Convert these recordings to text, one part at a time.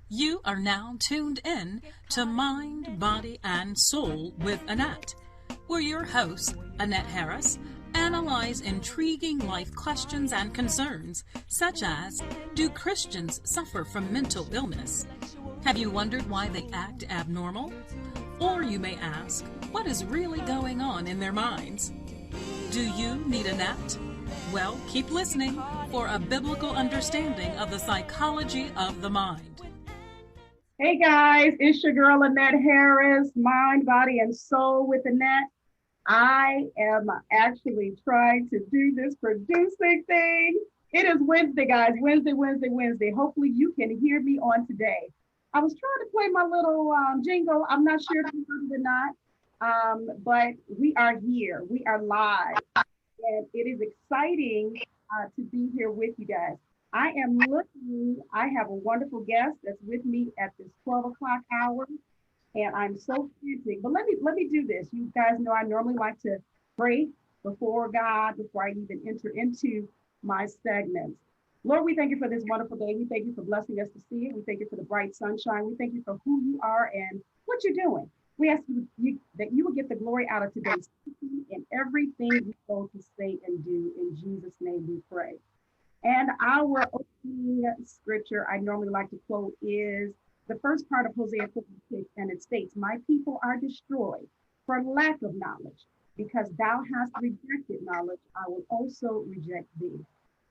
You are now tuned in to Mind, Body, and Soul with Annette, where your hosts, Annette Harris, analyze intriguing life questions and concerns, such as, do Christians suffer from mental illness? Have you wondered why they act abnormal? Or you may ask, what is really going on in their minds? Do you need Annette? Well, keep listening for a biblical understanding of the psychology of the mind. Hey guys, it's your girl Annette Harris, Mind, Body, and Soul with Annette. I am actually trying to do this producing thing. It is Wednesday, guys. Wednesday. Hopefully you can hear me on today. I was trying to play my little jingle. I'm not sure if you heard it or not, but we are here. We are live. And it is exciting to be here with you guys. I have a wonderful guest that's with me at this 12 o'clock hour, and I'm so frantic. But let me do this. You guys know I normally like to pray before God, before I even enter into my segments. Lord, we thank you for this wonderful day. We thank you for blessing us to see it. We thank you for the bright sunshine. We thank you for who you are and what you're doing. We ask you that you will get the glory out of today's teaching and everything we go to say and do. In Jesus' name we pray. And our opening scripture I normally like to quote is the first part of Hosea 4:6, and it states, "My people are destroyed for lack of knowledge. Because thou hast rejected knowledge, I will also reject thee."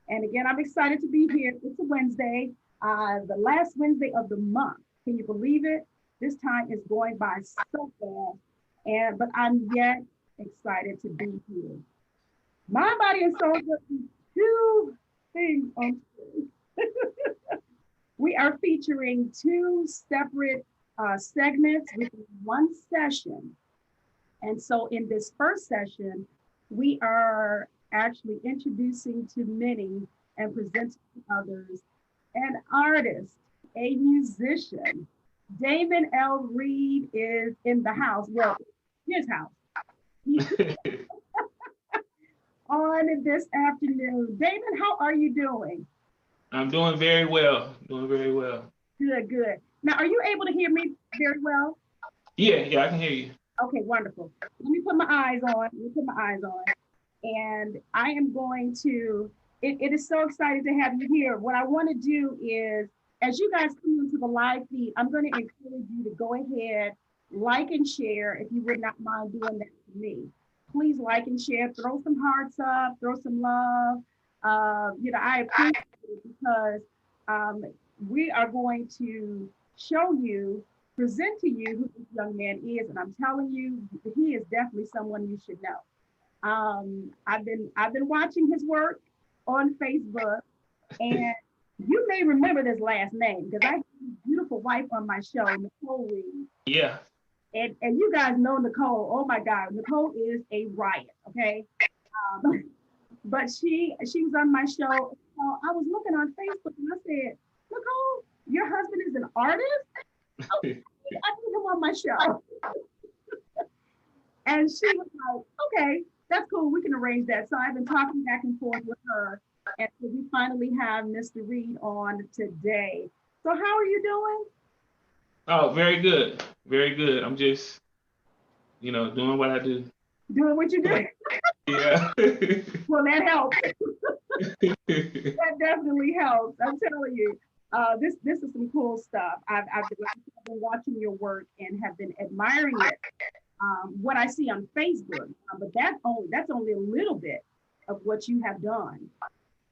And again, I'm excited to be here. It's a Wednesday, the last Wednesday of the month. Can you believe it? This time is going by so fast, but I'm yet excited to be here. My body and soul are two things on We are featuring two separate segments within one session. And so in this first session, we are actually introducing to many and presenting to others an artist, a musician. Damon L. Reed is in the house. Well, his house. On this afternoon. Damon, how are you doing? I'm doing very well. Good. Now, are you able to hear me very well? Yeah, I can hear you. Okay, wonderful. Let me put my eyes on. And I am going to, it is so exciting to have you here. What I want to do is, as you guys come into the live feed, I'm going to encourage you to go ahead, like and share, if you would not mind doing that for me. Please like and share, throw some hearts up, throw some love. I appreciate it because we are going to present to you who this young man is. And I'm telling you, he is definitely someone you should know. I've been watching his work on Facebook, and you may remember this last name because I have this beautiful wife on my show, Mathais J. Yeah. And you guys know Nicole. Oh my God, Nicole is a riot, okay? But she was on my show. So I was looking on Facebook and I said, Nicole, your husband is an artist? Oh, I put him on my show. And she was like, okay, that's cool. We can arrange that. So I've been talking back and forth with her. And so we finally have Mr. Reed on today. So how are you doing? Oh, very good. I'm just, doing what I do. Doing what you do? Yeah. Well, that helps. That definitely helps. I'm telling you, this is some cool stuff. I've been watching your work and have been admiring it. What I see on Facebook, but that's only a little bit of what you have done.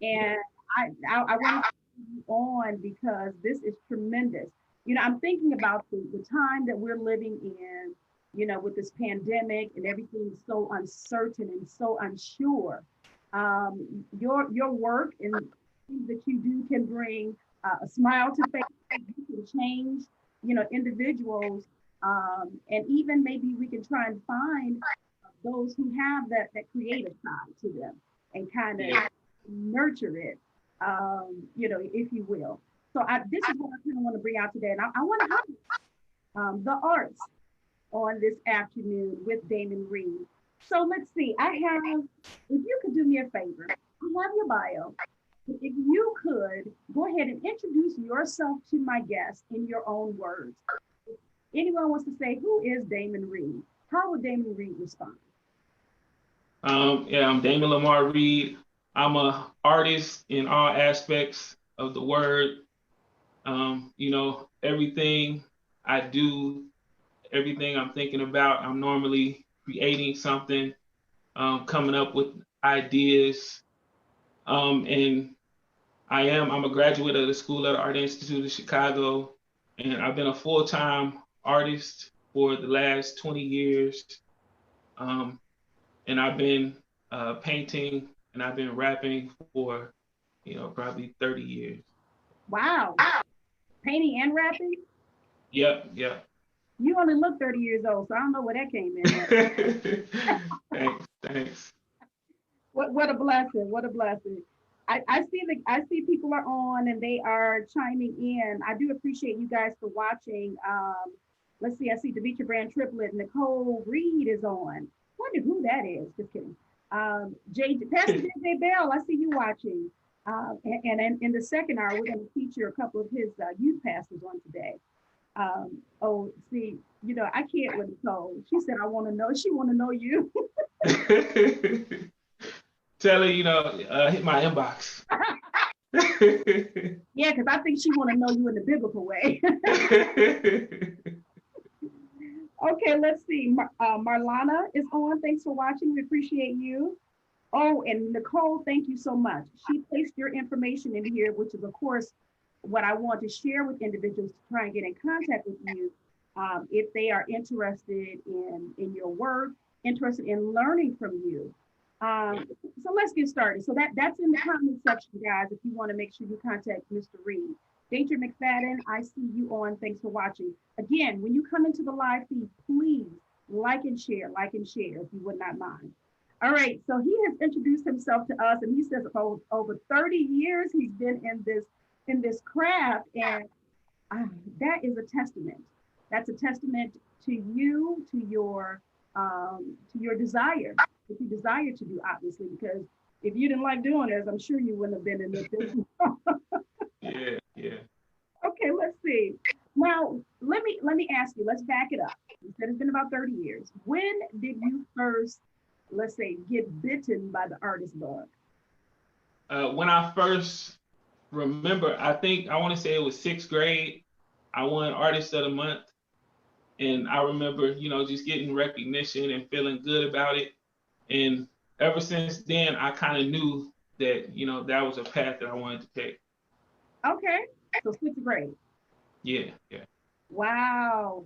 And I want to keep you on because this is tremendous. I'm thinking about the time that we're living in, with this pandemic and everything is so uncertain and so unsure. Your work and things that you do can bring a smile to face. You can change, individuals, and even maybe we can try and find those who have that creative side to them and kind of nurture it, if you will. So this is what I kind of want to bring out today. And I want to have the arts on this afternoon with Damon Reed. So let's see. If you could do me a favor, I have your bio. if you could go ahead and introduce yourself to my guest in your own words. If anyone wants to say, who is Damon Reed? How would Damon Reed respond? Yeah, I'm Damon Lamar Reed. I'm a artist in all aspects of the word. Everything I do, everything I'm thinking about, I'm normally creating something, coming up with ideas. And I'm a graduate of the School of the Art Institute of Chicago, and I've been a full-time artist for the last 20 years. And I've been painting and I've been rapping for, probably 30 years. Wow. Painting and rapping? Yep. You only look 30 years old, so I don't know where that came in. Thanks. What a blessing. What a blessing. I see people are on and they are chiming in. I do appreciate you guys for watching. Let's see, I see Demetra Brand Triplet, Nicole Reed is on. Wonder who that is. Just kidding. Pastor JJ Bell, I see you watching. And in the second hour, we're going to feature a couple of his youth pastors on today. I can't with Nicole. She said, I want to know. She want to know you. Tell her, hit my inbox. Yeah, because I think she want to know you in the biblical way. Okay, let's see. Marlana is on. Thanks for watching. We appreciate you. Oh, and Nicole, thank you so much. She placed your information in here, which is, of course, what I want to share with individuals to try and get in contact with you if they are interested in your work, interested in learning from you. So let's get started. So that's in the comment section, guys, if you want to make sure you contact Mr. Reed. Danger McFadden, I see you on. Thanks for watching. Again, when you come into the live feed, please like and share if you would not mind. All right, so he has introduced himself to us, and he says over 30 years he's been in this craft, and that is a testament. That's a testament to you, to your desire, if you desire to do, obviously, because if you didn't like doing this, I'm sure you wouldn't have been in this business. Yeah. Okay, let's see. Now, let me ask you, let's back it up. You said it's been about 30 years. When did you first, let's say, get bitten by the artist bug? When I first remember, I want to say it was 6th grade. I won Artist of the Month. And I remember, just getting recognition and feeling good about it. And ever since then, I kind of knew that, that was a path that I wanted to take. Okay, so 6th grade. Yeah. Wow.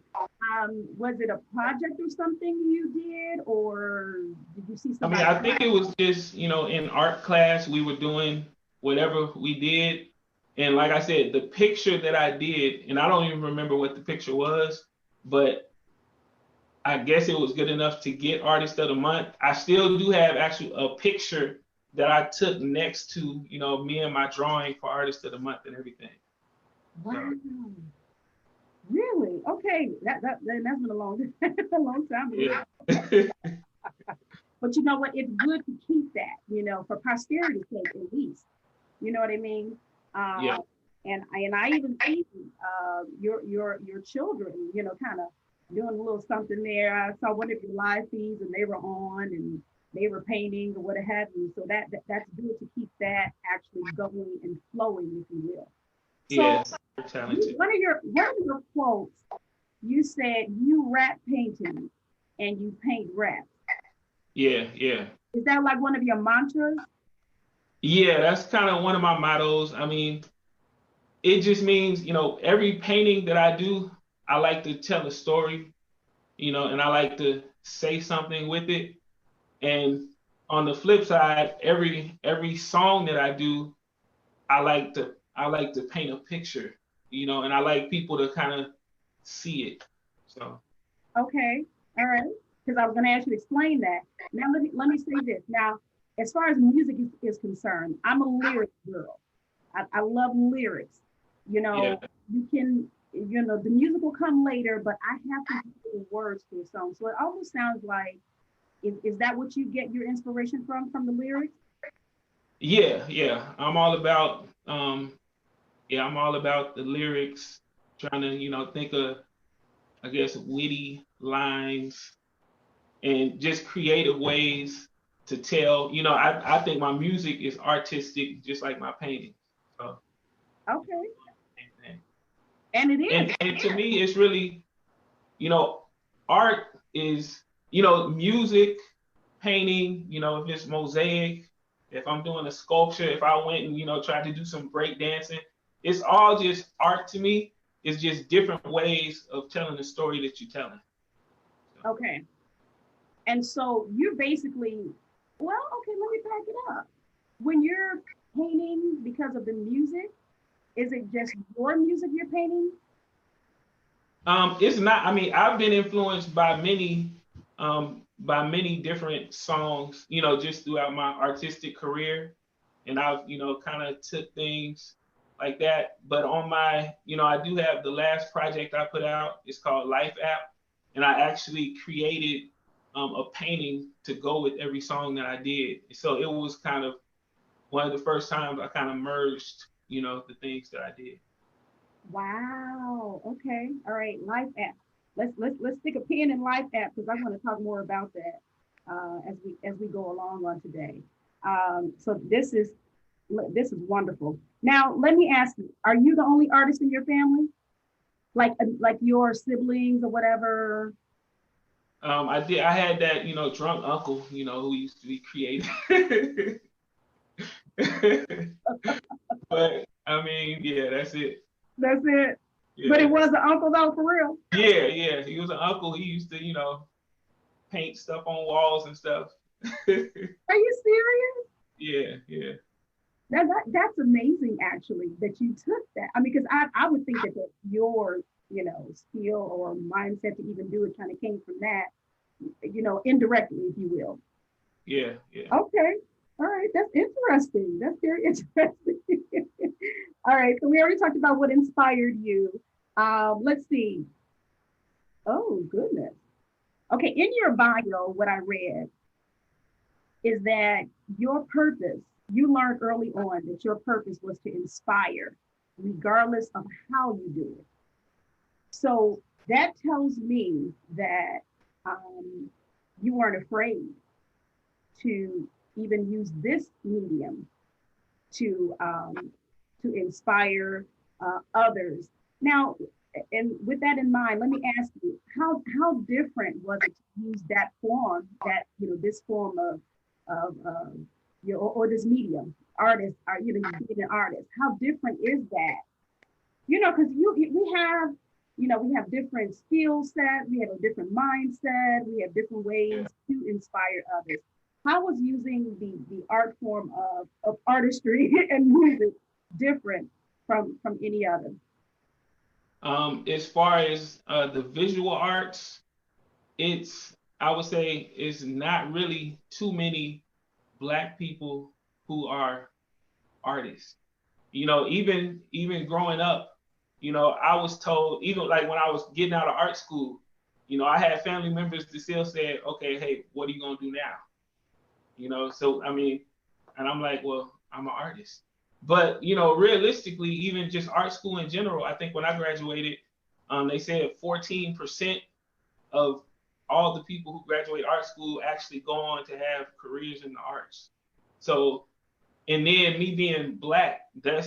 Was it a project or something you did, or did you see something? I think it was just, in art class, we were doing whatever we did. And like I said, the picture that I did, and I don't even remember what the picture was, but I guess it was good enough to get Artist of the Month. I still do have actually a picture that I took next to, me and my drawing for Artist of the Month and everything. Wow. So. Really? Okay. That's been a long time ago. Yeah. But you know what? It's good to keep that, for posterity's sake at least. You know what I mean? Yeah. And I even see your children, kind of doing a little something there. I saw one of your live feeds and they were on and they were painting or what have you. So that's good to keep that actually going and flowing, if you will. Yeah. So one of your quotes, you said you rap painting and you paint rap. Yeah. Is that like one of your mantras? Yeah, that's kind of one of my mottos. It just means, every painting that I do, I like to tell a story, and I like to say something with it. And on the flip side, every song that I do, I like to paint a picture, and I like people to kind of see it. So. Okay, all right. Because I was going to ask you to explain that. Now let me say this. Now, as far as music is concerned, I'm a lyric girl. I love lyrics. Yeah. You can, the music will come later, but I have to put the words to a song. So it almost sounds like, is that what you get your inspiration from the lyrics? Yeah. I'm all about I'm all about the lyrics, trying to, think of, I guess, witty lines and just creative ways to tell. I think my music is artistic, just like my painting. So, Okay. And it is. And to me, it's really, art is, music, painting, if it's mosaic, if I'm doing a sculpture, if I went and, tried to do some break dancing, it's all just art to me. It's just different ways of telling the story that you're telling. Okay. And so you're basically, well, okay, let me back it up. When you're painting because of the music, is it just your music you're painting? It's not. I mean, I've been influenced by many different songs, just throughout my artistic career, and I've, kind of took things like that. But on my, I do have the last project I put out. It's called LifeApp, and I actually created a painting to go with every song that I did. So it was kind of one of the first times I kind of merged, the things that I did. Wow. Okay. All right. LifeApp. Let's stick a pin in LifeApp because I want to talk more about that as we go along on today. So this is wonderful. Now let me ask you: are you the only artist in your family? Like your siblings or whatever? I did. I had that, drunk uncle, who used to be creative. But I mean, yeah, that's it. That's it. Yeah. But it was an uncle though, for real. Yeah. He was an uncle. He used to, paint stuff on walls and stuff. Are you serious? Yeah. That's amazing, actually, that you took that. I mean, because I would think that your skill or mindset to even do it kind of came from that, indirectly, if you will. Yeah. Okay. All right. That's interesting. That's very interesting. All right. So we already talked about what inspired you. Let's see. Oh, goodness. Okay. In your bio, what I read is that your purpose, you learned early on that your purpose was to inspire, regardless of how you do it. So that tells me that you weren't afraid to even use this medium to inspire others. Now, and with that in mind, let me ask you, how different was it to use that form, this form of or this medium, artist, or being an artist? How different is that? Because we have different skill sets, we have a different mindset, we have different ways to inspire others. How was using the art form of artistry and music different from any other? As far as the visual arts, I would say it's not really too many Black people who are artists. Even growing up, I was told, even like when I was getting out of art school, I had family members that still said, okay, hey, what are you gonna do now? So I mean, and I'm like, well, I'm an artist. But realistically, even just art school in general, I think when I graduated, they said 14% of all the people who graduate art school actually go on to have careers in the arts. So, and then me being Black, that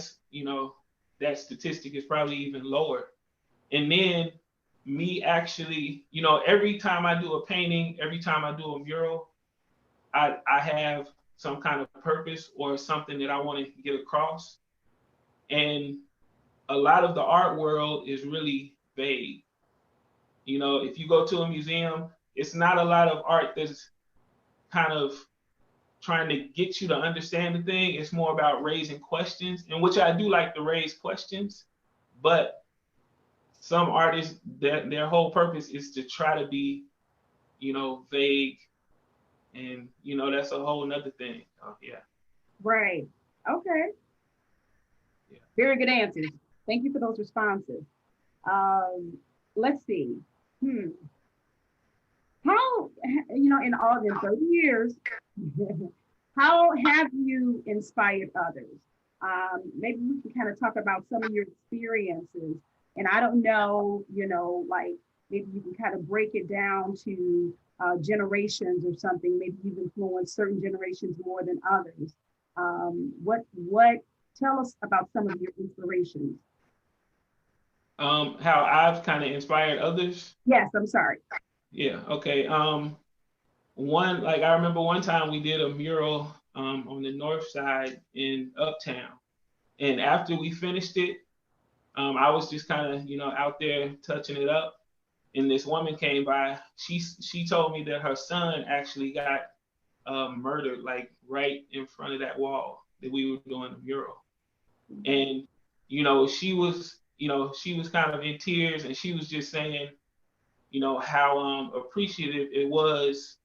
statistic is probably even lower. And then me actually, every time I do a painting, every time I do a mural, I have some kind of purpose or something that I want to get across. And a lot of the art world is really vague. If you go to a museum, it's not a lot of art that's kind of trying to get you to understand the thing. It's more about raising questions, in which I do like to raise questions. But some artists, their whole purpose is to try to be, vague. And, that's a whole nother thing. Yeah. Right. Okay. Yeah. Very good answers. Thank you for those responses. Let's see. How, in all the 30 years, How have you inspired others? Maybe we can kind of talk about some of your experiences. And I don't know, like maybe you can kind of break it down to generations or something. Maybe you've influenced certain generations more than others. Tell us about some of your inspirations. How I've kind of inspired others. Yes, I'm sorry. Yeah. Okay. I remember one time we did a mural on the north side in Uptown, and after we finished it, I was just kind of out there touching it up, and this woman came by. She told me that her son actually got murdered, like right in front of that wall that we were doing the mural, and she was kind of in tears, and she was just saying how appreciative it was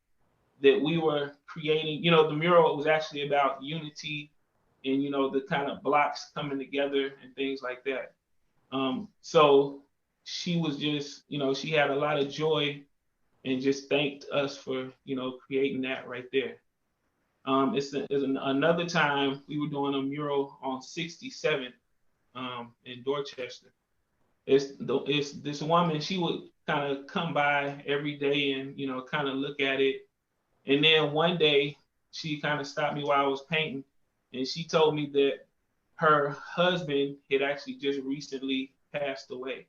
that we were creating. The mural was actually about unity and the kind of blocks coming together and things like that. So she was just, she had a lot of joy and just thanked us for creating that right there. It's another time we were doing a mural on 67th in Dorchester. It's this woman. She would kind of come by every day and kind of look at it. And then one day she kind of stopped me while I was painting, and she told me that her husband had actually just recently passed away.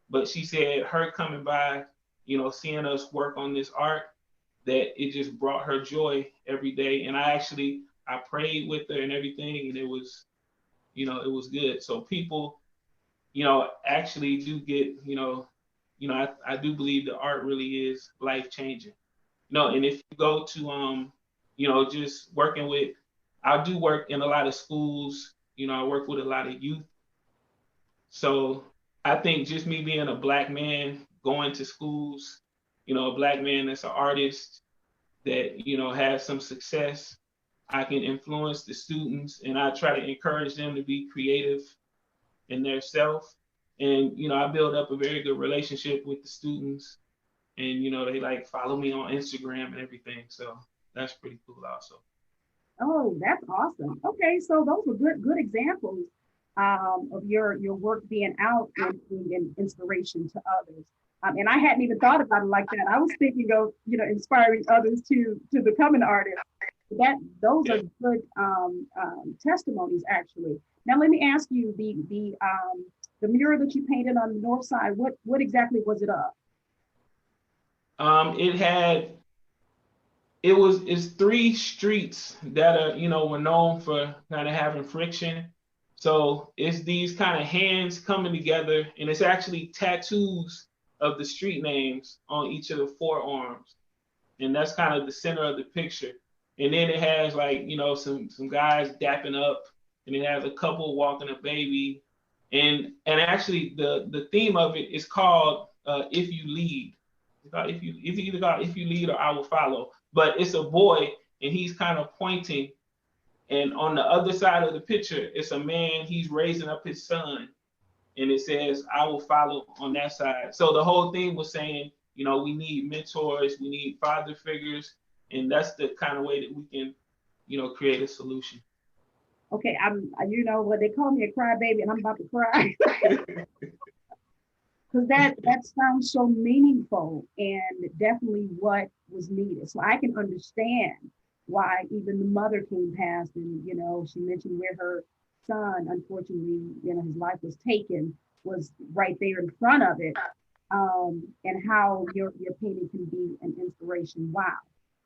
But she said her coming by, seeing us work on this art, that it just brought her joy every day. And I prayed with her and everything, and it was good. So people, actually do get, I do believe the art really is life changing. And if you go to, just working with, I do work in a lot of schools, I work with a lot of youth. So I think just me being a Black man going to schools, a Black man that's an artist that, has some success, I can influence the students, and I try to encourage them to be creative in their self. And, I build up a very good relationship with the students, and, they like follow me on Instagram and everything. So that's pretty cool also. Oh, that's awesome. Okay, so those were good examples of your work being out and being inspiration to others. And I hadn't even thought about it like that. I was thinking of, inspiring others to become an artist. Those are good testimonies, actually. Now, let me ask you, the mural that you painted on the north side, what exactly was it of? It's 3 streets that are, were known for kind of having friction. So it's these kind of hands coming together, and it's actually tattoos of the street names on each of the forearms. And that's kind of the center of the picture. And then it has like, some guys dapping up, and it has a couple walking a baby. And actually the theme of it is called If You Lead. If you lead or I will follow. But it's a boy, and he's kind of pointing. And on the other side of the picture, it's a man, he's raising up his son. And it says, I will follow on that side. So the whole thing was saying, we need mentors, we need father figures. And that's the kind of way that we can, create a solution. Okay, what they call me a crybaby, and I'm about to cry. Because that sounds so meaningful and definitely what was needed. So I can understand why even the mother came past and, she mentioned where her son, unfortunately, his life was taken, was right there in front of it, and how your painting can be an inspiration. Wow.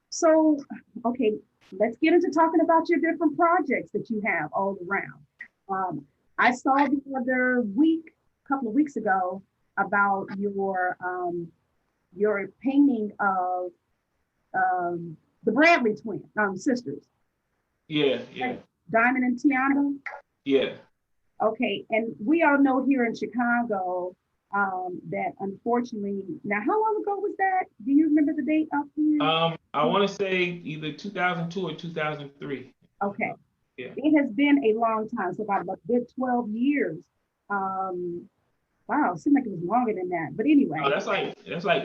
So, okay, let's get into talking about your different projects that you have all around. I saw the other week, a couple of weeks ago, about your painting of the Bradley twin sisters. Yeah. Damon and Tiana. Yeah. Okay, and we all know here in Chicago that unfortunately, now how long ago was that? Do you remember the date up here? I want to say either 2002 or 2003. Okay. Yeah. It has been a long time, so about a good 12 years. Wow, it seemed like it was longer than that. But anyway. Oh, that's like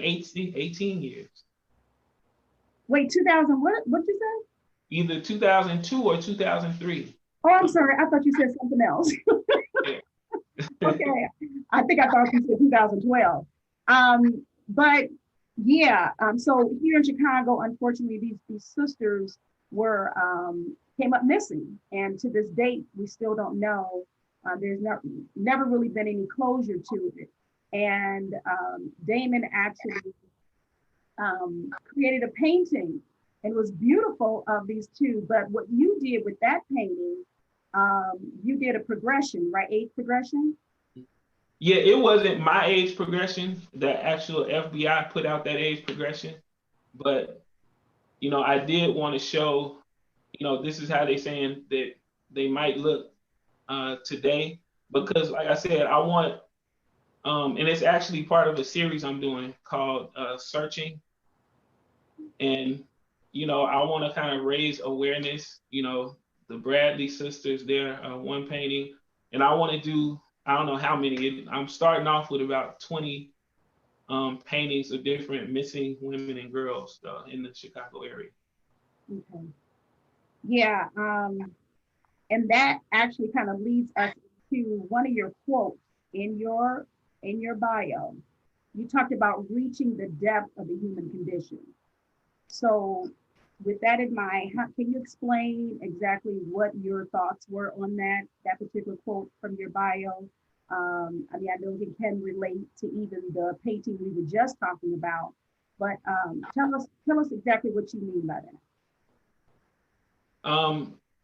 18 years. Wait, 2000, what'd you say? either 2002 or 2003. Oh, I'm sorry. I thought you said something else. Okay. I think I thought you said 2012. But yeah, so here in Chicago, unfortunately, these sisters were came up missing. And to this date, we still don't know. There's never really been any closure to it. And Damon actually created a painting, and it was beautiful of these two. But what you did with that painting, you did a progression, right? Age progression? Yeah, it wasn't my age progression. The actual FBI put out that age progression. But, I did want to show, this is how they're saying that they might look today. Because like I said, I want, and it's actually part of a series I'm doing called Searching. And, I want to kind of raise awareness, the Bradley sisters there, one painting. And I want to do, I don't know how many, I'm starting off with about 20 paintings of different missing women and girls in the Chicago area. Okay. Yeah, and that actually kind of leads us to one of your quotes in your bio. You talked about reaching the depth of the human condition. So with that in mind, can you explain exactly what your thoughts were on that particular quote from your bio? I know it can relate to even the painting we were just talking about, but tell us exactly what you mean by that.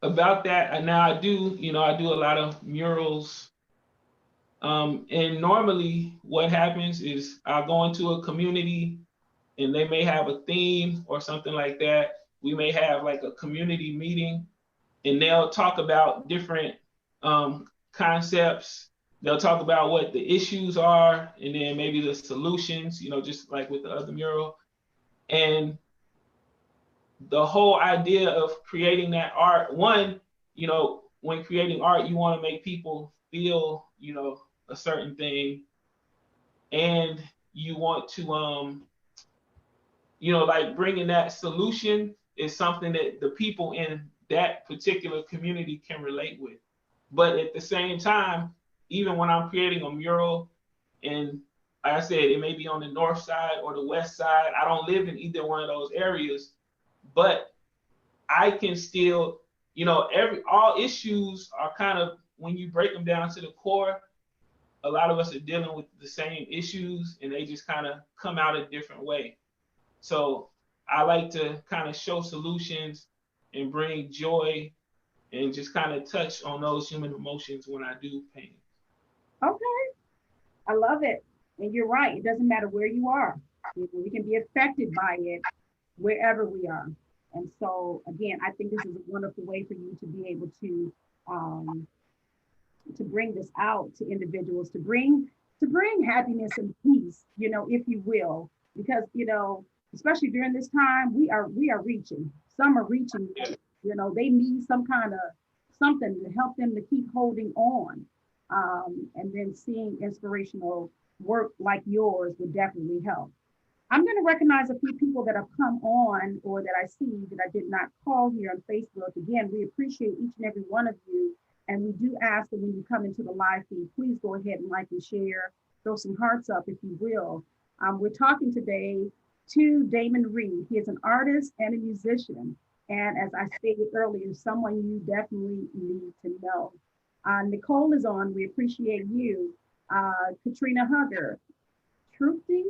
About that, now I do a lot of murals. And normally what happens is I'll go into a community and they may have a theme or something like that. We may have like a community meeting and they'll talk about different concepts. They'll talk about what the issues are and then maybe the solutions, just like with the other mural. And the whole idea of creating that art, one, when creating art, you want to make people feel, a certain thing. And you want to, like bringing that solution is something that the people in that particular community can relate with. But at the same time, even when I'm creating a mural, and like I said, it may be on the north side or the west side, I don't live in either one of those areas, but I can still, all issues are kind of, when you break them down to the core, a lot of us are dealing with the same issues and they just kind of come out a different way. So I like to kind of show solutions and bring joy and just kind of touch on those human emotions when I do paint. Okay, I love it. And you're right, it doesn't matter where you are. We can be affected by it wherever we are. And so again, I think this is a wonderful way for you to be able to bring this out to individuals, to bring happiness and peace, if you will, because, especially during this time, we are reaching. Some are reaching, they need some kind of something to help them to keep holding on. And then seeing inspirational work like yours would definitely help. I'm going to recognize a few people that have come on or that I see that I did not call here on Facebook. Again, we appreciate each and every one of you. And we do ask that when you come into the live feed, please go ahead and like and share, throw some hearts up if you will. We're talking today to Damon Reed. He is an artist and a musician. And as I stated earlier, someone you definitely need to know. Nicole is on. We appreciate you. Katrina Hugger. Truthy.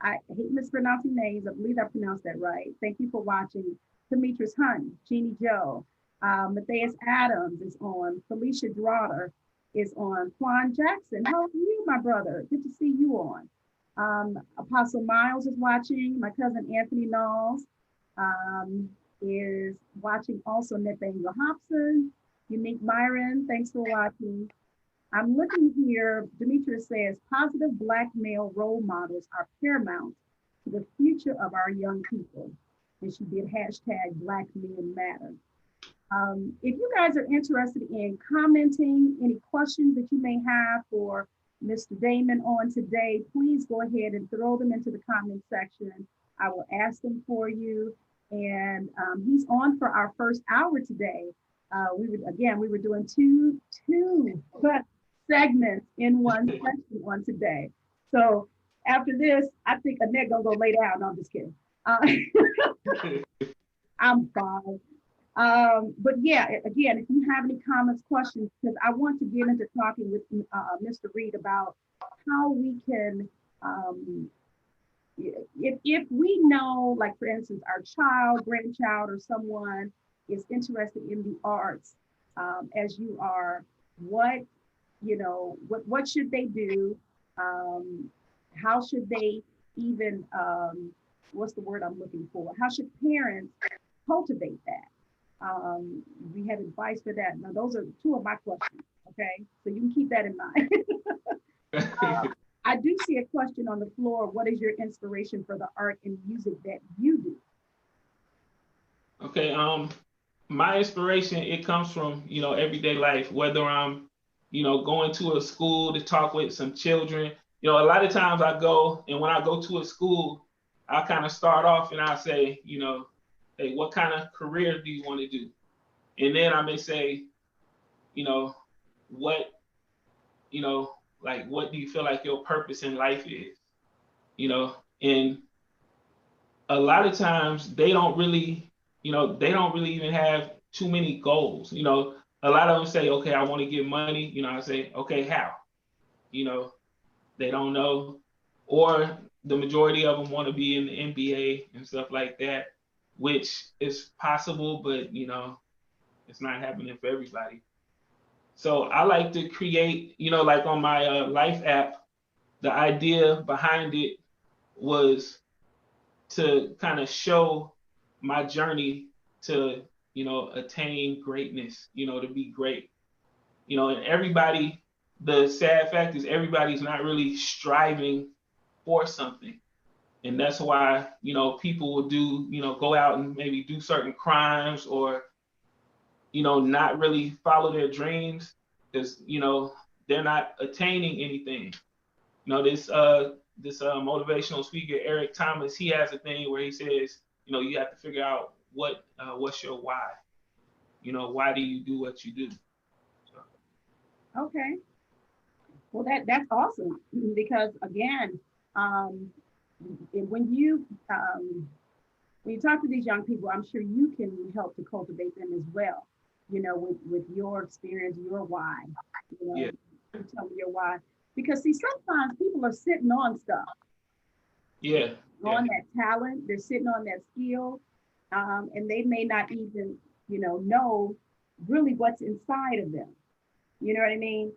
I hate mispronouncing names. I believe I pronounced that right. Thank you for watching. Demetrius Hunt, Jeannie Joe. Mathais Adams is on. Felicia Drotter is on. Quan Jackson, how are you, my brother? Good to see you on. Apostle Miles is watching. My cousin Anthony Knowles is watching also. Nathaniel Hobson, Unique Myron, thanks for watching. I'm looking here. Demetrius says, positive Black male role models are paramount to the future of our young people. And she did hashtag Black Men Matter. If you guys are interested in commenting, any questions that you may have for Mr. Damon on today, please go ahead and throw them into the comment section. I will ask them for you. and he's on for our first hour today. We were doing two segments in one session on today. So after this, I think Annette gonna go lay down. No, I'm just kidding. I'm fine. But yeah, again, if you have any comments, questions, because I want to get into talking with Mr. Reed about how we can, if we know, like for instance, our child, grandchild, or someone is interested in the arts, as you are, what should they do? How should they even, what's the word I'm looking for? How should parents cultivate that? We have advice for that. Now, those are two of my questions, okay? So you can keep that in mind. I do see a question on the floor. What is your inspiration for the art and music that you do? Okay, my inspiration, it comes from, everyday life, whether I'm, going to a school to talk with some children. A lot of times I go, and when I go to a school, I kind of start off and I say, hey, what kind of career do you want to do? And then I may say, what do you feel like your purpose in life is? And a lot of times they don't really even have too many goals. A lot of them say, okay, I want to get money. I say, okay, how? They don't know. Or the majority of them want to be in the NBA and stuff like that, which is possible, but it's not happening for everybody. So I like to create, like on my Life app, the idea behind it was to kind of show my journey to, attain greatness, to be great. And everybody, the sad fact is everybody's not really striving for something. And that's why, people will do, go out and maybe do certain crimes or, not really follow their dreams because, they're not attaining anything. This motivational speaker, Eric Thomas, he has a thing where he says, you have to figure out what's your why. Why do you do what you do? So. Okay. Well, that's awesome because again, when you talk to these young people, I'm sure you can help to cultivate them as well. With your experience, your why. Yeah. Tell me your why. Because see, sometimes people are sitting on stuff. Yeah. On that talent, they're sitting on that skill, and they may not even, know really what's inside of them. You know what I mean?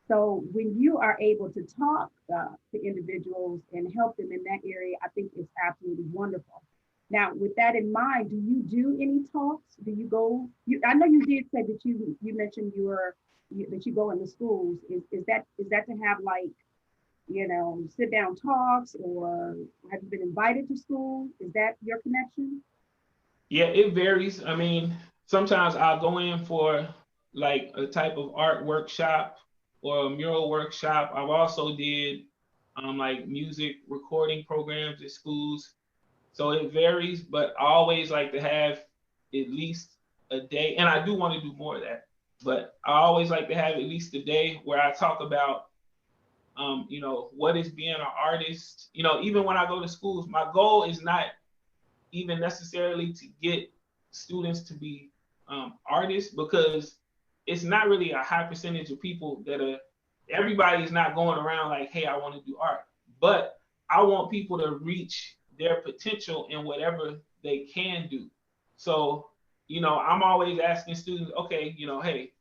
So when you are able to talk to individuals and help them in that area, I think it's absolutely wonderful. Now, with that in mind, do you do any talks? Do you go? I know you did say that you mentioned that you go in the schools. Is that to have like, sit down talks, or have you been invited to school? Is that your connection? Yeah, it varies. I mean, sometimes I'll go in for like a type of art workshop or a mural workshop. I've also did like music recording programs at schools. So it varies, but I always like to have at least a day, and I do want to do more of that, but I always like to have at least a day where I talk about, what is being an artist. Even when I go to schools, my goal is not even necessarily to get students to be artists, because it's not really a high percentage of people everybody's not going around like, hey, I want to do art, but I want people to reach their potential in whatever they can do. So, I'm always asking students, okay, hey,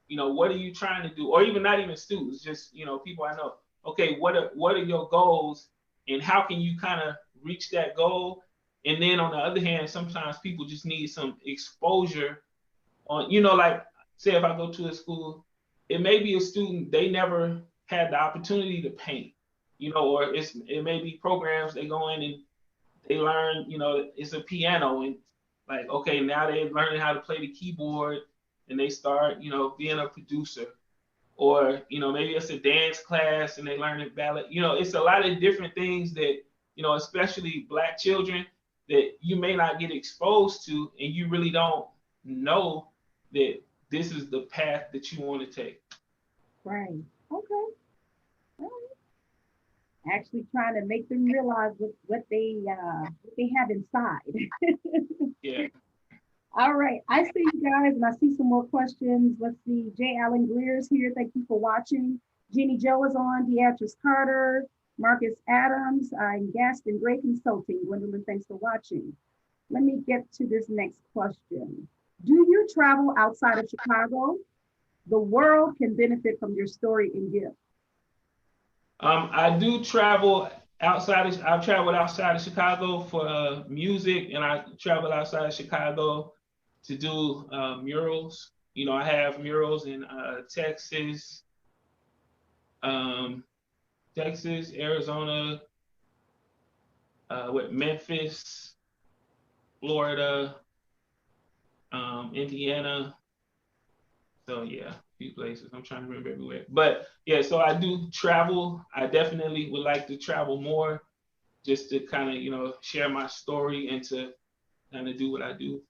what are you trying to do? Or even not even students, just, people I know. Okay, what are your goals, and how can you kind of reach that goal? And then on the other hand, sometimes people just need some exposure on, like, say if I go to a school, it may be a student, they never had the opportunity to paint, or it may be programs they go in and they learn, it's a piano, and like, okay, now they're learning how to play the keyboard and they start, being a producer. Or, maybe it's a dance class and they learn ballet. It's a lot of different things that, especially Black children, that you may not get exposed to, and you really don't know that this is the path that you want to take. Right. Okay. All right. Actually trying to make them realize what they have inside. Yeah. All right. I see you guys, and I see some more questions. Let's see. J. Allen Greer's here. Thank you for watching. Jeannie Joe is on. Beatrice Carter, Marcus Adams, and Gaston Gray Consulting. Gwendolyn, thanks for watching. Let me get to this next question. Do you travel outside of Chicago? The world can benefit from your story and gift. I do travel outside. I've traveled outside of Chicago for music, and I travel outside of Chicago to do murals. You know, I have murals in Texas, Arizona, Memphis, Florida, Indiana. So yeah, a few places. I'm trying to remember everywhere. But yeah, so I do travel. I definitely would like to travel more, just to kind of, you know, share my story and to kind of do what I do.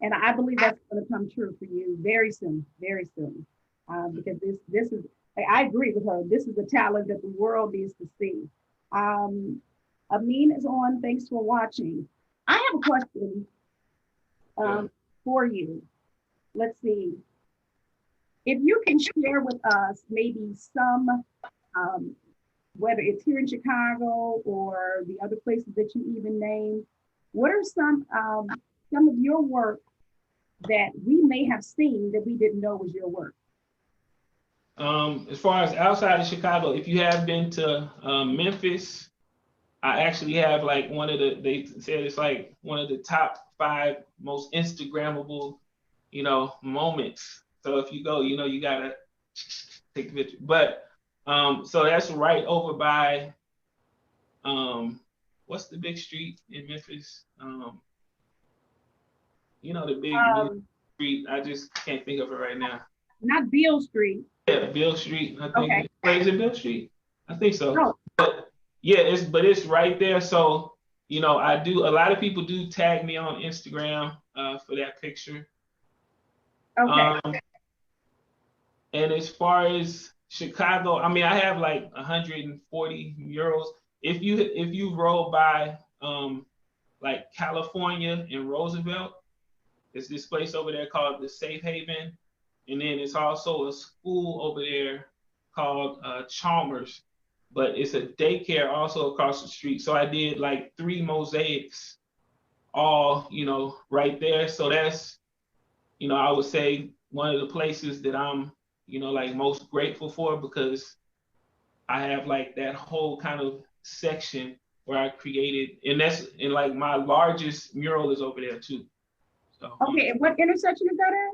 And I believe that's going to come true for you very soon, very soon. Because this is, I agree with her. This is a talent that the world needs to see. Amin is on. Thanks for watching. I have a question for you. Let's see. If you can share with us maybe some, whether it's here in Chicago or the other places that you even named, what are some of your work that we may have seen that we didn't know was your work? As far as outside of Chicago, if you have been to Memphis, I actually have like they said it's like one of the top 5 most Instagrammable, you know, moments. So if you go, you know, you gotta take the picture. But so that's right over by what's the big street in Memphis? You know, the big street. I just can't think of it right now. Not Beale Street. Yeah, Beale Street. I think. Okay. Is it Beale Street? I think so. Oh. But yeah, it's right there. So, you know, a lot of people do tag me on Instagram for that picture. Okay. And as far as Chicago, I mean, I have like 140 murals. If you roll by like California and Roosevelt, there's this place over there called the Safe Haven, and then it's also a school over there called Chalmers, but it's a daycare also across the street. So I did like 3 mosaics, all, you know, right there. So that's, you know, I would say one of the places that I'm, you know, like most grateful for, because I have like that whole kind of section where I created, and like my largest mural is over there too. So, okay, and what intersection is that at?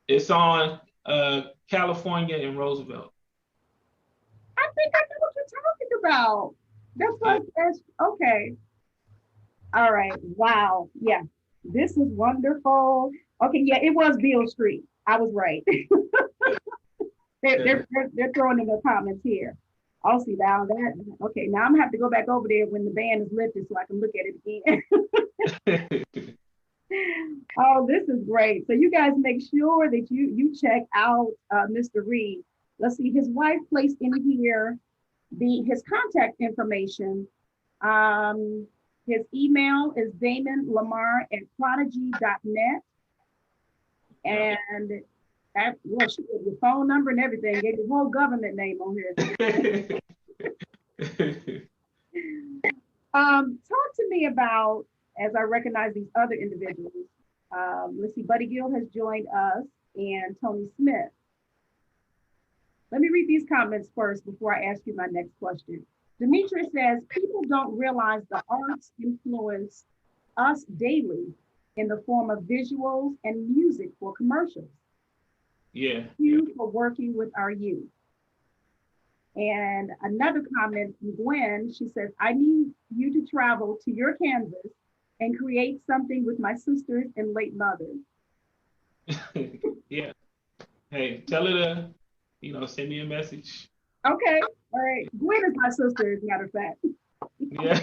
It's on California and Roosevelt. I think I know what you're talking about. That's like, that's okay. All right. Wow. Yeah. This is wonderful. Okay. Yeah, it was Beale Street. I was right. they're throwing in the comments here. I'll see now that. Okay. Now I'm gonna have to go back over there when the ban is lifted so I can look at it again. Oh, this is great. So you guys make sure that you check out Mr. Reed. Let's see, his wife placed in here his contact information. His email is damonlamar@prodigy.net. And well, she gave your phone number and everything, gave your whole government name on here. Talk to me about, as I recognize these other individuals. Let's see, Buddy Gill has joined us, and Tony Smith. Let me read these comments first before I ask you my next question. Demetra says, people don't realize the arts influence us daily in the form of visuals and music for commercials. Yeah. Thank you for working with our youth. And another comment from Gwen, she says, I need you to travel to your canvas and create something with my sisters and late mother. Yeah. Hey, tell her to, you know, send me a message. Okay. All right. Gwen is my sister, as a matter of fact. Yeah.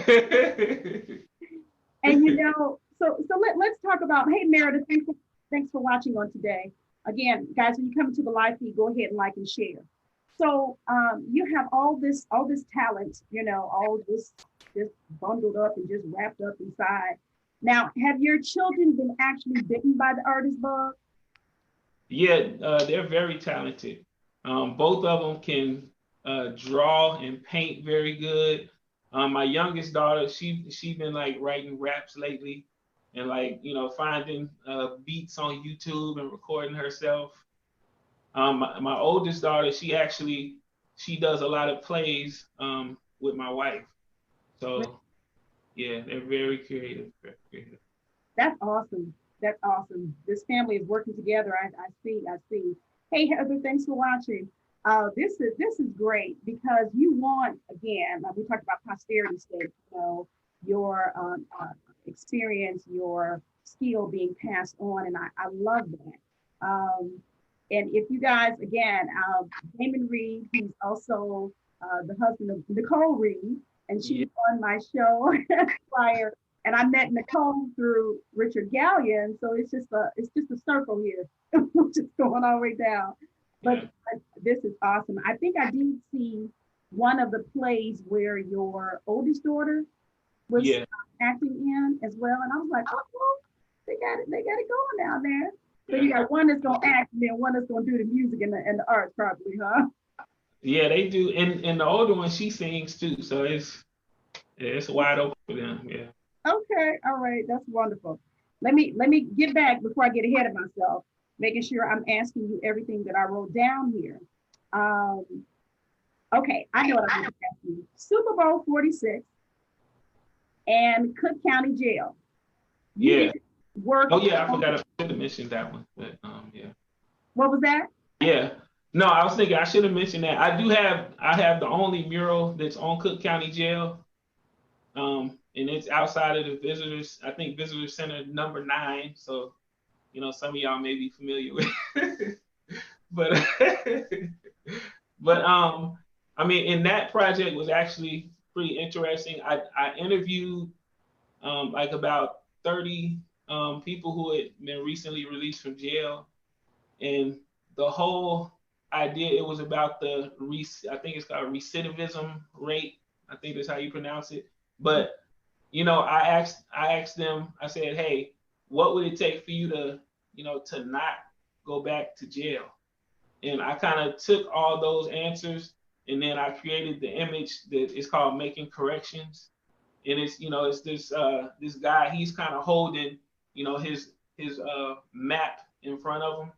And let's talk about, hey Meredith, thanks for watching on today. Again, guys, when you come to the live feed, go ahead and like and share. So you have all this talent, all this just bundled up and just wrapped up inside. Now, have your children been actually bitten by the artist bug? Yeah, they're very talented. Both of them can draw and paint very good. My youngest daughter, she been like writing raps lately, and like finding beats on YouTube and recording herself. My oldest daughter, she does a lot of plays with my wife. So yeah, they're very creative. Very creative. That's awesome. That's awesome. This family is working together. I see. Hey Heather, thanks for watching. This is great because you want, again, we talked about posterity sake, your experience, your skill being passed on, and I love that. And if you guys, again, Damon Reed, he's also the husband of Nicole Reed, and she's on my show prior. And I met Nicole through Richard Gallion, so it's just a circle here, just going all the way down. But this is awesome. I think I did see one of the plays where your oldest daughter was acting in as well, and I was like, oh, they got it going down there. So you got one that's gonna act, and then one that's gonna do the music and the arts, probably, huh? Yeah, they do, and the older one, she sings too, so it's wide open for them. Yeah. Okay, all right, that's wonderful. Let me get back before I get ahead of myself, making sure I'm asking you everything that I wrote down here. Okay, I know what I'm going to ask you. SuperBowl 46 and Cook County Jail. Yeah. Oh yeah, I forgot. I should have mentioned that one. But yeah. What was that? Yeah. No, I was thinking I should have mentioned that. I have the only mural that's on Cook County Jail. And it's outside of the visitors, I think visitor center number 9. So, some of y'all may be familiar with it. but I mean, and that project was actually pretty interesting. I interviewed like about 30 people who had been recently released from jail, and the whole idea, it was about I think it's called recidivism rate. I think that's how you pronounce it. But I asked them, I said, hey, what would it take for you to to not go back to jail? And I kind of took all those answers, and then I created the image that is called Making Corrections. And it's this guy, he's kind of holding his map in front of him,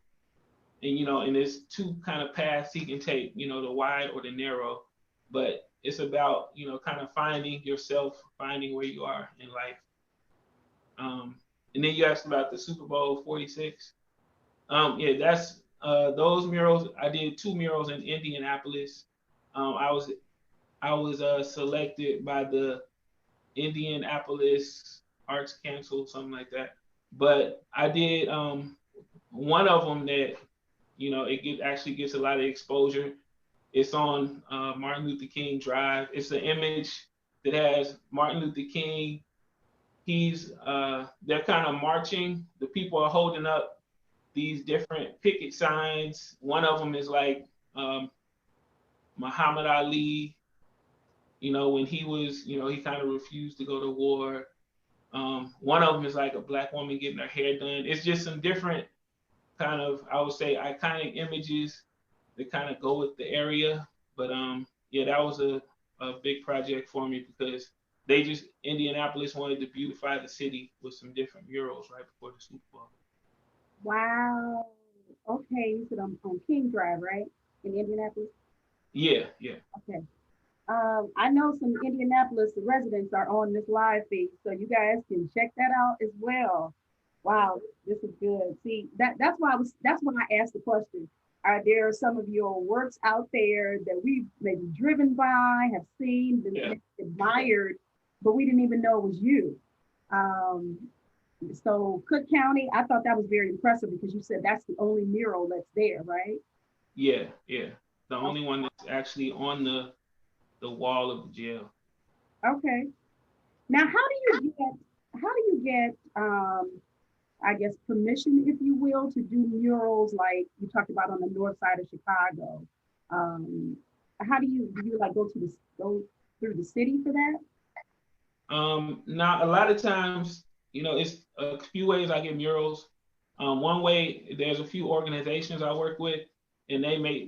and and there's 2 kind of paths he can take, the wide or the narrow. But it's about kind of finding yourself, finding where you are in life. And then you asked about the SuperBowl 46. Yeah, that's those murals. I did 2 murals in Indianapolis. I was selected by the Indianapolis Arts Council, something like that. But I did one of them that actually gets a lot of exposure. It's on Martin Luther King Drive. It's an image that has Martin Luther King. They're kind of marching. The people are holding up these different picket signs. One of them is like Muhammad Ali, when he was, he kind of refused to go to war. One of them is like a Black woman getting her hair done. It's just some different kind of, I would say, iconic images that kind of go with the area. But yeah, that was a big project for me because Indianapolis wanted to beautify the city with some different murals right before the Super Bowl. Wow. Okay, you said on King Drive, right? In Indianapolis? Yeah. Okay. I know some Indianapolis residents are on this live feed, so you guys can check that out as well. Wow, this is good. See, that's why I asked the question. Are there some of your works out there that we've maybe driven by, have seen, been admired, but we didn't even know it was you? So Cook County, I thought that was very impressive because you said that's the only mural that's there, right? Yeah. The only one that's actually on the wall of the jail. Okay. Now, how how do you get, I guess, permission, if you will, to do murals like you talked about on the north side of Chicago? How do you like go through the city for that? Now a lot of times, it's a few ways I get murals. One way, there's a few organizations I work with, and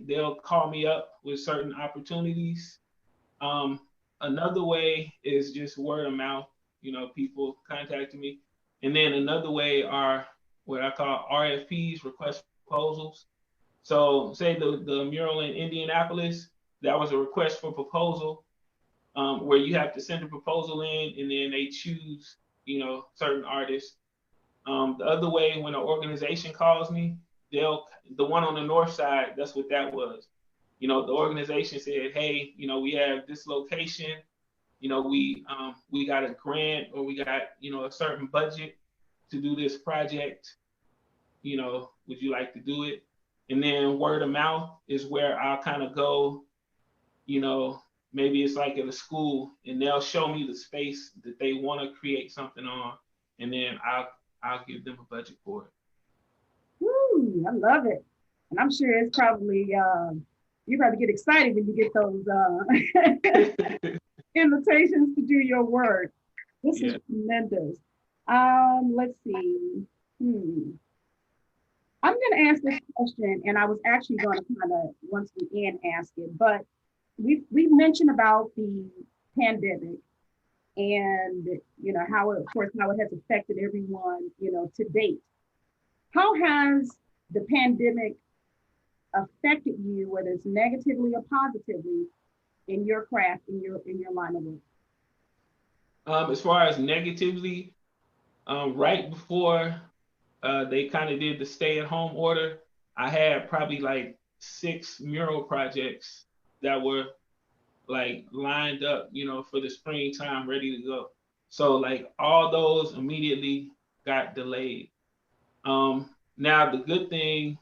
they'll call me up with certain opportunities. Another way is just word of mouth, people contacting me. And then another way are what I call RFPs, request proposals. So say the mural in Indianapolis, that was a request for proposal, where you have to send a proposal in and then they choose, certain artists. The other way, when an organization calls me, the one on the north side, that's what that was. The organization said, hey, we have this location, we got a grant, or we got, a certain budget to do this project, would you like to do it? And then word of mouth is where I'll kind of go, maybe it's like at a school, and they'll show me the space that they want to create something on, and then I'll give them a budget for it. Woo, I love it. And I'm sure it's probably, you probably get excited when you get those invitations to do your work. This is tremendous. Let's see. I'm going to ask this question, and I was actually going to kind of, once we end, ask it, but we've mentioned about the pandemic and, how it, of course, how it has affected everyone, to date. How has the pandemic affected you, whether it's negatively or positively, in your craft, in your line of work? As far as negatively, right before they kind of did the stay-at-home order, I had probably like 6 mural projects that were like lined up, for the springtime, ready to go. So like all those immediately got delayed. Now the good thing,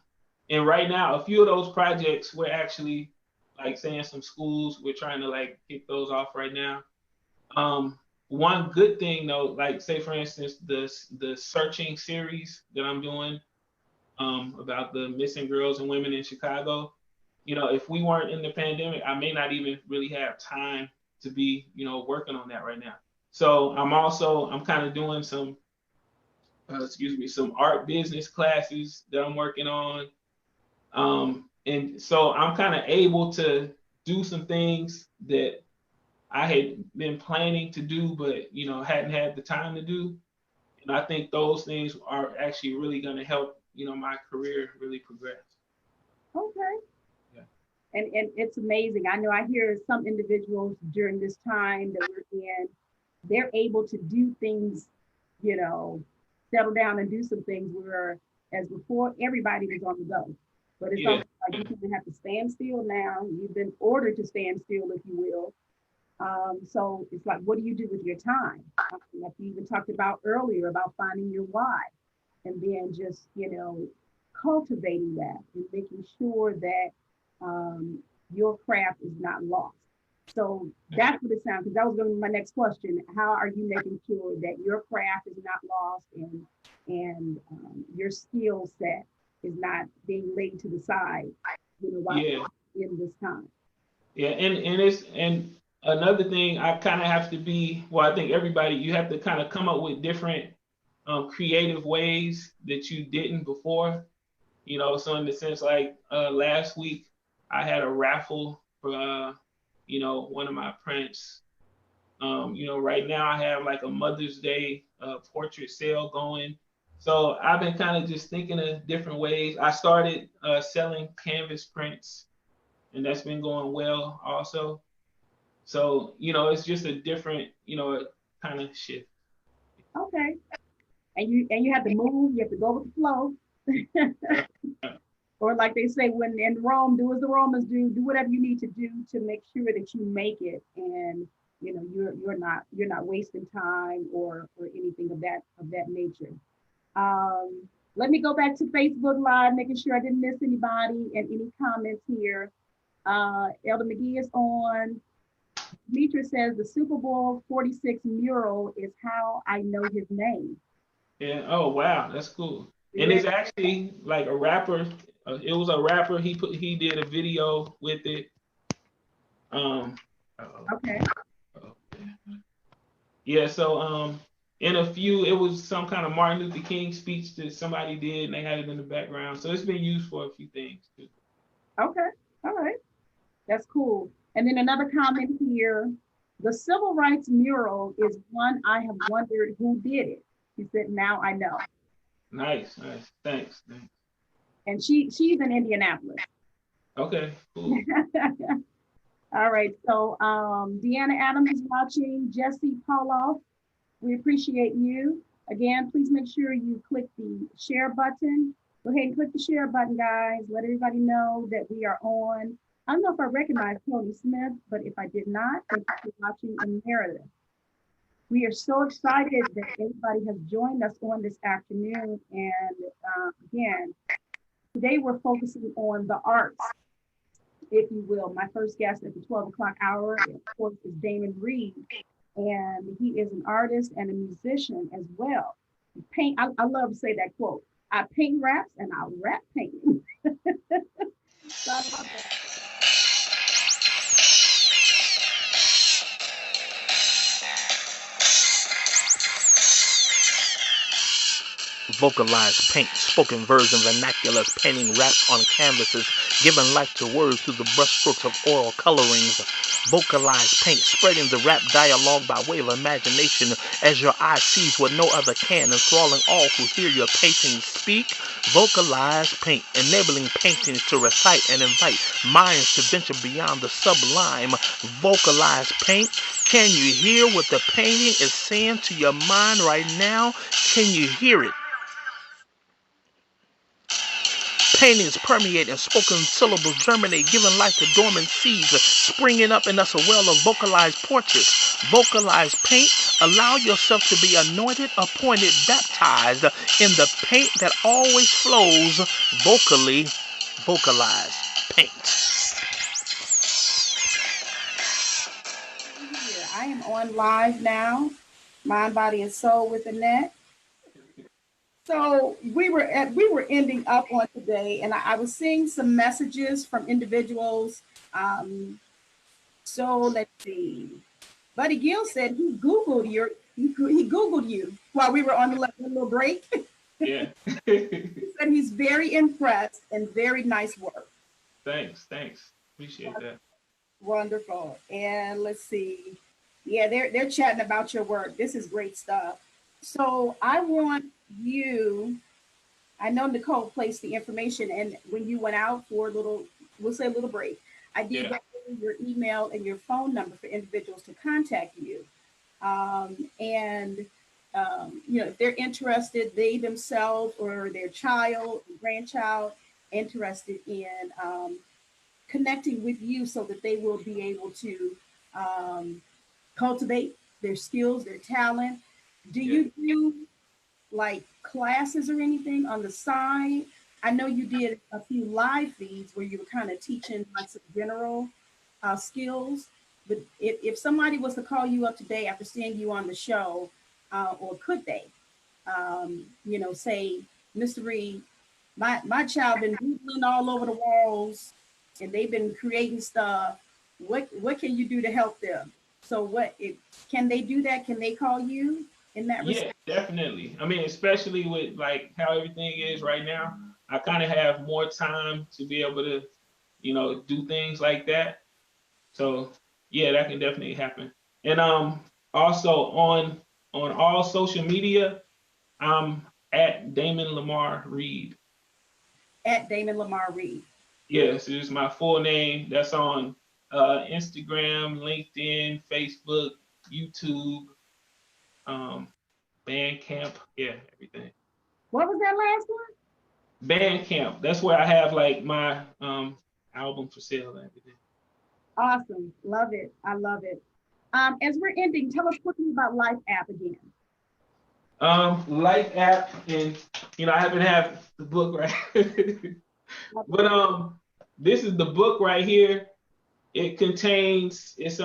and right now, a few of those projects, we're actually like saying some schools, we're trying to like kick those off right now. One good thing though, like say for instance, the searching series that I'm doing about the missing girls and women in Chicago, if we weren't in the pandemic, I may not even really have time to be, working on that right now. So I'm kind of doing some, some art business classes that I'm working on. And so I'm kind of able to do some things that I had been planning to do, but, hadn't had the time to do. And I think those things are actually really going to help, my career really progress. Okay. Yeah. And it's amazing. I know I hear some individuals during this time that we're in, they're able to do things, settle down and do some things where, as before, everybody was on the go. But it's almost like you kind of have to stand still now. You've been ordered to stand still, if you will. So it's like, what do you do with your time? Like you even talked about earlier about finding your why, and then just, cultivating that and making sure that your craft is not lost. So that's what it sounds, because that was going to be my next question. How are you making sure that your craft is not lost and your skill set is not being laid to the side, in this time? Yeah, and another thing, I kind of have to be, well, I think everybody, you have to kind of come up with different creative ways that you didn't before. So in the sense, like last week, I had a raffle for, one of my prints. Right now I have like a Mother's Day portrait sale going. So I've been kind of just thinking of different ways. I started selling canvas prints, and that's been going well also. So, it's just a different, kind of shift. Okay. And you have to move, you have to go with the flow. Or like they say, when in Rome, do as the Romans do whatever you need to do to make sure that you make it, and you're not wasting time or anything of that nature. Let me go back to Facebook Live, making sure I didn't miss anybody and any comments here. Elder McGee is on. Demetra says the Super Bowl 46 mural is how I know his name. Yeah. Oh wow, that's cool. And Yeah. it's actually like a rapper. It was a rapper. He did a video with it. Okay. Yeah. So in a few, it was some kind of Martin Luther King speech that somebody did, and they had it in the background. So it's been used for a few things too. Okay. All right. That's cool. And then another comment here. The civil rights mural is one I have wondered who did it. He said, now I know. Nice. Thanks. And she's in Indianapolis. Okay, cool. All right. So DeAnna Adams is watching. Jesse Pauloff, we appreciate you. Again, please make sure you click the share button. Go ahead and click the share button, guys. Let everybody know that we are on. I don't know if I recognize Tony Smith, but if I did not, thank you for watching in Meredith. We are so excited that everybody has joined us on this afternoon. And again, today we're focusing on the arts, if you will. My first guest at the 12 o'clock hour, of course, is Damon Reed. And he is an artist and a musician as well. I love to say that quote. I paint raps and I rap painting. So I love that. Vocalized paint, spoken version vernaculars, painting raps on canvases, giving life to words through the brushstrokes of oral colorings. Vocalized paint, spreading the rap dialogue by way of imagination as your eye sees what no other can, enthralling all who hear your painting speak. Vocalized paint, enabling paintings to recite and invite minds to venture beyond the sublime. Vocalized paint, can you hear what the painting is saying to your mind right now? Can you hear it? Paintings permeate and spoken syllables germinate, giving life to dormant seeds, springing up in us a well of vocalized portraits. Vocalized paint, allow yourself to be anointed, appointed, baptized in the paint that always flows. Vocally, vocalized paint. Here, I am on live now, Mind, Body, and Soul with Annette. So we were ending up on today, and I was seeing some messages from individuals. So let's see. Buddy Gill said he Googled you while we were on the little break. Yeah. He said he's very impressed and very nice work. Thanks. Appreciate that. Wonderful. And let's see. Yeah, they're chatting about your work. This is great stuff. So I want you, I know Nicole placed the information, and when you went out for a little break, I did get your email and your phone number for individuals to contact you. If they're interested, they themselves or their child, grandchild, interested in connecting with you so that they will be able to cultivate their skills, their talent. Do you do like classes or anything on the side? I know you did a few live feeds where you were kind of teaching like some general skills, but if somebody was to call you up today after seeing you on the show, or could they, say, Mr. Reed, my child been doodling all over the walls and they've been creating stuff. What can you do to help them? So can they do that? Can they call you in that respect? Yeah, definitely. I mean, especially with like how everything is right now, I kind of have more time to be able to, do things like that. So yeah, that can definitely happen. And also on all social media, I'm at Damon Lamar Reed. At Damon Lamar Reed. Yes, it's my full name. That's on Instagram, LinkedIn, Facebook, YouTube, Bandcamp, everything. What was that last one? Bandcamp. That's where I have like my album for sale and everything. Awesome. Love it. I love it. As we're ending, tell us quickly about LifeApp again. LifeApp, and I haven't had the book right. But this is the book right here. It contains, it's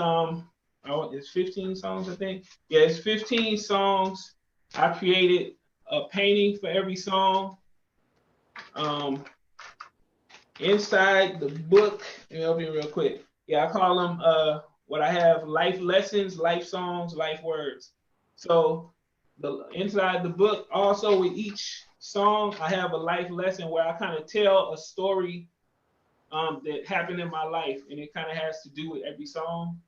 oh, it's 15 songs, I think. Yeah, it's 15 songs. I created a painting for every song. Inside the book, let me open it real quick. Yeah, I call them what I have: life lessons, life songs, life words. So inside the book, also with each song, I have a life lesson where I kind of tell a story that happened in my life, and it kind of has to do with every song.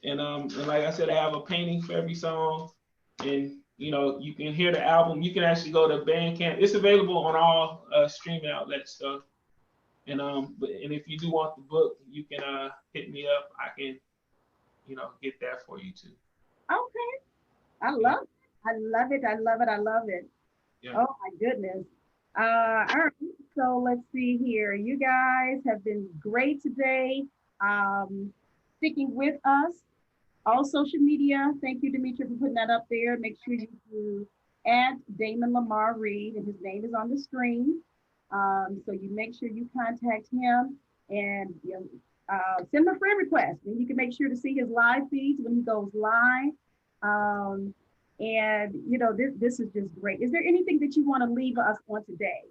And like I said, I have a painting for every song, and you can hear the album. You can actually go to Bandcamp. It's available on all streaming outlets. So, and if you do want the book, you can hit me up. I can get that for you too. Okay, I love it. I love it. I love it. I love it. Yeah. Oh my goodness. All right. So let's see here. You guys have been great today. Sticking with us. All social media. Thank you, Demetria, for putting that up there. Make sure you do add Damon Reed, and his name is on the screen. So you make sure you contact him and send him a friend request. And you can make sure to see his live feeds when he goes live. And this is just great. Is there anything that you want to leave us on today?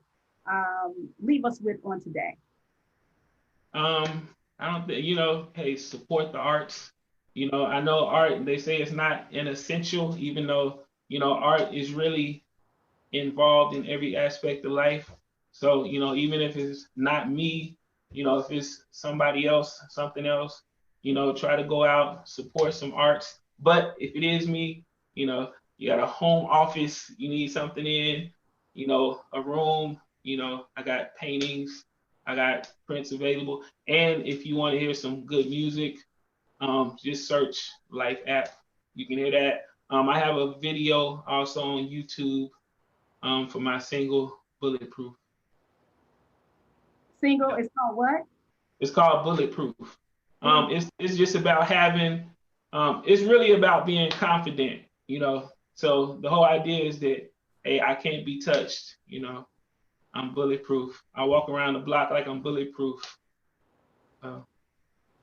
Leave us with on today? I don't think, hey, support the arts. I know art, they say it's not an essential, even though, art is really involved in every aspect of life. So, even if it's not me, if it's somebody else, something else, try to go out, support some arts. But if it is me, you got a home office, you need something in, a room, I got paintings, I got prints available. And if you want to hear some good music, just search LifeApp. You can hear that. I have a video also on YouTube for my single Bulletproof. Single is called what? It's called Bulletproof. It's just about having. It's really about being confident. So the whole idea is that, hey, I can't be touched. I'm bulletproof. I walk around the block like I'm bulletproof.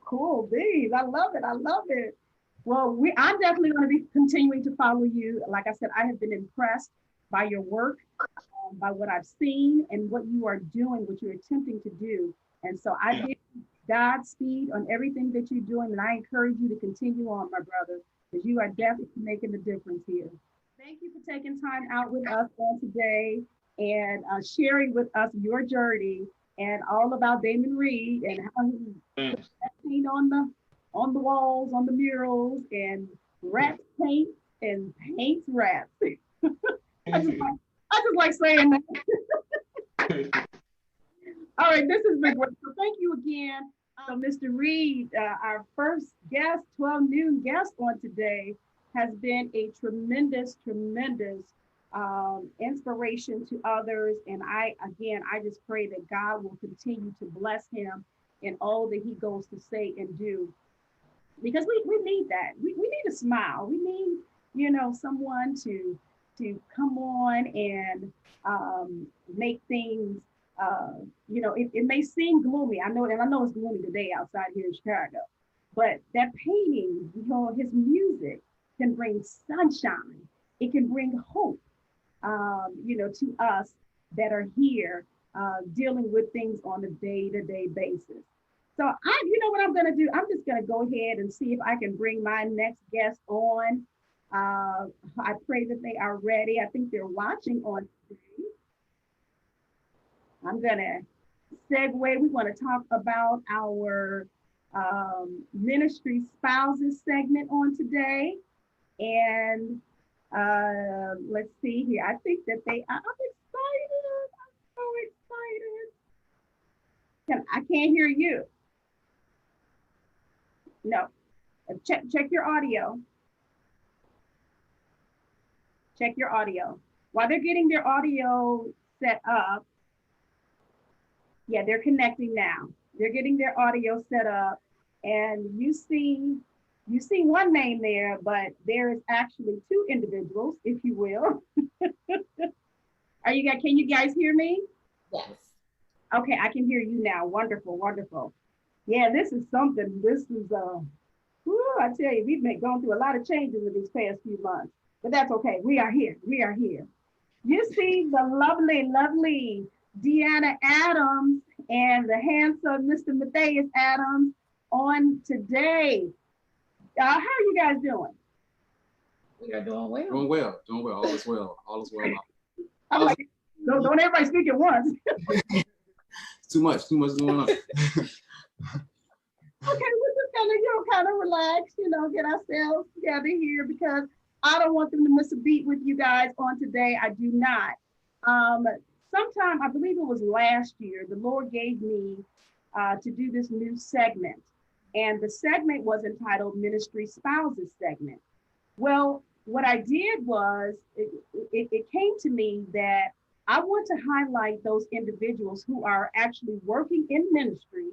Cool, bees. I love it. I love it. Well, I'm definitely going to be continuing to follow you. Like I said, I have been impressed by your work, by what I've seen and what you are doing, what you're attempting to do. And so I give you Godspeed on everything that you're doing. And I encourage you to continue on, my brother, because you are definitely making a difference here. Thank you for taking time out with us on today and sharing with us your journey and all about Damon Reed and how he put that paint on the walls, on the murals, and rats paint and paints rats. I just like saying that. All right, this has been great. So thank you again, Mr. Reed. Our first guest, 12 noon guest on today, has been a tremendous inspiration to others. And I just pray that God will continue to bless him in all that he goes to say and do. Because we need that. We need a smile. We need, someone to come on and make things, it may seem gloomy. I know it's gloomy today outside here in Chicago, but that painting, his music can bring sunshine. It can bring hope, to us that are here dealing with things on a day-to-day basis. So what I'm going to do? I'm just going to go ahead and see if I can bring my next guest on. I pray that they are ready. I think they're watching on today. I'm going to segue. We want to talk about our ministry spouses segment on today. And let's see here. I think that I'm excited. I'm so excited. I can't hear you. No. Check your audio. Check your audio. While they're getting their audio set up, they're connecting now. They're getting their audio set up, and you see one name there, but there is actually two individuals, if you will. Can you guys hear me? Yes. Okay, I can hear you now. Wonderful, wonderful. Yeah, this is something. This is Woo, I tell you, we've been going through a lot of changes in these past few months, but that's okay. We are here. We are here. You see the lovely, lovely DeAnna Adams and the handsome Mr. Mathais Adams on today. How are you guys doing? We are doing well. Doing well. Doing well. All is well. All is well. I'm like, don't everybody speak at once. Too much going on. Okay, we're just gonna, kind of relax, get ourselves together here because I don't want them to miss a beat with you guys on today. I do not. Sometime, I believe it was last year, the Lord gave me to do this new segment. And the segment was entitled Ministry Spouses Segment. Well, what I did was, it came to me that I want to highlight those individuals who are actually working in ministry,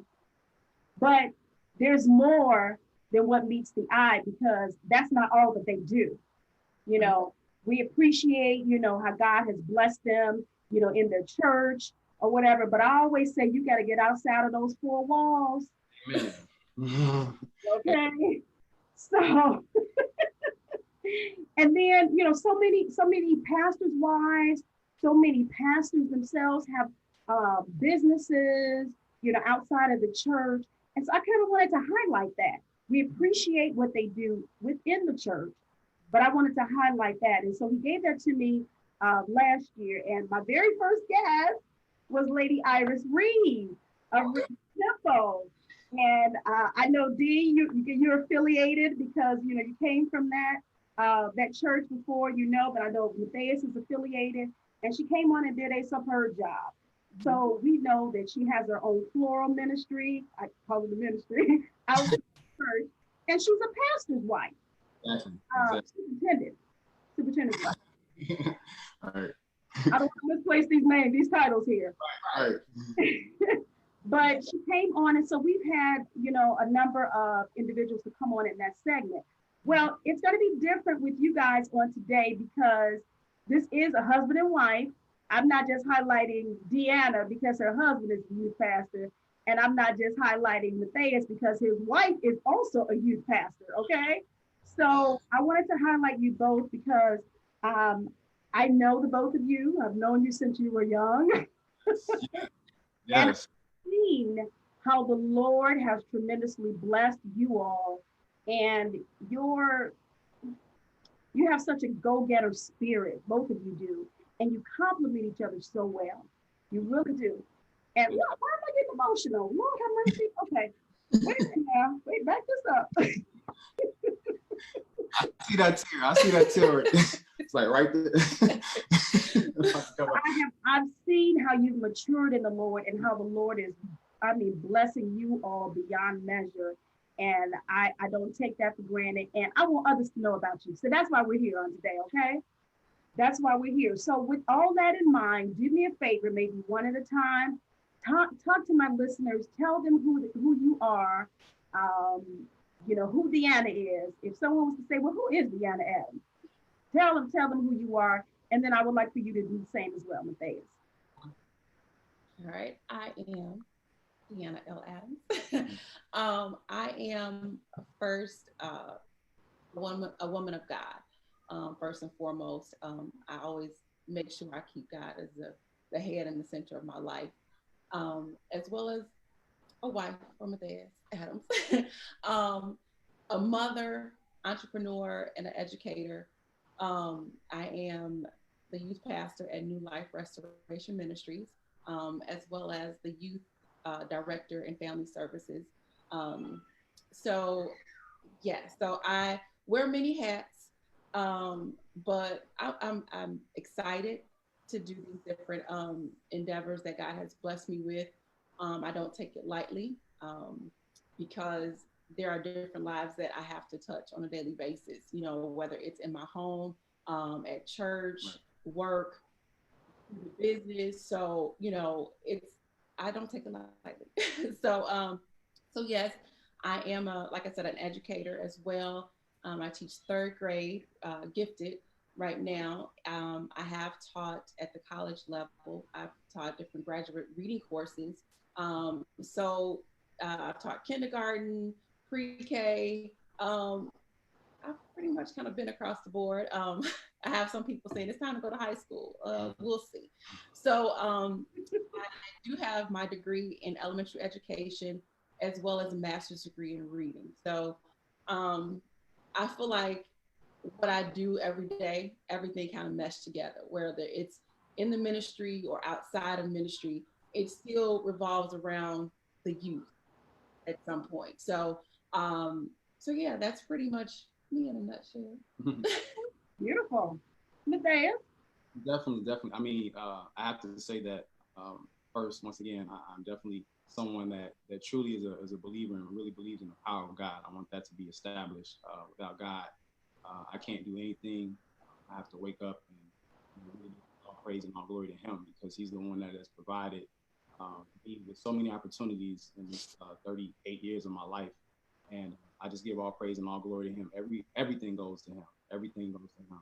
but there's more than what meets the eye because that's not all that they do. We appreciate, how God has blessed them, in their church or whatever. But I always say you got to get outside of those four walls. Amen. Okay. So, and then, so many pastors' wives, so many pastors themselves have businesses, outside of the church. And so I kind of wanted to highlight that. We appreciate what they do within the church, but I wanted to highlight that. And so he gave that to me last year. And my very first guest was Lady Iris Reed of Tempo. And I know Dee, you're affiliated because you came from that church before, but I know Mathais is affiliated, and she came on and did a superb job. So we know that she has her own floral ministry. I call it the ministry out in the church, and she's a pastor's wife. Exactly. Superintendent. All right. I don't want to misplace these titles here. All right. But she came on, and so we've had, a number of individuals to come on in that segment. Well, it's going to be different with you guys on today because this is a husband and wife. I'm not just highlighting DeAnna because her husband is a youth pastor, and I'm not just highlighting Mathais because his wife is also a youth pastor, okay? So I wanted to highlight you both because I know the both of you. I've known you since you were young. Yes. Seen how the Lord has tremendously blessed you all, and you have such a go-getter spirit, both of you do, and you complement each other so well. You really do. And why am I getting emotional? Lord have mercy. Okay, wait a minute now. Wait, back this up. I see that tear. It's like right there. I've seen how you've matured in the Lord and how the Lord is, blessing you all beyond measure. And I don't take that for granted. And I want others to know about you. So that's why we're here on today, okay? That's why we're here. So with all that in mind, do me a favor, maybe one at a time. Talk to my listeners. Tell them who you are. Who DeAnna is. If someone was to say, well, who is DeAnna Adams? Tell them who you are. And then I would like for you to do the same as well, Mathais. All right. I am DeAnna L. Adams. I am first a woman of God. First and foremost, I always make sure I keep God as the head and the center of my life, as well as a wife for Mathais Adams, a mother, entrepreneur, and an educator. I am the youth pastor at New Life Restoration Ministries, as well as the youth director in family services. So I wear many hats, but I'm excited to do these different endeavors that God has blessed me with. I don't take it lightly because there are different lives that I have to touch on a daily basis, whether it's in my home, at church, work, business. So, I don't take it lightly. So yes, I am like I said, an educator as well. I teach third grade, gifted right now. I have taught at the college level. I've taught different graduate reading courses. I've taught kindergarten, pre-K, I've pretty much kind of been across the board. I have some people saying it's time to go to high school. We'll see. So I do have my degree in elementary education as well as a master's degree in reading. So I feel like what I do every day, everything kind of meshed together, whether it's in the ministry or outside of ministry, it still revolves around the youth at some point. So yeah, that's pretty much me in a nutshell. Beautiful. Mathais? Definitely. I mean, I have to say that first, once again, I'm definitely someone that truly is a believer and really believes in the power of God. I want that to be established. Without God, I can't do anything. I have to wake up and really give all praise and all glory to Him, because He's the one that has provided me with so many opportunities in this 38 years of my life. And I just give all praise and all glory to Him. Everything goes to Him. Everything goes to Him.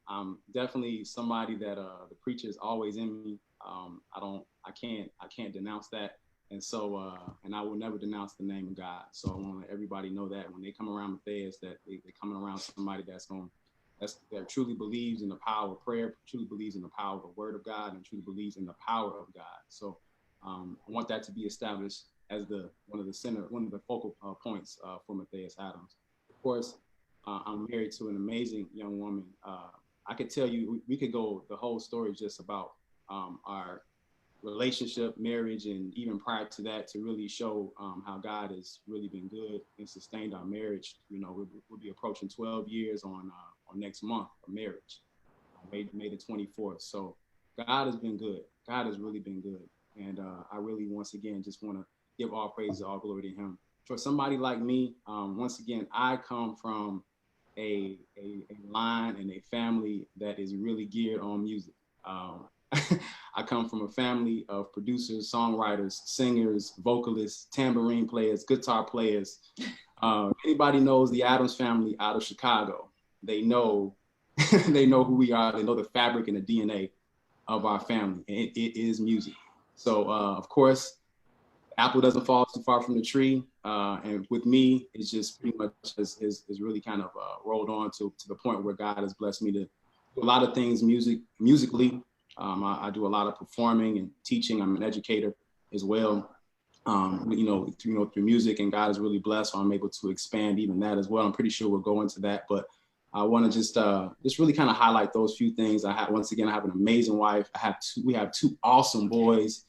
I'm definitely somebody that the preacher is always in me. I can't denounce that. And so, and I will never denounce the name of God. So I want to let everybody know that when they come around Mathais, that they're coming around somebody that truly believes in the power of prayer, truly believes in the power of the Word of God, and truly believes in the power of God. So I want that to be established as one of the focal points for Mathais Adams. Of course, I'm married to an amazing young woman. I could tell you, we could go the whole story just about our relationship, marriage, and even prior to that, to really show how God has really been good and sustained our marriage. You know, we'll be approaching 12 years on next month of marriage, May the 24th. So God has been good. God has really been good. And I really, once again, just want to give all praise, all glory to Him. For somebody like me, once again, I come from a line and a family that is really geared on music. I come from a family of producers, songwriters, singers, vocalists, tambourine players, guitar players. Anybody knows the Adams family out of Chicago, they know who we are. They know the fabric and the DNA of our family. And it is music. So of course, apple doesn't fall too far from the tree. And with me, it's just pretty much is really kind of rolled on to the point where God has blessed me to do a lot of things musically. I do a lot of performing and teaching. I'm an educator as well. Through music, and God is really blessed, so I'm able to expand even that as well. I'm pretty sure we'll go into that, but I want to just really kind of highlight those few things. I have an amazing wife. We have two awesome boys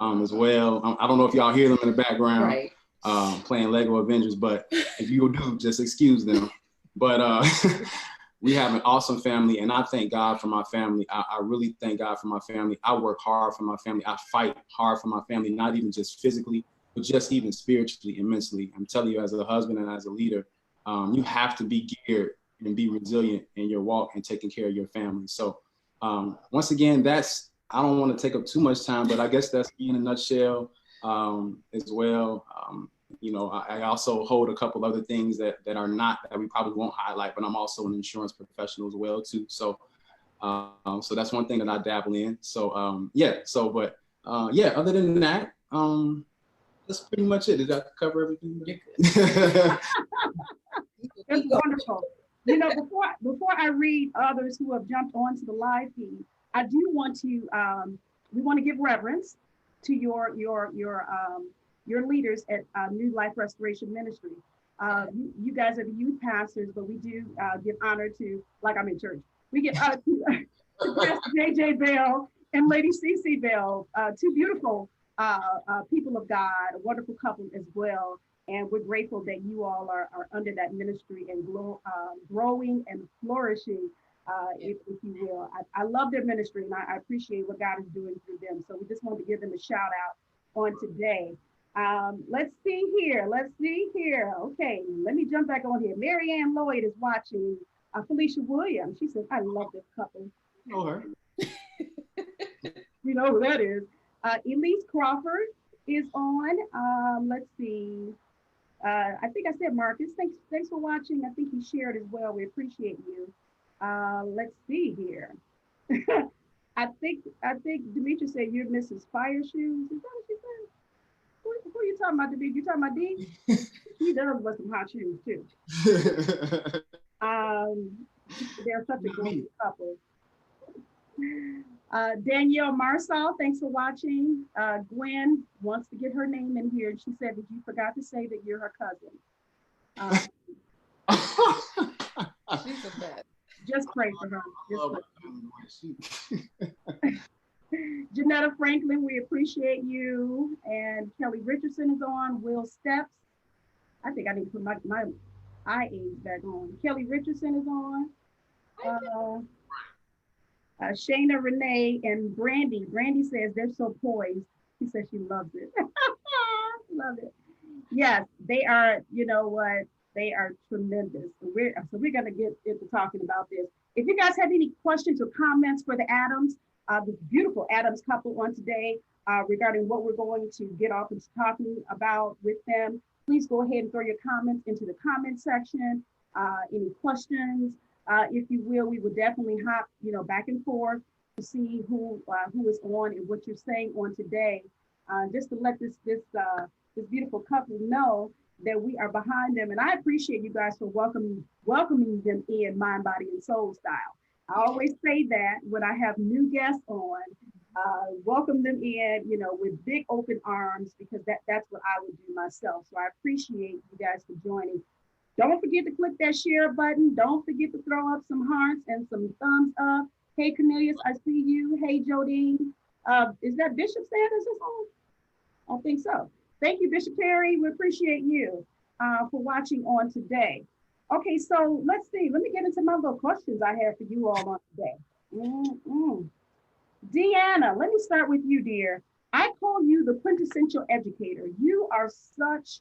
as well. I don't know if y'all hear them in the background, right, playing Lego Avengers, but if you do, just excuse them. But we have an awesome family, and I thank God for my family. I really thank God for my family. I work hard for my family. I fight hard for my family, not even just physically, but just even spiritually and mentally. I'm telling you, as a husband and as a leader, you have to be geared and be resilient in your walk and taking care of your family. So once again, I don't want to take up too much time, but I guess that's me in a nutshell as well. I also hold a couple other things that we probably won't highlight, but I'm also an insurance professional as well too. So that's one thing that I dabble in. So other than that, that's pretty much it. Did I cover everything? It's wonderful. Before I read others who have jumped onto the live feed, I do want to we want to give reverence to your leaders at New Life Restoration Ministry. You guys are the youth pastors, but we do give honor to, like I'm in church, we give honor to Pastor J. Bell and Lady CC Bell, two beautiful people of God, a wonderful couple as well. And we're grateful that you all are under that ministry and growing and flourishing, if you will. I love their ministry, and I appreciate what God is doing through them. So we just want to give them a shout out on today. Let's see here. Okay, let me jump back on here. Mary Ann Lloyd is watching. Felicia Williams, she says, I love this couple. You know her. You know who that is. Elise Crawford is on. Let's see. I think I said Marcus. Thanks for watching. I think you shared as well. We appreciate you. Let's see here. I think Demetria said you're Mrs. Fire Shoes. Is that what she said? who you talking about, D? You talking about D? He does wear some hot shoes too. They're such a gorgeous couple. Danielle Marsall, thanks for watching. Gwen wants to get her name in here. She said that you forgot to say that you're her cousin. She's the best. Just pray for her. Janetta Franklin, we appreciate you. And Kelly Richardson is on. Will Steps. I think I need to put my eye age back on. Kelly Richardson is on. Shayna Renee and Brandy. Brandy says they're so poised. She says she loves it. Love it. Yes, they are. You know what? They are tremendous. So we're going to get into talking about this. If you guys have any questions or comments for the Adams, this beautiful Adams couple on today, regarding what we're going to get off and talking about with them, please go ahead and throw your comments into the comment section. Any questions, if you will, we will definitely hop, back and forth to see who is on and what you're saying on today, just to let this beautiful couple know that we are behind them. And I appreciate you guys for welcoming them in Mind, Body, and Soul style. I always say that when I have new guests on, welcome them in, with big open arms, because that's what I would do myself. So I appreciate you guys for joining. Don't forget to click that share button. Don't forget to throw up some hearts and some thumbs up. Hey, Cornelius, I see you. Hey, Jodine. Is that Bishop Sanders is on? I think so. Thank you, Bishop Perry. We appreciate you for watching on today. Okay, so let's see. Let me get into my little questions I have for you all on today. DeAnna, let me start with you, dear. I call you the quintessential educator. You are such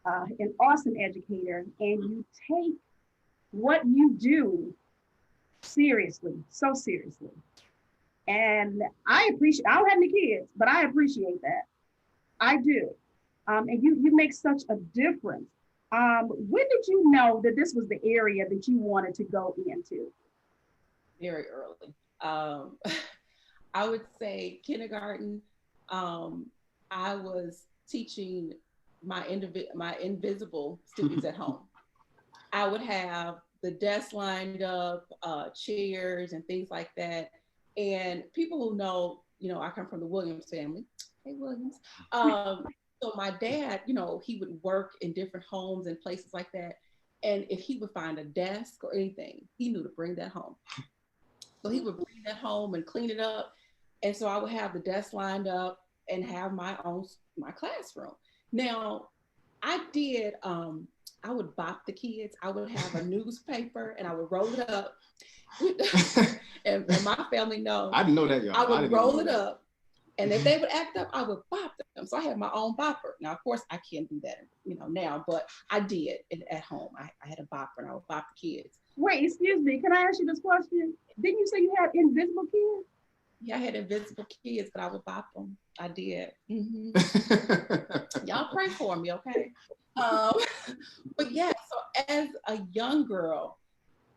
an awesome educator, and you take what you do seriously, so seriously. And I don't have any kids, but I appreciate that. I do. And you make such a difference. When did you know that this was the area that you wanted to go into? Very early. I would say kindergarten. I was teaching my invisible students at home. I would have the desks lined up, chairs and things like that. And people who know, I come from the Williams family. Hey, Williams. So my dad, he would work in different homes and places like that. And if he would find a desk or anything, he knew to bring that home. So he would bring that home and clean it up. And so I would have the desk lined up and have my classroom. Now, I would bop the kids. I would have a newspaper and I would roll it up. and my family knows. I didn't know that, y'all. I would roll it up. And if they would act up, I would bop them. So I had my own bopper. Now, of course, I can't do that, now, but I did it at home. I had a bopper and I would bop the kids. Wait, excuse me. Can I ask you this question? Didn't you say you had invisible kids? Yeah, I had invisible kids, but I would bop them. I did. Mm-hmm. Y'all pray for me, okay? But yeah, so as a young girl,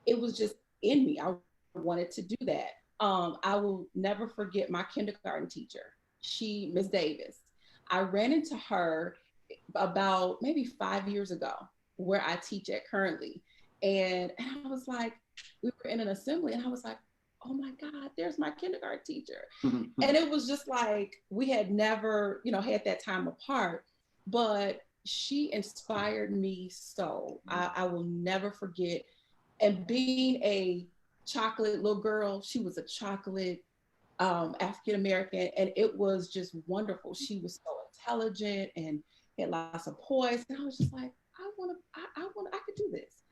it was just in me. I wanted to do that. I will never forget my kindergarten teacher, Miss Davis. I ran into her about maybe 5 years ago, where I teach at currently. And I was like, we were in an assembly and I was like, oh my God, there's my kindergarten teacher. And it was just like, we had never, had that time apart, but she inspired me so. I will never forget. And being a chocolate little girl, she was a chocolate African-American, and it was just wonderful. She was so intelligent and had lots of poise. And I was just like, I could do this,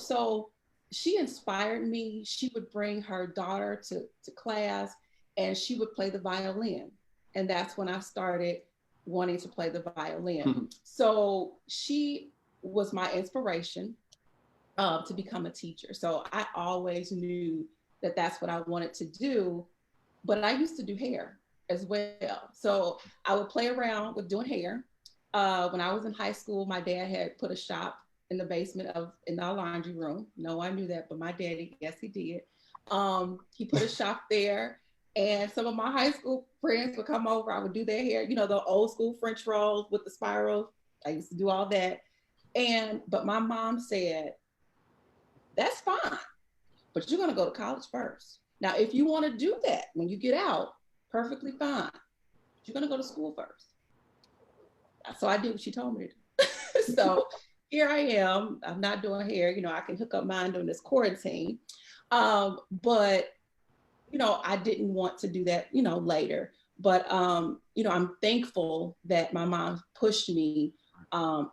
so she inspired me. She would bring her daughter to class and she would play the violin. And that's when I started wanting to play the violin. So she was my inspiration to become a teacher. So I always knew that that's what I wanted to do, but I used to do hair as well. So I would play around with doing hair. When I was in high school, my dad had put a shop in the basement in our laundry room. No, I knew that, but my daddy, yes, he did. He put a shop there And some of my high school friends would come over. I would do their hair, the old school French rolls with the spirals. I used to do all that. But my mom said, that's fine, but you're going to go to college first. Now, if you want to do that when you get out, perfectly fine. You're going to go to school first. So I did what she told me to do. So here I am. I'm not doing hair. I can hook up mine during this quarantine. But I didn't want to do that, later. But, I'm thankful that my mom pushed me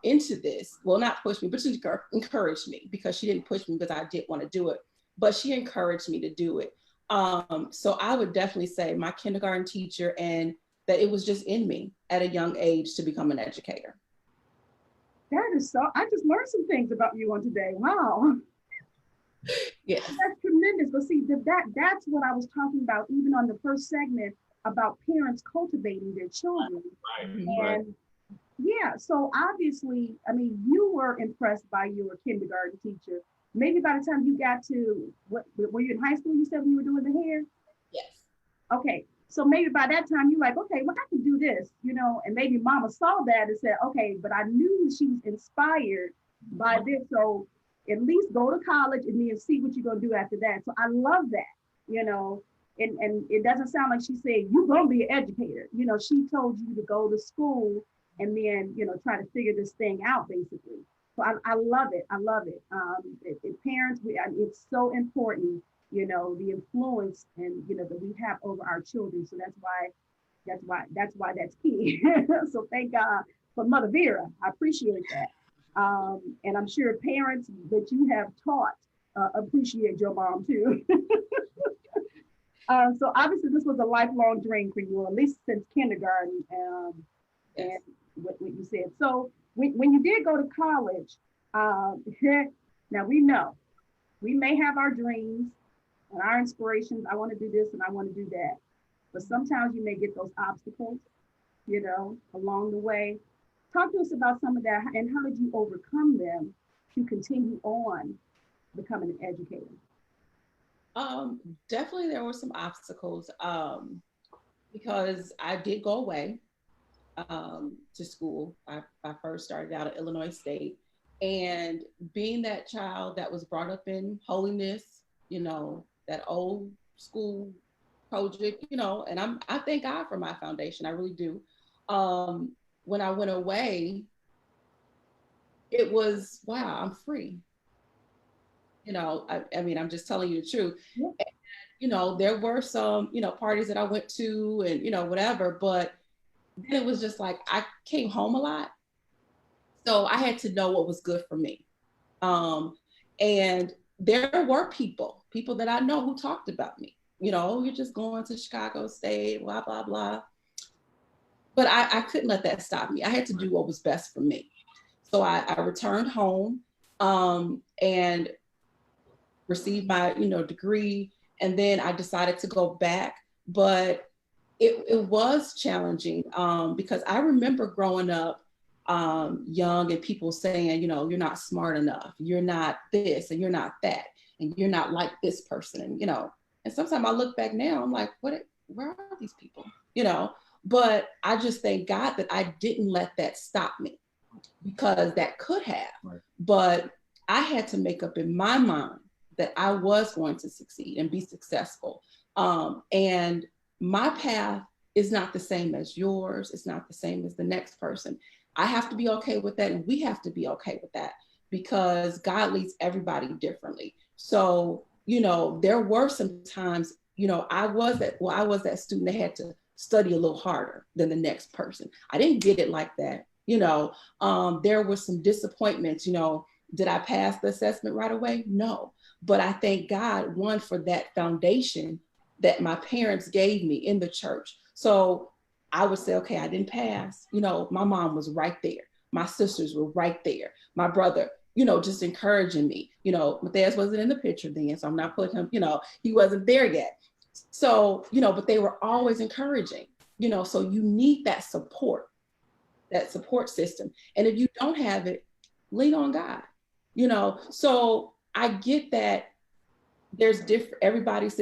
into this. Well, not push me, but she encouraged me, because she didn't push me because I didn't want to do it, but she encouraged me to do it. So I would definitely say my kindergarten teacher, and that it was just in me at a young age to become an educator. That is so, I just learned some things about you on today. Wow. Yes. That's tremendous. But see, that's what I was talking about, even on the first segment, about parents cultivating their children. Right. And yeah, so obviously, I mean, you were impressed by your kindergarten teacher. Maybe by the time you got to, were you in high school, you said, when you were doing the hair? Yes. Okay, so maybe by that time you're like, okay, well, I can do this, and maybe mama saw that and said, okay, but I knew she was inspired by this, so at least go to college and then see what you're gonna do after that. So I love that, and it doesn't sound like she said, you're gonna be an educator. She told you to go to school and then, try to figure this thing out, basically. So I love it. I love it. Parents, it's so important, the influence and, that we have over our children. So that's why that's key. So thank God for Mother Vera. I appreciate that. And I'm sure parents that you have taught appreciate your mom too. So obviously this was a lifelong dream for you, at least since kindergarten. And what you said. So when you did go to college, now we know we may have our dreams and our inspirations. I want to do this and I want to do that. But sometimes you may get those obstacles, along the way. Talk to us about some of that and how did you overcome them to continue on becoming an educator? Definitely there were some obstacles because I did go away to school. I first started out at Illinois State, and being that child that was brought up in holiness, that old school project, and I thank God for my foundation. I really do. When I went away, it was, wow, I'm free. I mean, I'm just telling you the truth. Yeah. And, there were some, parties that I went to and, whatever, but then it was just like, I came home a lot. So I had to know what was good for me. And there were people that I know who talked about me, you're just going to Chicago State, blah, blah, blah. But I couldn't let that stop me. I had to do what was best for me. So I returned home and received my, degree. And then I decided to go back, but it was challenging because I remember growing up young and people saying, you're not smart enough. You're not this and you're not that. And you're not like this person. And, and sometimes I look back now, I'm like, where are these people? But I just thank God that I didn't let that stop me, because that could have. Right. But I had to make up in my mind that I was going to succeed and be successful. And my path is not the same as yours. It's not the same as the next person. I have to be okay with that. And we have to be okay with that, because God leads everybody differently. So, there were some times, I was that student that had to study a little harder than the next person. I didn't get it like that. There were some disappointments, did I pass the assessment right away? No. But I thank God, one, for that foundation that my parents gave me in the church. So I would say, okay, I didn't pass. My mom was right there. My sisters were right there. My brother, just encouraging me. Mathais wasn't in the picture then, so I'm not putting him, he wasn't there yet. So, but they were always encouraging, so you need that support system. And if you don't have it, lean on God, so I get that there's different,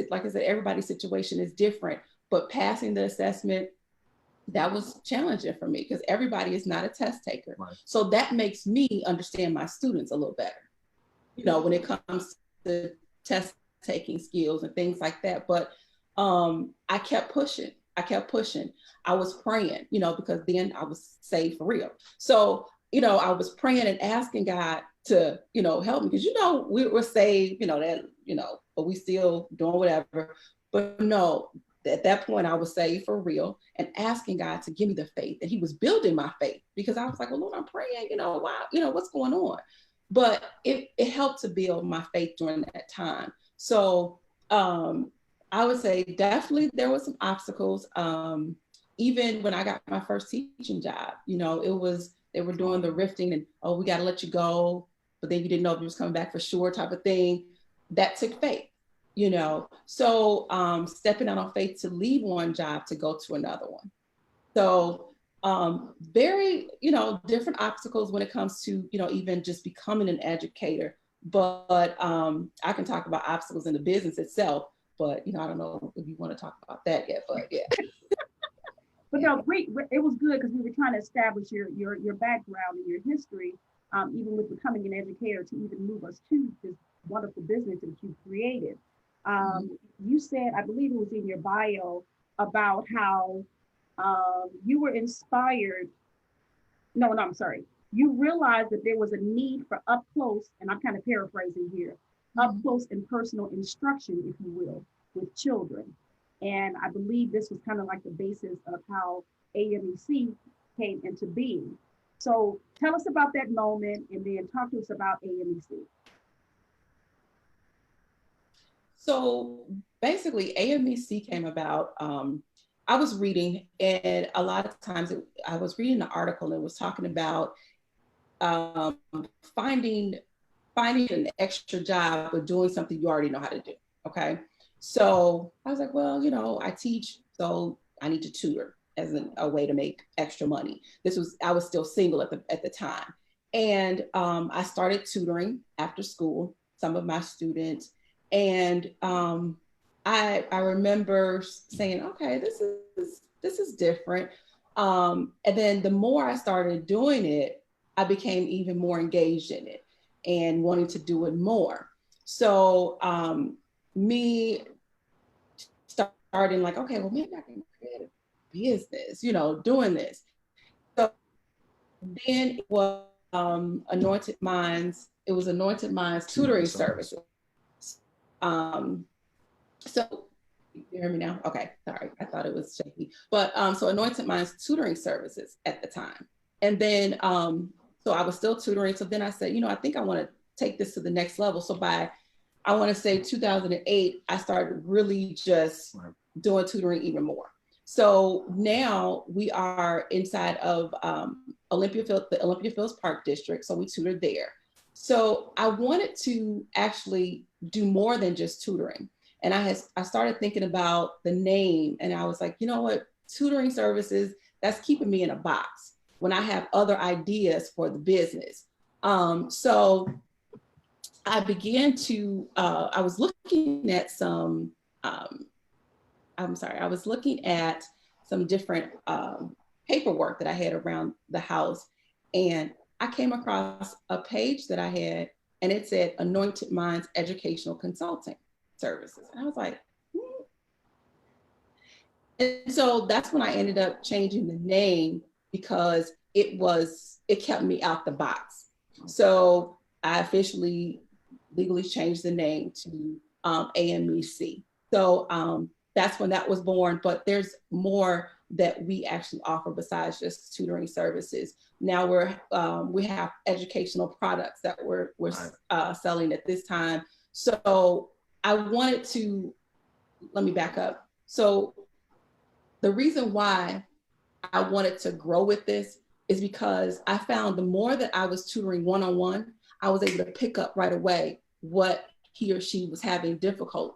like I said, everybody's situation is different, but passing the assessment, that was challenging for me because everybody is not a test taker. Right. So that makes me understand my students a little better, you know, when it comes to test taking skills and things like that. But I kept pushing. I was praying, you know, because then I was saved for real. So, you know, I was praying and asking God to, you know, help me because, you know, we were saved, you know, that, you know, but we still doing whatever. But no, at that point I was saved for real and asking God to give me the faith. And he was building my faith because I was like, well, Lord, I'm praying, you know, wow, you know, what's going on? But it helped to build my faith during that time. So I would say definitely there was some obstacles. Even when I got my first teaching job, you know, they were doing the rifting and, oh, we got to let you go. But then you didn't know if it was coming back for sure type of thing. That took faith, you know. So stepping out on faith to leave one job to go to another one. So very, you know, different obstacles when it comes to, you know, even just becoming an educator. But I can talk about obstacles in the business itself. But, you know, I don't know if you want to talk about that yet, but yeah. But no, great. It was good because we were trying to establish your background and your history, even with becoming an educator, to even move us to this wonderful business that you created. You said, I believe it was in your bio, about how you were inspired. No, I'm sorry. You realized that there was a need for up close, and I'm kind of paraphrasing here, up close and personal instruction, if you will, with children. And I believe this was kind of like the basis of how AMEC came into being. So tell us about that moment and then talk to us about AMEC. So basically AMEC came about, I was reading, and a lot of times I was reading an article and it was talking about finding an extra job but doing something you already know how to do, okay? So I was like, well, you know, I teach, so I need to tutor as a way to make extra money. I was still single at the time. And I started tutoring after school, some of my students. And I remember saying, okay, this is different. And then the more I started doing it, I became even more engaged in it and wanting to do it more. So me starting like, okay, well, maybe I can create a business, you know, doing this. So then it was Anointed Minds tutoring services. So you hear me now? Okay, sorry, I thought it was shaky. But so Anointed Minds tutoring services at the time. And then, so I was still tutoring. So then I said, you know, I think I want to take this to the next level. So I want to say 2008, I started really just doing tutoring even more. So now we are inside of the Olympia Fields Park District. So we tutored there. So I wanted to actually do more than just tutoring. And I started thinking about the name, and I was like, you know what, tutoring services, that's keeping me in a box when I have other ideas for the business. So I began to, I was looking at some different paperwork that I had around the house. And I came across a page that I had, and it said Anointed Minds Educational Consulting Services. And I was like, And so that's when I ended up changing the name because it kept me out the box. So I officially legally changed the name to AMEC. So that's when that was born, but there's more that we actually offer besides just tutoring services. Now we have educational products that we're selling at this time. So I wanted to, let me back up. So the reason why I wanted to grow with this is because I found the more that I was tutoring one-on-one, I was able to pick up right away what he or she was having difficulty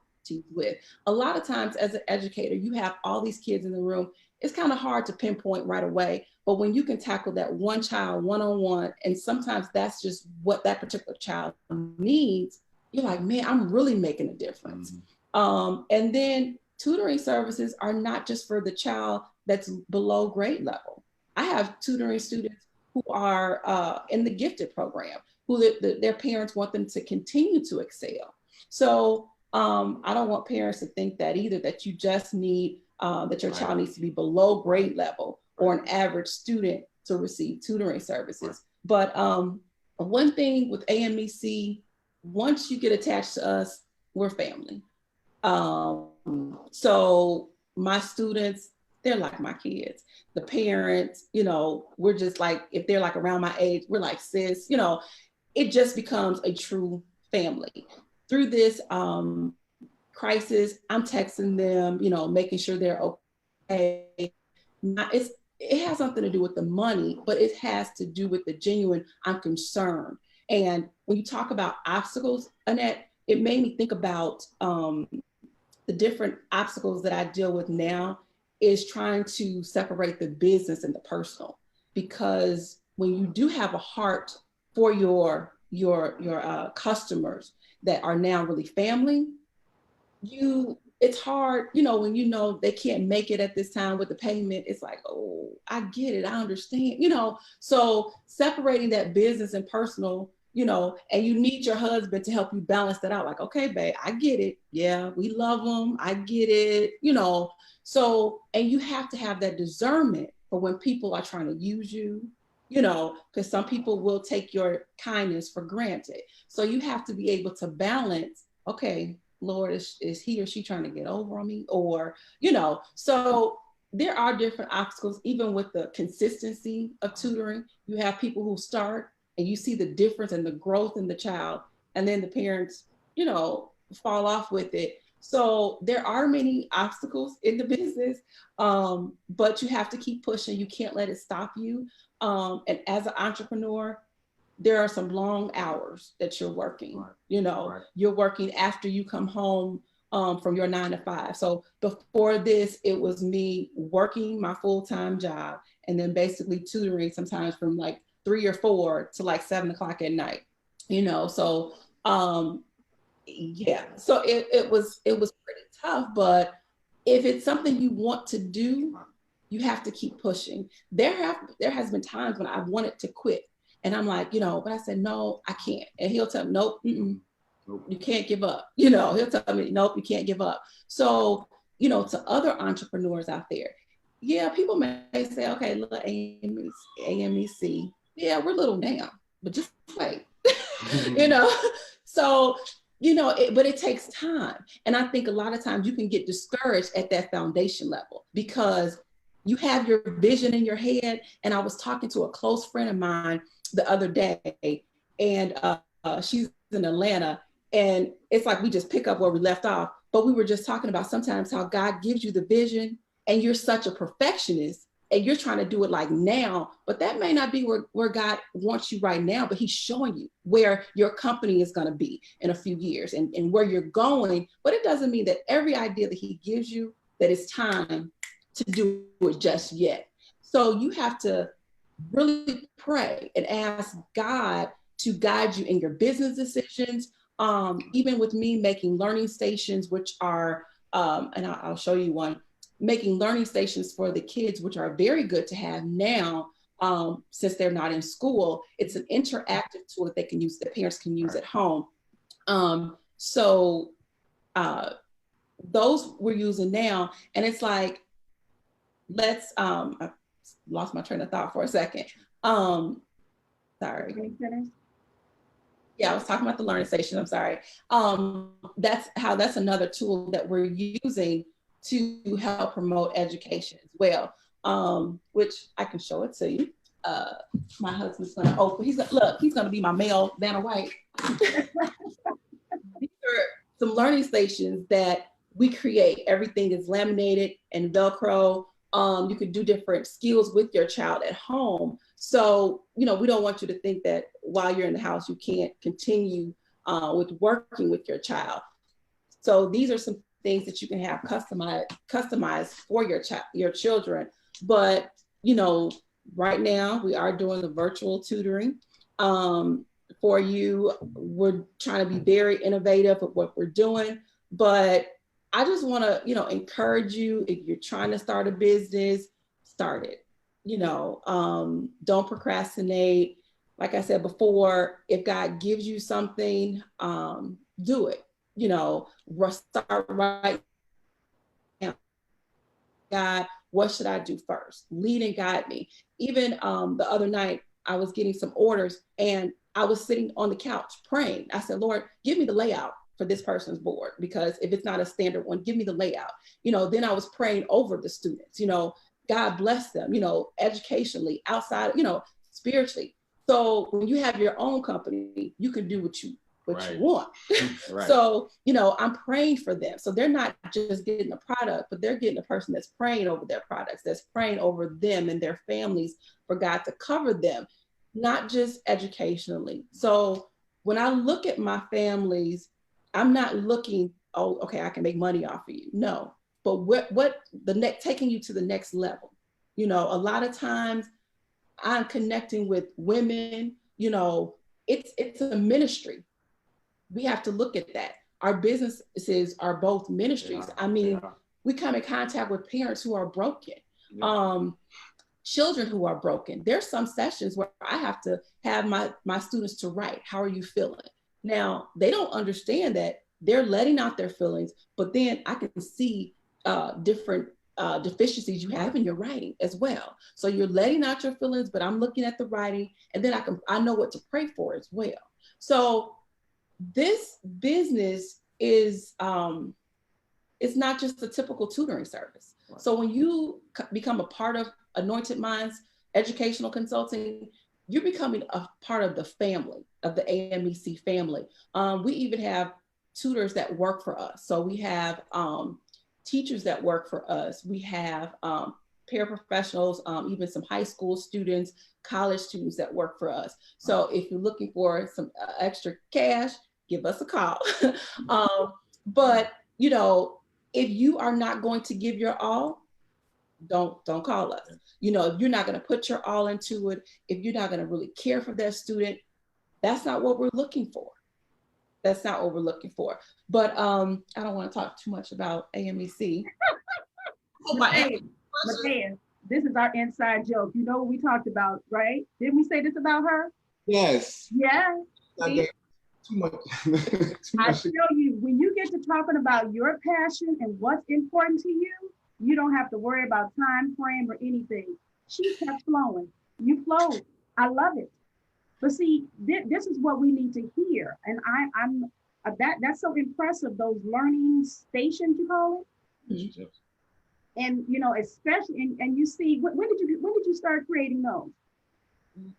with. A lot of times as an educator, you have all these kids in the room. It's kind of hard to pinpoint right away, but when you can tackle that one child one-on-one, and sometimes that's just what that particular child needs, you're like, man, I'm really making a difference. Mm-hmm. And then tutoring services are not just for the child that's below grade level. I have tutoring students who are in the gifted program, who their parents want them to continue to excel. So I don't want parents to think that either, that you just need, that your child needs to be below grade level or an average student to receive tutoring services. But one thing with AMEC, once you get attached to us, we're family. So my students, they're like my kids. The parents, you know, we're just like, if they're like around my age, we're like sis, you know, it just becomes a true family. Through this crisis, I'm texting them, you know, making sure they're okay. It has something to do with the money, but it has to do with the genuine, I'm concerned. And when you talk about obstacles, Annette, it made me think about the different obstacles that I deal with now is trying to separate the business and the personal. Because when you do have a heart for your customers that are now really family, it's hard, you know, when you know they can't make it at this time with the payment, it's like, oh, I get it, I understand, you know. So separating that business and personal, you know, and you need your husband to help you balance that out. Like, okay, babe, I get it. Yeah, we love them. I get it, you know. So, and you have to have that discernment for when people are trying to use you, you know, because some people will take your kindness for granted. So you have to be able to balance, okay, Lord, is he or she trying to get over on me? Or, you know, so there are different obstacles, even with the consistency of tutoring. You have people who start and you see the difference and the growth in the child, and then the parents, you know, fall off with it. So there are many obstacles in the business, but you have to keep pushing. You can't let it stop you. And as an entrepreneur, there are some long hours that you're working, you know, you're working after you come home from your 9 to 5. So before this, it was me working my full-time job and then basically tutoring sometimes from like 3 or 4 to like 7 o'clock at night, you know? So, yeah, so it was pretty tough, but if it's something you want to do, you have to keep pushing. There has been times when I've wanted to quit. And I'm like, you know, but I said, no, I can't. And he'll tell me, nope, you can't give up. You know, he'll tell me, nope, you can't give up. So, you know, to other entrepreneurs out there, yeah, people may say, okay, look, AMEC, yeah, we're little now, but just wait, you know? So, you know, but it takes time. And I think a lot of times you can get discouraged at that foundation level because you have your vision in your head. And I was talking to a close friend of mine the other day, and she's in Atlanta, and it's like we just pick up where we left off, but we were just talking about sometimes how God gives you the vision and you're such a perfectionist and you're trying to do it like now, but that may not be where God wants you right now, but he's showing you where your company is going to be in a few years and where you're going. But it doesn't mean that every idea that he gives you, that it's time to do it just yet. So you have to really pray and ask God to guide you in your business decisions. Even with me making learning stations, which are, and I'll show you one, making learning stations for the kids, which are very good to have now, since they're not in school. It's an interactive tool that they can use, that parents can use at home. So those we're using now, and it's like, let's, I lost my train of thought for a second. Sorry. Yeah, I was talking about the learning station, I'm sorry. That's another tool that we're using to help promote education as well, which I can show it to you. My husband's gonna open, he's gonna be my male Vanna White. These are some learning stations that we create. Everything is laminated and Velcro. You could do different skills with your child at home. So, you know, we don't want you to think that while you're in the house, you can't continue with working with your child. So these are some things that you can have customized for your children. But, you know, right now we are doing the virtual tutoring for you. We're trying to be very innovative with what we're doing, but I just want to, encourage you. If you're trying to start a business, start it. Don't procrastinate. Like I said before, if God gives you something, do it. Start right now. God, what should I do first? Lead and guide me. Even the other night, I was getting some orders and I was sitting on the couch praying. I said, Lord, give me the layout for this person's board, because if it's not a standard one, give me the layout. Then I was praying over the students, God bless them, educationally, outside, spiritually. So when you have your own company, you can do what you want. Right. So, I'm praying for them. So they're not just getting a product, but they're getting a person that's praying over their products, that's praying over them and their families for God to cover them, not just educationally. So when I look at my families, I'm not looking, oh, okay, I can make money off of you. No, but what taking you to the next level. A lot of times I'm connecting with women, it's a ministry. We have to look at that. Our businesses are both ministries. We come in contact with parents who are broken, children who are broken. There's some sessions where I have to have my students to write, how are you feeling? Now, they don't understand that they're letting out their feelings, but then I can see different deficiencies you have in your writing as well. So you're letting out your feelings, but I'm looking at the writing, and then I know what to pray for as well. So this business is, it's not just a typical tutoring service. Right. So when you become a part of Anointed Minds Educational Consulting, you're becoming a part of the family, of the AMEC family. We even have tutors that work for us. So we have teachers that work for us. We have paraprofessionals, even some high school students, college students that work for us. So if you're looking for some extra cash, give us a call. But if you are not going to give your all, don't call us. If you're not going to put your all into it, if you're not going to really care for that student, that's not what we're looking for. That's not what we're looking for. But I don't want to talk too much about AMEC. Mathais, this is our inside joke. You know what we talked about, right? Didn't we say this about her? Yes. Yeah. Too much. I tell you, when you get to talking about your passion and what's important to you, you don't have to worry about time frame or anything. She kept flowing. You flowed. I love it. But see, this is what we need to hear. And I'm that's so impressive, those learning stations, you call it. Mm-hmm. And especially, and you see, when did you start creating those?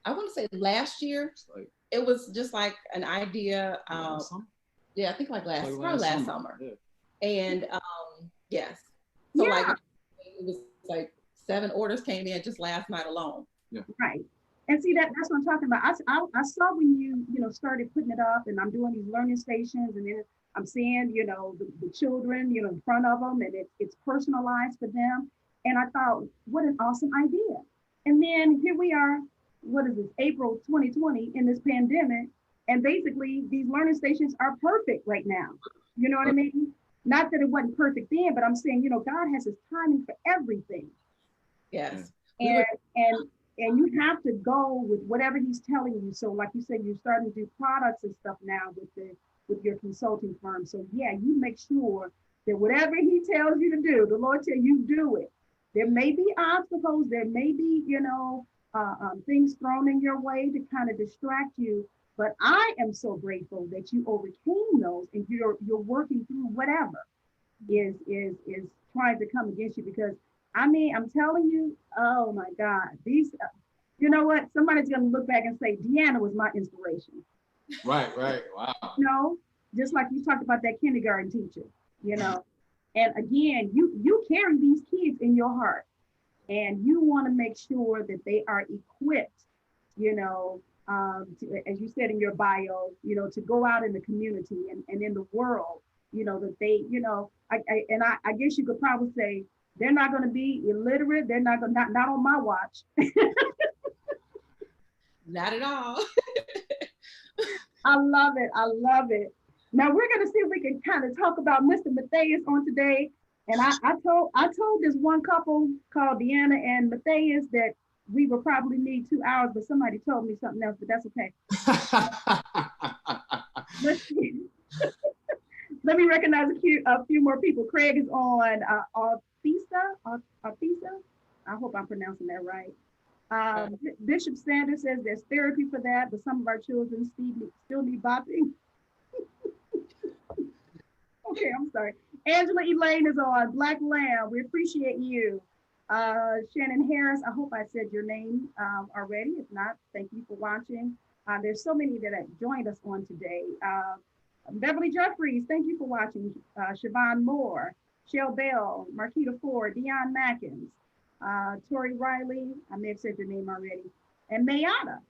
I want to say last year. It was just like an idea. Yeah, I think like last summer. Yeah. And yes. So yeah. It was like 7 orders came in just last night alone. Yeah. Right. And see, that's what I'm talking about. I saw when you started putting it up, and I'm doing these learning stations, and then I'm seeing, the children, in front of them, and it's personalized for them. And I thought, what an awesome idea. And then here we are, what is this, April 2020 in this pandemic. And basically these learning stations are perfect right now. You know what I mean? Not that it wasn't perfect then, but I'm saying, God has his timing for everything. Yes. And you have to go with whatever he's telling you. So like you said, you're starting to do products and stuff now with your consulting firm. So yeah, you make sure that whatever he tells you to do, the Lord tells you do it. There may be obstacles, there may be, things thrown in your way to kind of distract you. But I am so grateful that you overcame those, and you're working through whatever is trying to come against you. Because I'm telling you, oh my God, these, you know what? Somebody's gonna look back and say, DeAnna was my inspiration. Right, wow. Just like you talked about that kindergarten teacher, And again, you carry these kids in your heart, and you want to make sure that they are equipped, as you said in your bio, to go out in the community and in the world, that they, I guess you could probably say they're not going to be illiterate. They're not on my watch. Not at all. I love it. Now we're going to see if we can kind of talk about Mr. Mathais on today. And I told this one couple called DeAnna and Mathais that we would probably need 2 hours, but somebody told me something else, but that's okay. Let's see. Let me recognize a few more people. Craig is on Arthisa. I hope I'm pronouncing that right. Bishop Sanders says there's therapy for that, but some of our children still need bopping. Okay, I'm sorry. Angela Elaine is on Black Lamb. We appreciate you. Shannon Harris, I hope I said your name already. If not, thank you for watching. There's so many that have joined us on today. Beverly Jeffries, thank you for watching. Siobhan Moore, Shell Bell, Marquita Ford, Dion Mackins, Tori Riley, I may have said your name already, and Mayada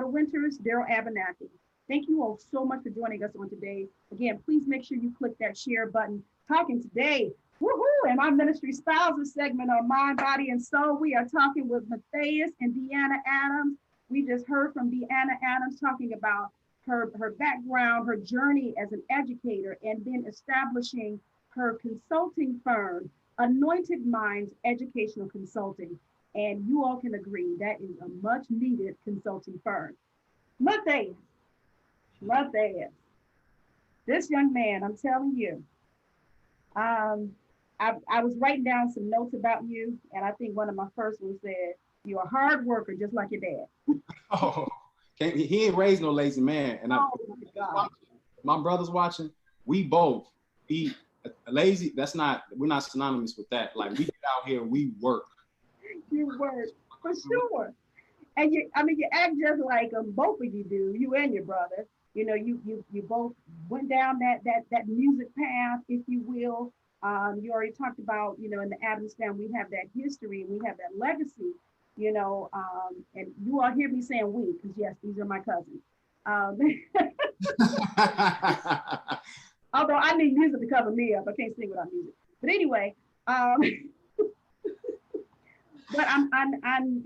Winters, Daryl Abenaki. Thank you all so much for joining us on today. Again, please make sure you click that share button. Talking today, woohoo, in my ministry spouses segment on Mind, Body, and Soul, we are talking with Mathais and DeAnna Adams. We just heard from DeAnna Adams talking about her background, her journey as an educator, and then establishing her consulting firm, Anointed Minds Educational Consulting. And you all can agree that is a much needed consulting firm. Mathais, this young man, I'm telling you, I was writing down some notes about you, and I think one of my first ones said, you're a hard worker, just like your dad. Oh, he ain't raised no lazy man. And my brother's watching, we both be lazy. We're not synonymous with that. Like, we get out here, we work. You work, for sure. And you act just like both of you do, you and your brother. You know, you both went down that music path, if you will. You already talked about, in the Adams family, we have that history and we have that legacy, and you all hear me saying we, because yes, these are my cousins. Although I need music to cover me up, I can't sing without music. But anyway, but I'm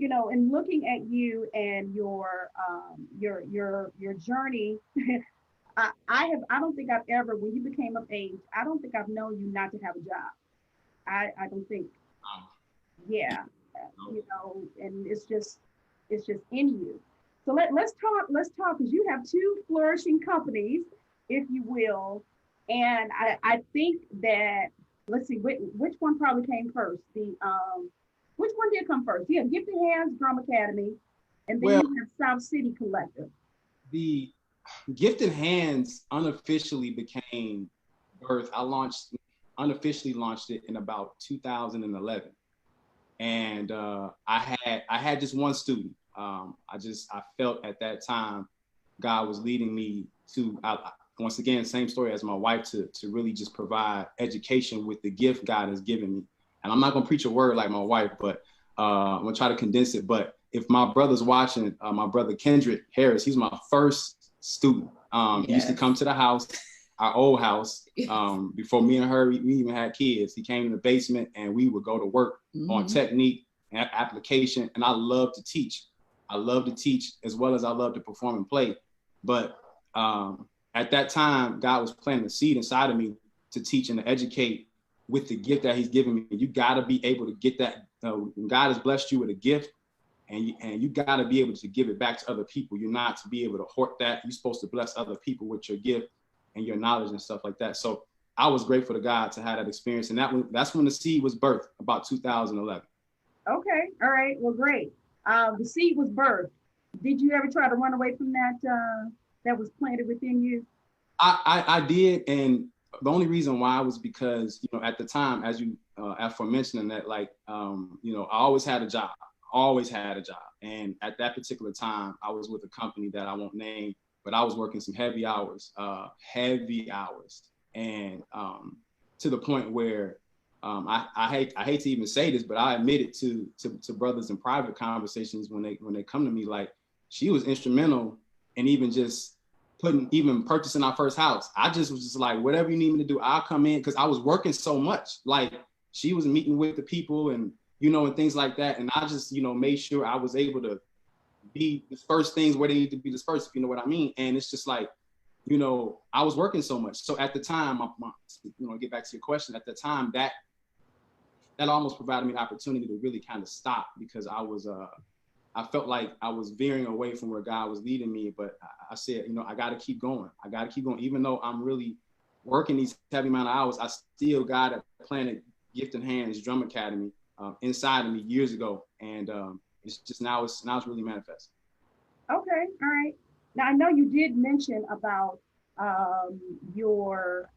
in looking at you and your journey, I don't think I've ever, when you became of age, I don't think I've known you not to have a job. I don't think. Yeah, and it's just in you. So let's talk, because you have two flourishing companies, if you will, and I think that, let's see, which one probably came first? Which one did come first? You have Gifted Hands Drum Academy, and then you have South City Collective. The Gifted Hands unofficially became birth. I unofficially launched it in about 2011. And I had just one student. I felt at that time God was leading me to, once again, same story as my wife, to really just provide education with the gift God has given me. And I'm not gonna preach a word like my wife, but I'm gonna try to condense it. But if my brother's watching, my brother Kendrick Harris, he's my first student. He used to come to the house, our old house, before me and her, we even had kids. He came in the basement and we would go to work on technique and application. And I love to teach. I love to teach as well as I love to perform and play. But at that time, God was planting a seed inside of me to teach and to educate with the gift that he's given me. You gotta be able to get that. God has blessed you with a gift, and you gotta be able to give it back to other people. You're not to be able to hoard that. You're supposed to bless other people with your gift and your knowledge and stuff like that. So I was grateful to God to have that experience. And that's when the seed was birthed, about 2011. Okay, all right, well, great. The seed was birthed. Did you ever try to run away from that was planted within you? I did, and the only reason why was because, at the time, as you aforementioned, that I always had a job, and at that particular time, I was with a company that I won't name, but I was working some heavy hours, and to the point where I hate to even say this, but I admit it to brothers in private conversations when they come to me, like, she was instrumental in even purchasing our first house. I just was like, whatever you need me to do, I'll come in, because I was working so much. Like, she was meeting with the people and things like that, and I just made sure I was able to be disperse things where they need to be dispersed, if you know what I mean. And it's just like, you know, I was working so much. So at the time, you know, get back to your question, at the time that almost provided me the opportunity to really kind of stop, because I felt like I was veering away from where God was leading me. But I said, you know, I got to keep going. I got to keep going. Even though I'm really working these heavy amount of hours, I still got a Planet Gifted Hands Drum Academy inside of me years ago. And it's just now it's really manifest. Okay, all right. Now I know you did mention about your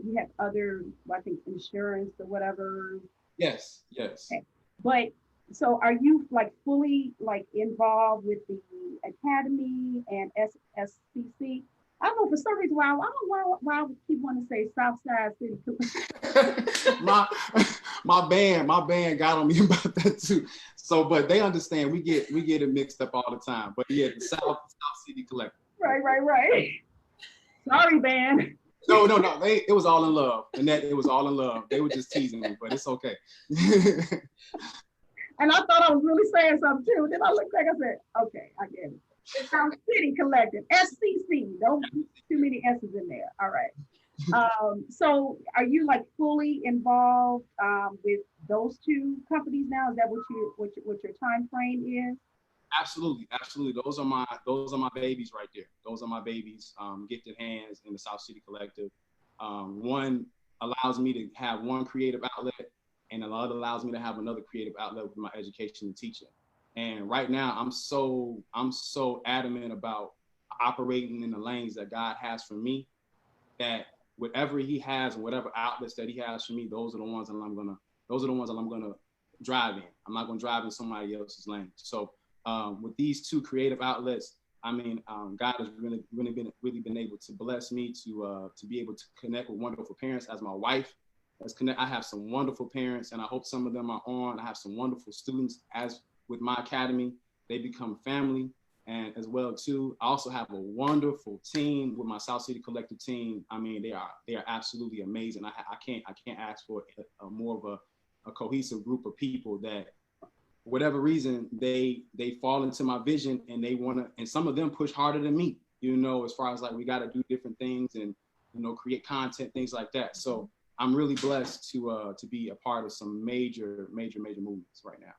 you have other, I think, insurance or whatever. Yes. Okay. But so are you like fully like involved with the academy and SCC? I don't know, for some reason, I don't know why I keep wanting to say Southside City. my band got on me about that too. So, but they understand, we get it mixed up all the time. But yeah, the South City Collective. Right. Sorry, band. No. It was all in love. Annette, it was all in love. They were just teasing me, but it's okay. And I thought I was really saying something too. Then I looked back, I said, okay, I get it. It's South City Collective, SCC. Don't put too many S's in there. All right. So are you like fully involved with those two companies now? Is that what your time frame is? Absolutely. Those are my babies right there. Those are my babies. Gifted Hands and the South City Collective. One allows me to have one creative outlet, and another allows me to have another creative outlet with my education and teaching. And right now, I'm so adamant about operating in the lanes that God has for me, that whatever He has and whatever outlets that He has for me, those are the ones that I'm gonna drive in. I'm not gonna drive in somebody else's lane. So with these two creative outlets, I mean, God has really been able to bless me to be able to connect with wonderful parents as my wife. I have some wonderful parents, and I hope some of them are on. I have some wonderful students. As with my academy, they become family, and as well too, I also have a wonderful team with my South City Collective team. I mean, they are absolutely amazing. I can't ask for a more of a cohesive group of people that, for whatever reason, they fall into my vision, and they wanna, and some of them push harder than me. You know, as far as like we got to do different things and, you know, create content, things like that. So I'm really blessed to be a part of some major movements right now.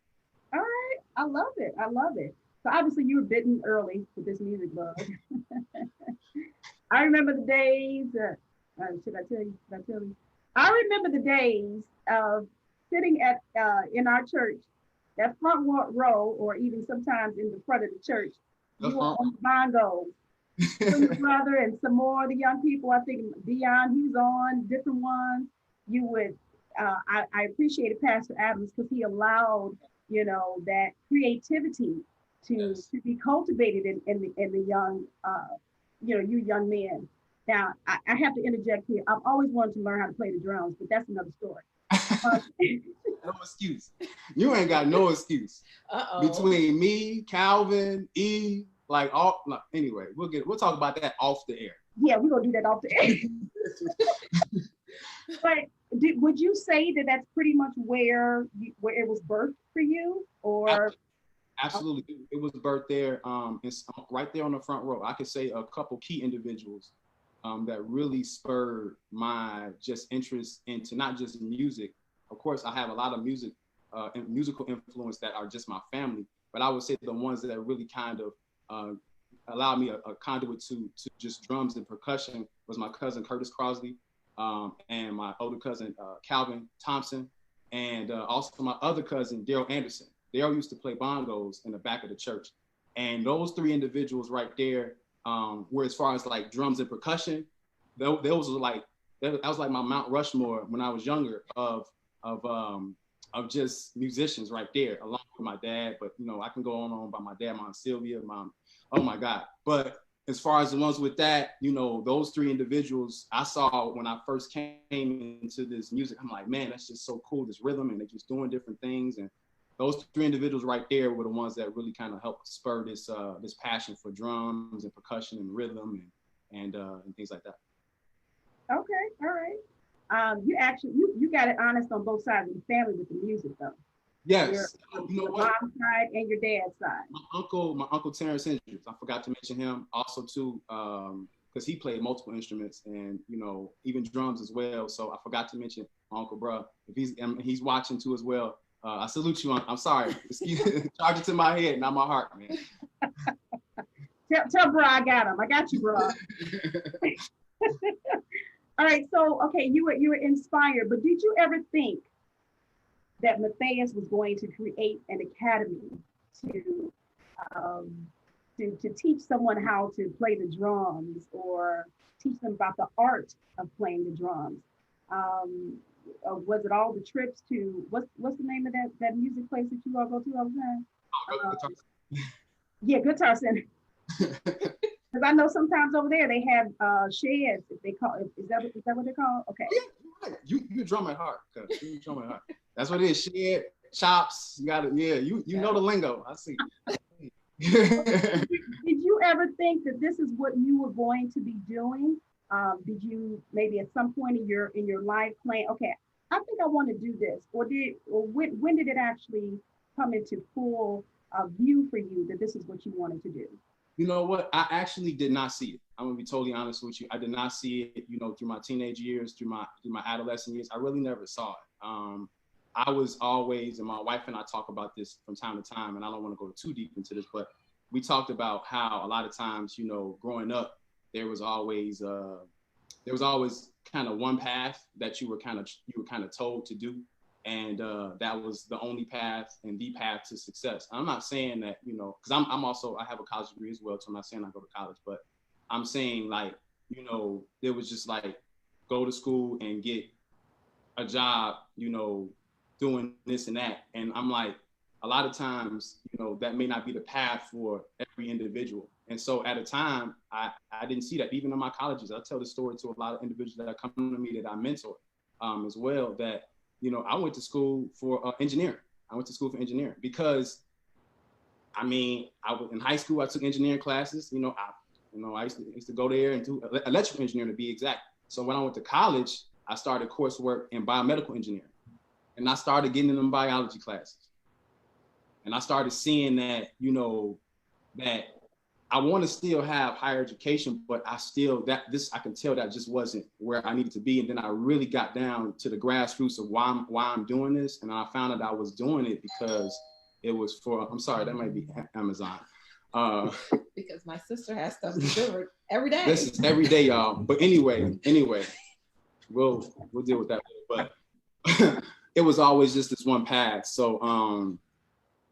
All right, I love it. So obviously you were bitten early with this music bug. I remember the days. Should I tell you? I remember the days of sitting at in our church, that front row, or even sometimes in the front of the church. You were on the bongos. Your brother and some more of the young people, I think Dion, he was on different ones. You would, I appreciated Pastor Adams because he allowed, you know, that creativity to be cultivated in the young, you know, you young men. Now, I have to interject here. I've always wanted to learn how to play the drums, but that's another story. No excuse. You ain't got no excuse. Between me, Calvin, E, like all. Anyway, we'll talk about that off the air. Yeah, we're gonna do that off the air. But would you say that that's pretty much where it was birthed for you, or? Absolutely, it was birthed there. It's right there on the front row. I could say a couple key individuals that really spurred my just interest into not just music. Of course, I have a lot of musical influence that are just my family, but I would say the ones that really kind of allowed me a conduit to just drums and percussion was my cousin Curtis Crosley, and my older cousin Calvin Thompson, and also my other cousin Daryl Anderson. Daryl used to play bongos in the back of the church, and those three individuals right there were, as far as like drums and percussion, that was like my Mount Rushmore when I was younger of just musicians right there, along with my dad. But you know, I can go on about my dad, Mom Sylvia, Mom, oh my God. But as far as the ones with that, you know, those three individuals I saw when I first came into this music, I'm like, man, that's just so cool, this rhythm, and they're just doing different things. And those three individuals right there were the ones that really kind of helped spur this passion for drums and percussion and rhythm and things like that. Okay, all right. You actually you got it honest on both sides of the family with the music, though. Yes. You know what? Mom's side and your dad's side. My uncle Terrence Hendricks. I forgot to mention him. Also too, because he played multiple instruments and, you know, even drums as well. So I forgot to mention my Uncle Bruh. If he's watching too as well. I salute you. I'm sorry. Charge it to my head, not my heart, man. Tell bro I got him. I got you, bro. All right. So, okay, you were inspired, but did you ever think that Mathais was going to create an academy to teach someone how to play the drums or teach them about the art of playing the drums? Was it all the trips to what's the name of that music place that you all go to all the time? Yeah, Guitar Center. Because I know sometimes over there they have sheds. If they call is that what they're called? Okay. Yeah, you drum at heart. You drum at heart. That's what it is. Shed, chops. You got it. Yeah, you know the lingo. I see. Did you ever think that this is what you were going to be doing? Did you maybe at some point in your life plan, okay, I think I want to do this, or when did it actually come into full view for you that this is what you wanted to do? You know what? I actually did not see it. I'm gonna be totally honest with you. I did not see it. You know, through my teenage years, through my adolescent years, I really never saw it. I was always, and my wife and I talk about this from time to time, and I don't want to go too deep into this, but we talked about how a lot of times, you know, growing up, there was always kind of one path that you were kind of told to do, and that was the only path and the path to success. I'm not saying that, you know, because I have a college degree as well, so I'm not saying I go to college, but I'm saying, like, you know, it was just like go to school and get a job, you know, doing this and that, and I'm like, a lot of times, you know, that may not be the path for every individual. And so at a time, I didn't see that. Even in my colleges, I tell the story to a lot of individuals that come to me that I mentor as well, that, you know, I went to school for engineering. I went to school for engineering because, I mean, in high school, I took engineering classes. You know, I used to go there and do electrical engineering, to be exact. So when I went to college, I started coursework in biomedical engineering. And I started getting in them biology classes. And I started seeing that, you know, that I want to still have higher education, but I can tell that just wasn't where I needed to be. And then I really got down to the grassroots of why I'm doing this. And I found out I was doing it because it was for, I'm sorry, that might be Amazon. Because my sister has stuff delivered every day. This is every day, y'all. But anyway, we'll deal with that later. But it was always just this one path. So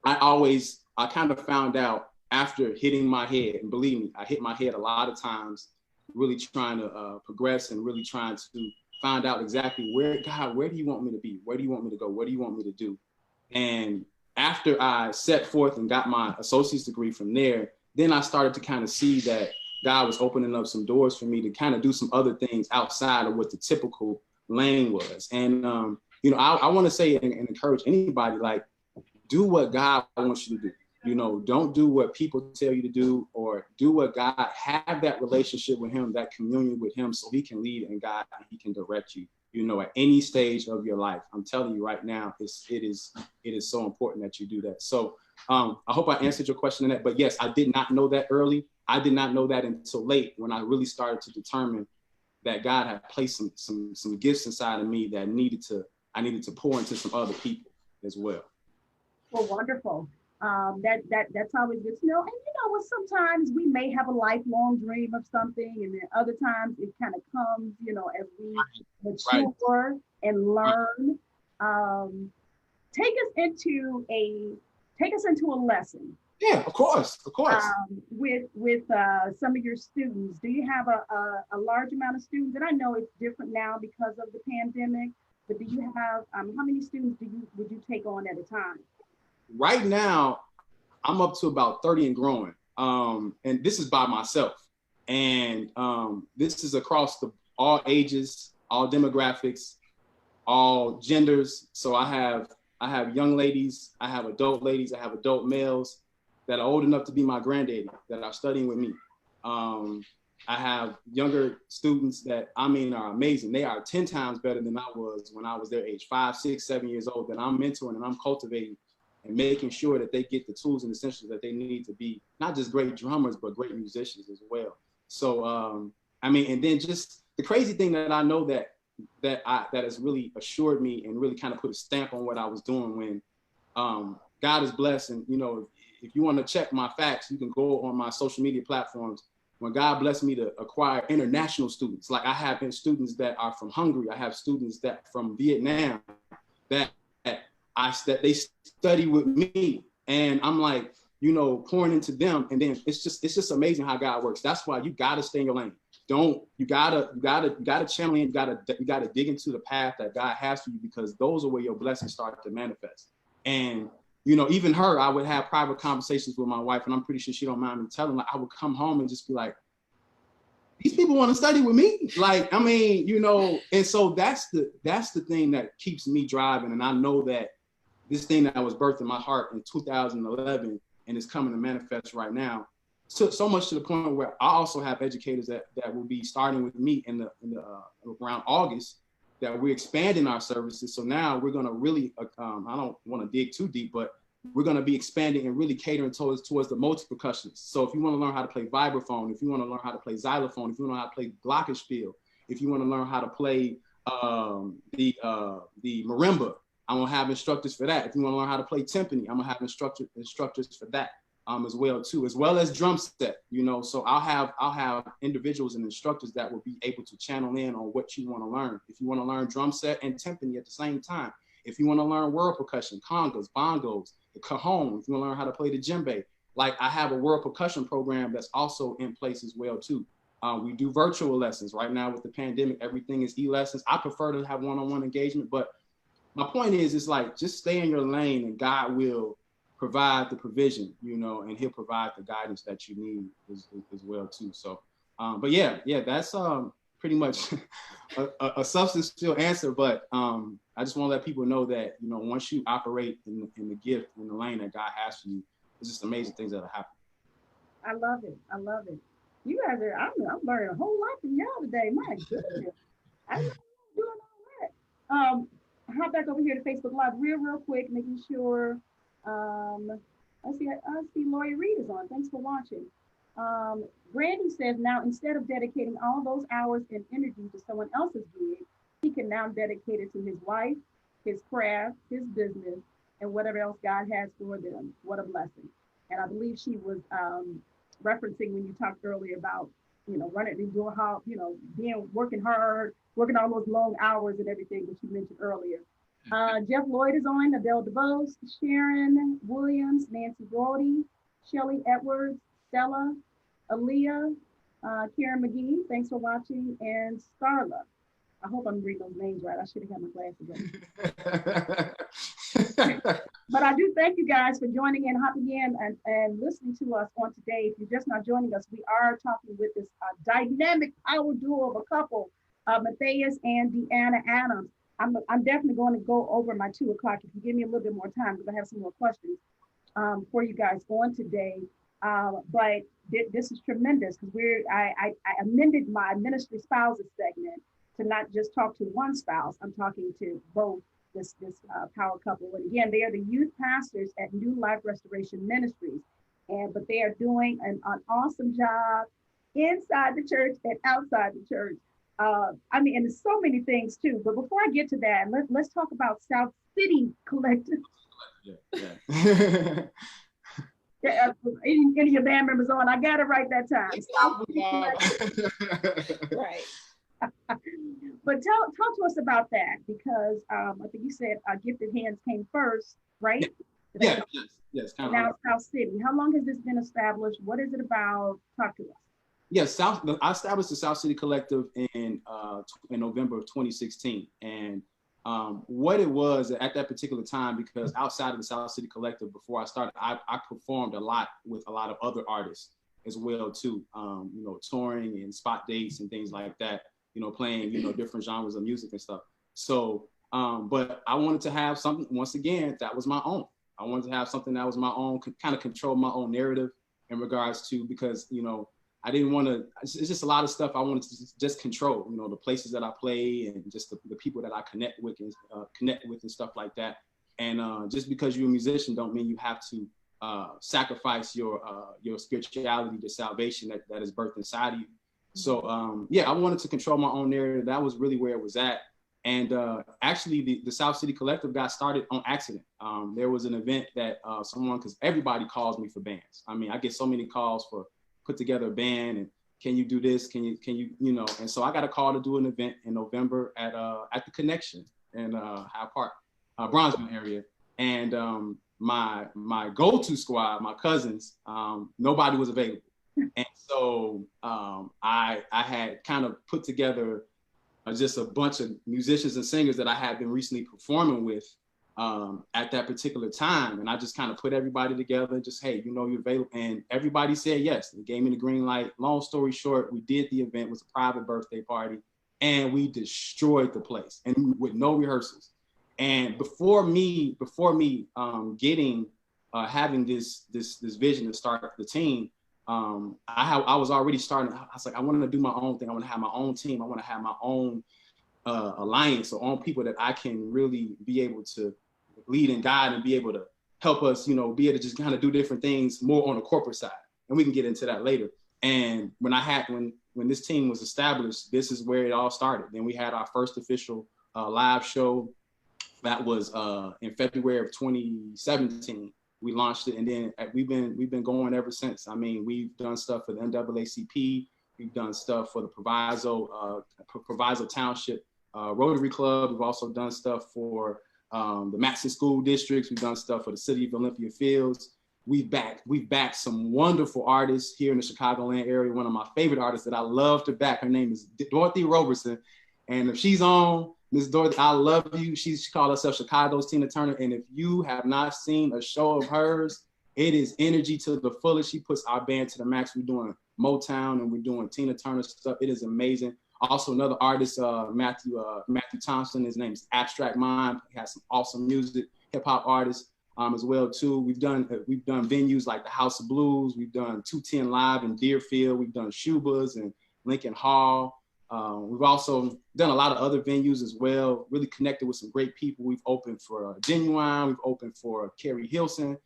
I kind of found out after hitting my head, and believe me, I hit my head a lot of times, really trying to progress and really trying to find out exactly where do you want me to be? Where do you want me to go? What do you want me to do? And after I set forth and got my associate's degree from there, then I started to kind of see that God was opening up some doors for me to kind of do some other things outside of what the typical lane was. And, you know, I want to say and encourage anybody, like, do what God wants you to do. You know, don't do what people tell you to do, or do what God, have that relationship with him, that communion with him, so he can lead and guide and he can direct you, you know, at any stage of your life. I'm telling you right now, it is so important that you do that. So I hope I answered your question, Annette, but yes, I did not know that early. I did not know that until late, when I really started to determine that God had placed some gifts inside of me that I needed to pour into some other people as well. Well, wonderful. That's always good to know. And you know what, sometimes we may have a lifelong dream of something, and then other times it kind of comes, you know, as we mature and learn. Take us into a lesson. Yeah, of course. With some of your students. Do you have a large amount of students? And I know it's different now because of the pandemic, but do you have how many students would you take on at a time? Right now, I'm up to about 30 and growing. And this is by myself. And this is across all ages, all demographics, all genders. So I have young ladies, I have adult ladies, I have adult males that are old enough to be my granddaddy, that are studying with me. I have younger students that, I mean, are amazing. They are 10 times better than I was when I was their age, 5, 6, 7 years old, that I'm mentoring and I'm cultivating and making sure that they get the tools and essentials that they need to be not just great drummers, but great musicians as well. So I mean, and then just the crazy thing that I know that has really assured me and really kind of put a stamp on what I was doing when God is blessed. And, you know, if you want to check my facts, you can go on my social media platforms. When God blessed me to acquire international students, like I have students that are from Hungary, I have students that from Vietnam that they study with me, and I'm like, you know, pouring into them, and then it's just amazing how God works. That's why you gotta stay in your lane. You gotta channel in, you gotta dig into the path that God has for you, because those are where your blessings start to manifest. And you know, even her, I would have private conversations with my wife, and I'm pretty sure she don't mind me telling her. I would come home and just be like, these people want to study with me. Like, I mean, you know, and so that's the thing that keeps me driving. And I know that this thing that was birthed in my heart in 2011 and is coming to manifest right now, so much to the point where I also have educators that will be starting with me in the around August, that we're expanding our services. So now we're going to really, I don't want to dig too deep, but we're going to be expanding and really catering towards the multi-percussionists. So if you want to learn how to play vibraphone, if you want to learn how to play xylophone, if you want to learn how to play glockenspiel, if you want to learn how to play the marimba, I'm going to have instructors for that. If you want to learn how to play timpani, I'm going to have instructors for that as well too, as well as drum set, you know. So I'll have individuals and instructors that will be able to channel in on what you want to learn. If you want to learn drum set and timpani at the same time, if you want to learn world percussion, congas, bongos, the cajon, if you want to learn how to play the djembe, like I have a world percussion program that's also in place as well too. We do virtual lessons right now with the pandemic. Everything is e-lessons. I prefer to have one-on-one engagement, but my point is, it's like, just stay in your lane and God will provide the provision, you know, and he'll provide the guidance that you need as well too. So, but yeah, that's pretty much a substance filled answer. But I just want to let people know that, you know, once you operate in the gift, in the lane that God has for you, it's just amazing things that'll happen. I love it. I love it. You guys are, I'm learning a whole lot from y'all today. My goodness. I know I'm doing all that. Hop back over here to Facebook Live real quick, making sure. I see Lori Reed is on. Thanks for watching. Brandy says, now instead of dedicating all those hours and energy to someone else's gig, he can now dedicate it to his wife, his craft, his business, and whatever else God has for them. What a blessing. And I believe she was referencing when you talked earlier about, you know, running and doing how, you know, working hard, working all those long hours and everything that you mentioned earlier. Jeff Lloyd is on, Adele DeVos, Sharon Williams, Nancy Brody, Shelly Edwards, Stella, Aaliyah, Karen McGee, thanks for watching, and Starla. I hope I'm reading those names right. I should have had my glasses on. But I do thank you guys for joining in, hopping in, and listening to us on today. If you're just not joining us, we are talking with this dynamic power duo of a couple, Mathais and DeAnna Adams. I'm definitely going to go over my 2 o'clock if you give me a little bit more time, because I have some more questions for you guys on today. But this is tremendous, because I amended my ministry spouses segment to not just talk to one spouse. I'm talking to both this power couple. And again, they are the youth pastors at New Life Restoration Ministries, but they are doing an awesome job inside the church and outside the church. I mean, and there's so many things too, but before I get to that, let's talk about South City Collective. Yeah. Any of your band members on, I got it right that time. Right. But talk to us about that, because I think you said Gifted Hands came first, right? Yes. Now South City. How long has this been established? What is it about? Talk to us. Yes, I established the South City Collective in November of 2016, and what it was at that particular time, because outside of the South City Collective, before I started, I performed a lot with a lot of other artists as well too, you know, touring and spot dates and things like that, you know, playing, you know, different genres of music and stuff. So, but I wanted to have something, once again, that was my own. I wanted to have something that was my own, kind of control my own narrative in regards to, because, you know, I didn't want to, it's just a lot of stuff I wanted to just control, you know, the places that I play and just the people that I connect with and stuff like that. And just because you're a musician don't mean you have to sacrifice your spirituality, the salvation that is birthed inside of you. So yeah, I wanted to control my own narrative. That was really where it was at. And actually, the South City Collective got started on accident. There was an event that because everybody calls me for bands. I mean, I get so many calls for put together a band and can you do this? Can you, and so I got a call to do an event in November at the Connection in Hyde Park, Bronzeville area. And my go-to squad, my cousins, nobody was available. And so I had kind of put together just a bunch of musicians and singers that I had been recently performing with at that particular time. And I just kind of put everybody together, just, hey, you're available. And everybody said yes. They gave me the green light. Long story short, we did the event. It was a private birthday party. And we destroyed the place, and with no rehearsals. And before me having this vision to start the team, I was already starting. I was like, I want to do my own thing. I want to have my own team. I want to have my own alliance, or own people that I can really be able to lead and guide and be able to help us, be able to just kind of do different things more on the corporate side. And we can get into that later. And when this team was established, this is where it all started. Then we had our first official live show. That was in February of 2017. We launched it, and then we've been going ever since. I mean, we've done stuff for the NAACP. We've done stuff for the Proviso Township Rotary Club. We've also done stuff for the Matson School Districts. We've done stuff for the City of Olympia Fields. We've backed some wonderful artists here in the Chicagoland area. One of my favorite artists that I love to back, her name is Dorothy Roberson. And if she's on, Miss Dorothy, I love you. She called herself Chicago's Tina Turner. And if you have not seen a show of hers, it is energy to the fullest. She puts our band to the max. We're doing Motown and we're doing Tina Turner stuff. It is amazing. Also, another artist, Matthew Thompson. His name is Abstract Mind. He has some awesome music, hip hop artists as well too. We've done venues like the House of Blues. We've done 210 Live in Deerfield. We've done Shuba's and Lincoln Hall. We've also done a lot of other venues as well, really connected with some great people. We've opened for Genuine, we've opened for Carrie Hilson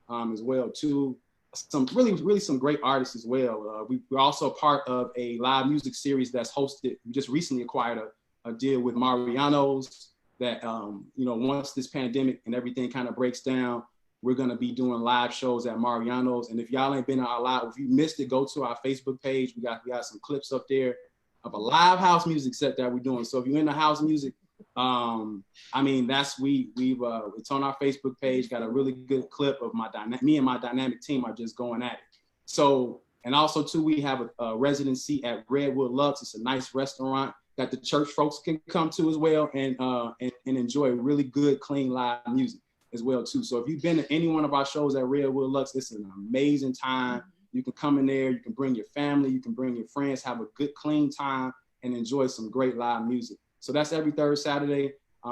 as well too. Some really some great artists as well. We're also part of a live music series that's hosted. We just recently acquired a deal with Mariano's that, once this pandemic and everything kind of breaks down, we're gonna be doing live shows at Mariano's. And if y'all ain't been on our live, if you missed it, go to our Facebook page. We got some clips up there of a live house music set that we're doing. So if you're into house music, it's on our Facebook page. Got a really good clip of me and my dynamic team are just going at it. So, and also too, we have a residency at Redwood Lux. It's a nice restaurant that the church folks can come to as well and enjoy really good, clean live music as well too. So if you've been to any one of our shows at Redwood Lux, it's an amazing time. You can come in there, you can bring your family, you can bring your friends, have a good, clean time and enjoy some great live music. So that's every third Saturday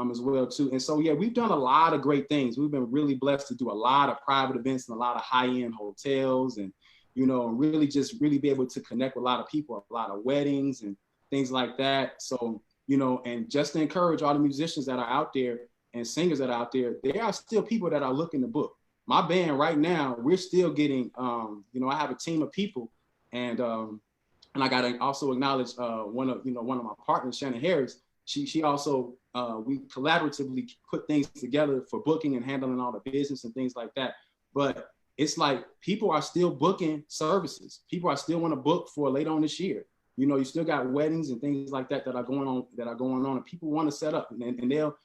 as well too. And so, yeah, we've done a lot of great things. We've been really blessed to do a lot of private events in a lot of high-end hotels and, really be able to connect with a lot of people, a lot of weddings and things like that. So, and just to encourage all the musicians that are out there and singers that are out there, there are still people that are looking to book. My band right now, we're still getting, I have a team of people and I got to also acknowledge one of my partners, Shannon Harris. She also, we collaboratively put things together for booking and handling all the business and things like that. But it's like people are still booking services. People are still want to book for later on this year. You still got weddings and things like that that are going on, and people want to set up and they'll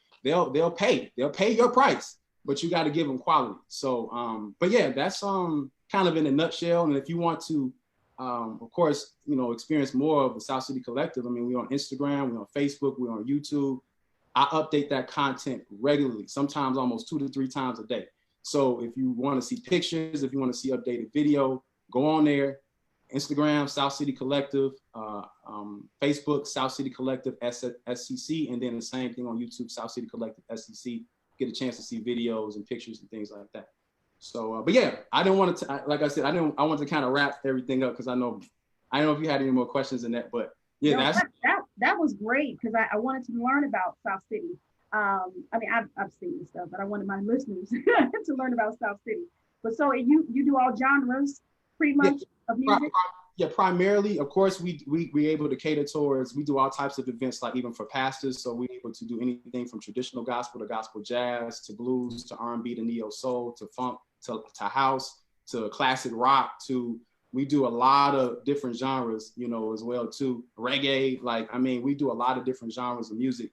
pay your price. But you got to give them quality. So, but yeah, that's kind of in a nutshell. And if you want to, of course, experience more of the South City Collective, I mean, we're on Instagram, we're on Facebook, we're on YouTube. I update that content regularly, sometimes almost 2 to 3 times a day. So if you want to see pictures, if you want to see updated video, go on there. Instagram, South City Collective, Facebook, South City Collective, SCC, and then the same thing on YouTube, South City Collective, SCC. Get a chance to see videos and pictures and things like that. So, but yeah, I didn't want to, like I said, I wanted to kind of wrap everything up because I don't know if you had any more questions in that, but yeah, that was great because I wanted to learn about South City. I mean, I've seen this stuff, but I wanted my listeners to learn about South City. But so you do all genres pretty much of music? Yeah, primarily, of course, we able to cater towards, we do all types of events, like even for pastors. So we're able to do anything from traditional gospel to gospel jazz, to blues, to R&B, to neo soul, to funk, to house, to classic rock, to, we do a lot of different genres, you know, as well too. Reggae, like, I mean, we do a lot of different genres of music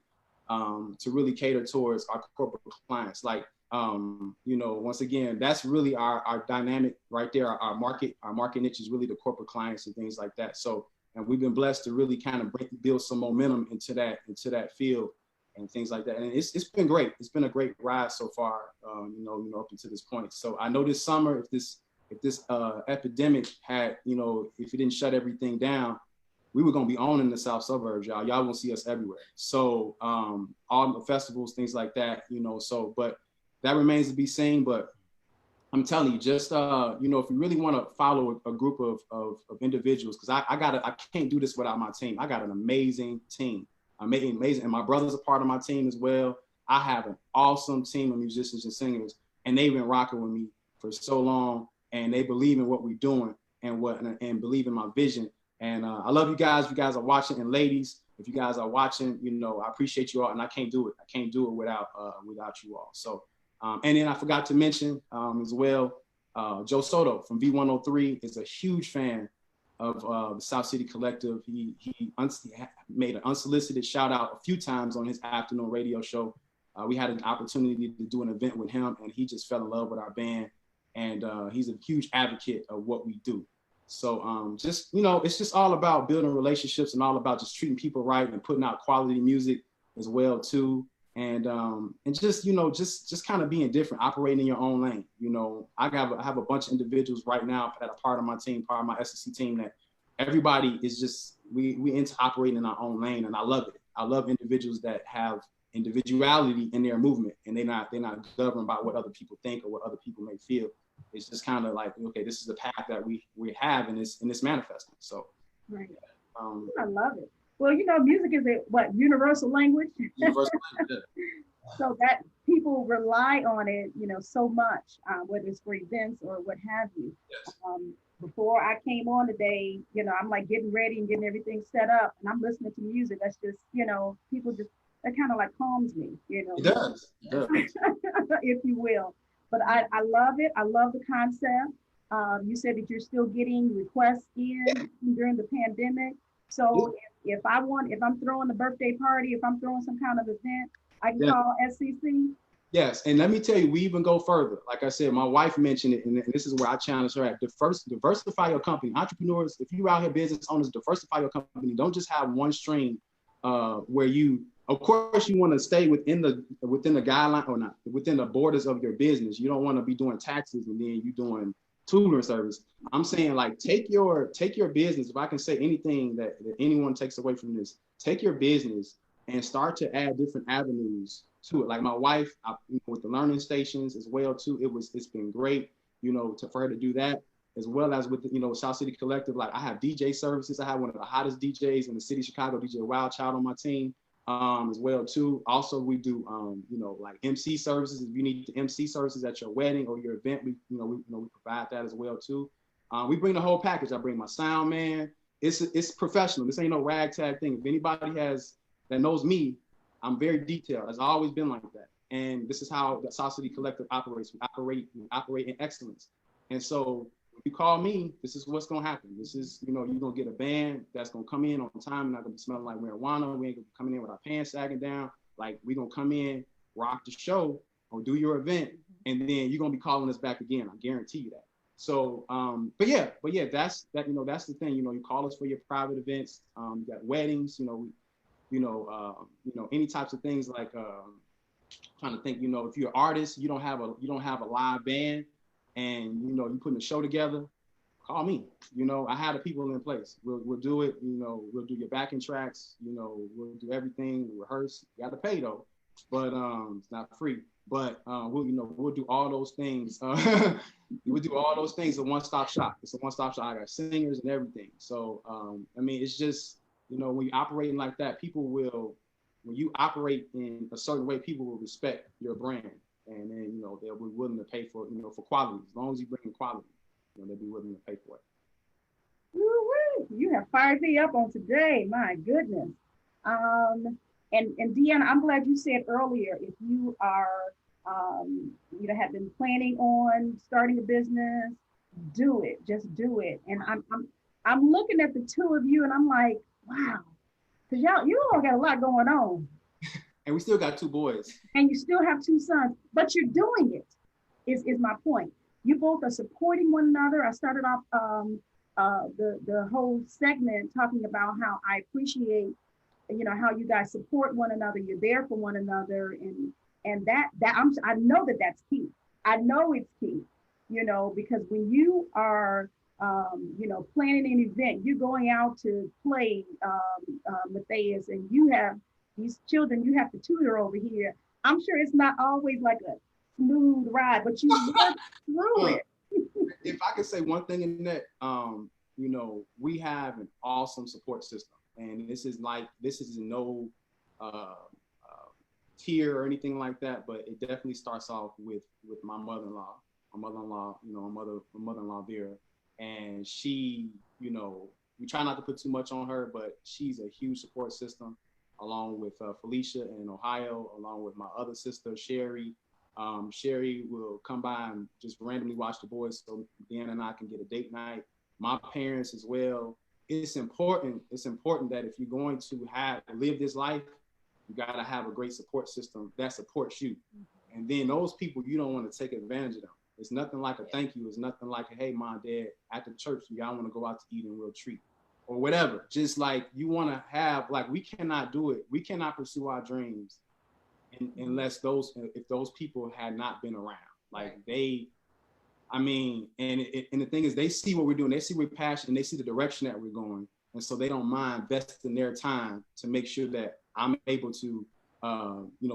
to really cater towards our corporate clients. Like, you know, once again, that's really our dynamic right there. Our market niche is really the corporate clients and things like that. So, and we've been blessed to really kind of build some momentum into that field and things like that. And it's been great. It's been a great ride so far, you know, up until this point. So I know this summer, if this epidemic had, you know, if it didn't shut everything down, we were going to be owning the South suburbs, y'all. Y'all won't see us everywhere. So all the festivals, things like that, you know, so, but that remains to be seen. But I'm telling you, just, you know, if you really want to follow a group of individuals, because I can't do this without my team. I got an amazing team, amazing. And my brother's a part of my team as well. I have an awesome team of musicians and singers, and they've been rocking with me for so long, and they believe in what we're doing and believe in my vision. And I love you guys. If you guys are watching, and ladies, if you guys are watching, you know, I appreciate you all, and I can't do it. I can't do it without you all. So, and then I forgot to mention as well, Joe Soto from V103 is a huge fan of the South City Collective. He made an unsolicited shout out a few times on his afternoon radio show. We had an opportunity to do an event with him, and he just fell in love with our band. And he's a huge advocate of what we do. So just, you know, it's just all about building relationships and all about just treating people right and putting out quality music as well too. And just, you know, just kind of being different, operating in your own lane. You know, I have a bunch of individuals right now that are part of my team, part of my SEC team, that everybody is just, we into operating in our own lane, and I love it. I love individuals that have individuality in their movement, and they're not governed by what other people think or what other people may feel. It's just kind of like, okay, this is the path that we have in this manifesting. So, right. I love it. Well, you know, music is universal language. Universal language. So that people rely on it, you know, so much, whether it's for events or what have you. Yes. Before I came on today, you know, I'm like getting ready and getting everything set up, and I'm listening to music. That's just, you know, that kind of like calms me, you know. It does. If you will. But I love it. I love the concept. You said that you're still getting requests in during the pandemic. So if I'm throwing a birthday party, if I'm throwing some kind of event, I can call SCC. Yes, and let me tell you, we even go further. Like I said, my wife mentioned it, and this is where I challenge her at. Diversify your company. Entrepreneurs, if you're out here, business owners, diversify your company. Don't just have one stream where you, of course, you want to stay within the guideline, or not within the borders of your business. You don't want to be doing taxes and then you doing tutoring service. I'm saying, like, take your business. If I can say anything that anyone takes away from this, take your business and start to add different avenues to it. Like my wife, with the learning stations as well too. It's been great, you know, for her to do that, as well as with the, you know, South City Collective. Like I have DJ services. I have one of the hottest DJs in the city of Chicago, DJ Wild Child, on my team. As well too. Also, we do you know, like MC services. If you need MC services at your wedding or your event, we provide that as well too. We bring the whole package. I bring my sound man. It's professional. This ain't no ragtag thing. If anybody that knows me, I'm very detailed. It's always been like that. And this is how the South City Collective operates. We operate in excellence. And so if you call me, this is what's gonna happen. This is, you know, you're gonna get a band that's gonna come in on time, not gonna be smelling like marijuana. We ain't gonna be coming in with our pants sagging down. Like, we're gonna come in, rock the show, or do your event, and then you're gonna be calling us back again. I guarantee you that. So, but yeah, that's the thing. You know, you call us for your private events. You got weddings. You know, any types of things like trying to think. You know, if you're an artist, you don't have a live band, and you know, you putting a show together, call me. You know, I have the people in place. We'll do it. You know, we'll do your backing tracks. You know, we'll do everything. We'll rehearse. You got to pay though, but it's not free. But we'll do all those things. We'll do all those things. A one-stop shop. It's a one-stop shop. I got singers and everything. So I mean, it's just, you know, when you're operating like that, when you operate in a certain way, people will respect your brand. And then, you know, they'll be willing to pay for, you know, for quality. As long as you bring in quality, you know, they'll be willing to pay for it. Woo-wee. You have fired me up on today. My goodness. And DeAnna, I'm glad you said earlier, if you are, have been planning on starting a business, do it. Just do it. And I'm looking at the two of you, and I'm like, wow, because you all got a lot going on. And we still got 2 boys. And you still have 2 sons, but you're doing it. Is my point. You both are supporting one another. I started off the whole segment talking about how I appreciate, how you guys support one another. You're there for one another, and I know that's key. I know it's key, because when you are, planning an event, you're going out to play Mathais, and you have these children you have to tutor over here. I'm sure it's not always like a smooth ride, but you work through it. If I could say one thing in that, we have an awesome support system. And this is no tier or anything like that, but it definitely starts off with my mother-in-law. My mother-in-law Vera. And she, we try not to put too much on her, but she's a huge support system, along with Felicia in Ohio, along with my other sister, Sherry. Sherry will come by and just randomly watch the boys so DeAnna and I can get a date night. My parents as well. It's important that if you're going to live this life, you got to have a great support system that supports you. And then those people, you don't want to take advantage of them. It's nothing like a thank you. It's nothing like, hey, mom, dad, after church, y'all want to go out to eat and we'll treat, or whatever. Just like you want to have, like, we cannot do it. We cannot pursue our dreams unless if those people had not been around. Like and the thing is, they see what we're doing. They see we're passionate, and they see the direction that we're going. And so they don't mind investing their time to make sure that I'm able to,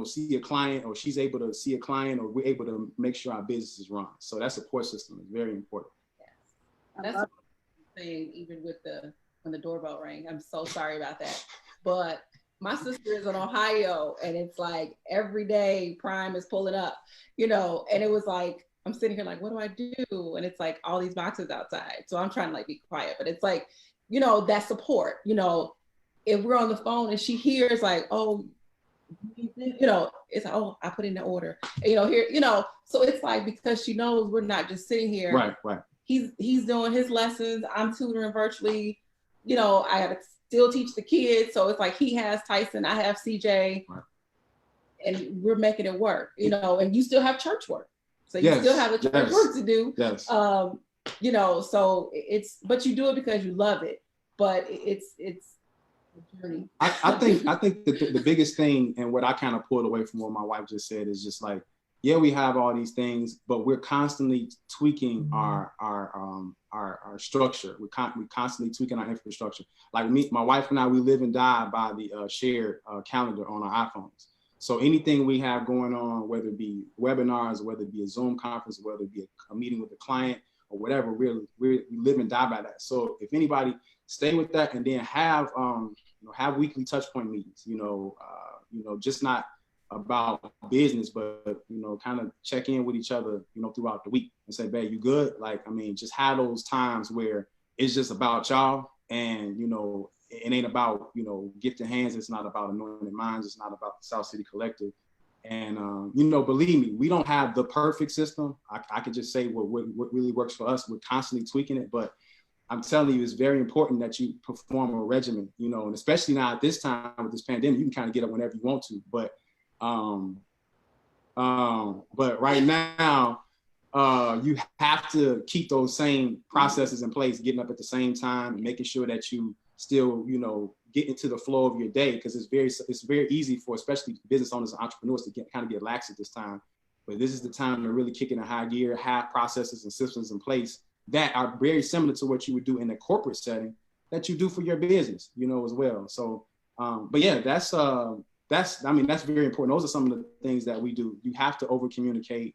see a client, or she's able to see a client, or we're able to make sure our business is run. So that support system is very important. Yes. That's what I'm saying, even with when the doorbell rang. I'm so sorry about that. But my sister is in Ohio, and it's like every day Prime is pulling up, and it was like, I'm sitting here like, what do I do? And it's like all these boxes outside. So I'm trying to like be quiet, but it's like, that support, if we're on the phone and she hears like, oh, it's like, oh, I put in the order, so it's like, because she knows we're not just sitting here. Right. He's doing his lessons. I'm tutoring virtually, I gotta still teach the kids. So it's like, he has Tyson, I have CJ, right. And we're making it work, and you still have church work. So you still have a church work to do. Yes. So but you do it because you love it, but it's a journey. I think the biggest thing, and what I kind of pulled away from what my wife just said, is just like, yeah, we have all these things, but we're constantly tweaking our structure. We're constantly tweaking our infrastructure. Like my wife and I, we live and die by the shared calendar on our iPhones. So anything we have going on, whether it be webinars, whether it be a Zoom conference, whether it be a meeting with a client or whatever, we live and die by that. So if anybody, stay with that, and then have weekly touch point meetings. Just not about business, but kind of check in with each other, throughout the week and say, babe, you good? Just have those times where it's just about y'all, and it ain't about, gifted hands. It's not about anointed minds. It's not about the South City Collective. And, believe me, we don't have the perfect system. I can just say what really works for us. We're constantly tweaking it. But I'm telling you, it's very important that you perform a regimen, and especially now at this time with this pandemic, you can kind of get up whenever you want to. But right now, you have to keep those same processes in place, getting up at the same time and making sure that you still, get into the flow of your day, because it's very easy for especially business owners and entrepreneurs to kind of get lax at this time. But this is the time to really kick in a high gear, have processes and systems in place that are very similar to what you would do in a corporate setting that you do for your business, as well. So, but yeah, that's very important. Those are some of the things that we do. You have to over communicate.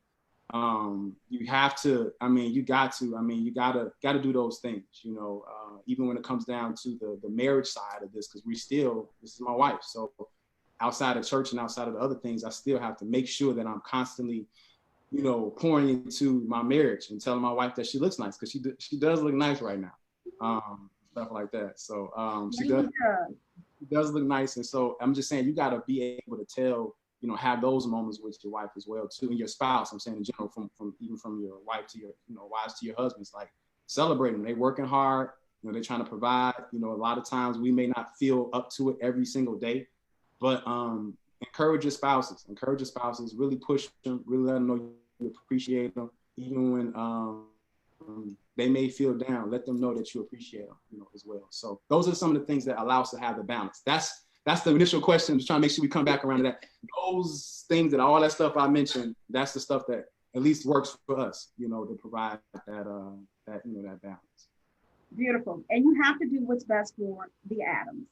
You have to, you got to do those things, even when it comes down to the marriage side of this, because this is my wife. So outside of church and outside of the other things, I still have to make sure that I'm constantly, pouring into my marriage and telling my wife that she looks nice, because she does look nice right now. stuff like that. So she does look nice. And so I'm just saying, you got to be able to tell, you know, have those moments with your wife as well too, and your spouse. I'm saying in general, from even from your wife to your, you know, wives to your husbands, like celebrate them. They working hard, you know, they're trying to provide. You know, a lot of times we may not feel up to it every single day, but encourage your spouses, really push them, really let them know you appreciate them, even when they may feel down. Let them know that you appreciate them, you know, as well. So those are some of the things that allow us to have the balance. That's the initial question. I'm just trying to make sure we come back around to that. Those things and all that stuff I mentioned, that's the stuff that at least works for us, you know, to provide that you know, that balance. Beautiful. And you have to do what's best for the Adams.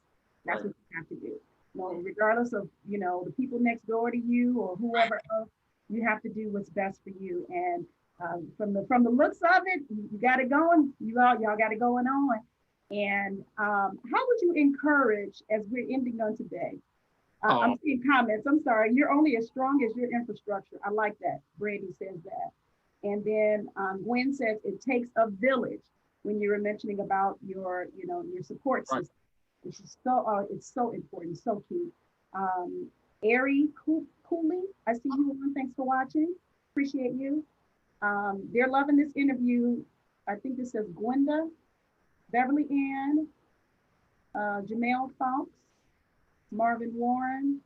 That's Right. what you have to do. Well, regardless of, you know, the people next door to you or whoever else, you have to do what's best for you. And from the looks of it, you got it going. Y'all got it going on. And how would you encourage, as we're ending on today? I'm seeing comments. I'm sorry. You're only as strong as your infrastructure. I like that. Brandy says that. And then Gwen says it takes a village when you were mentioning about your, you know, your support system. Which is so, it's so important, so key. Ari Cooley, I see you on. Thanks for watching. Appreciate you. They're loving this interview. I think this says Gwenda, Beverly Ann, Jamel Fox, Marvin Warren.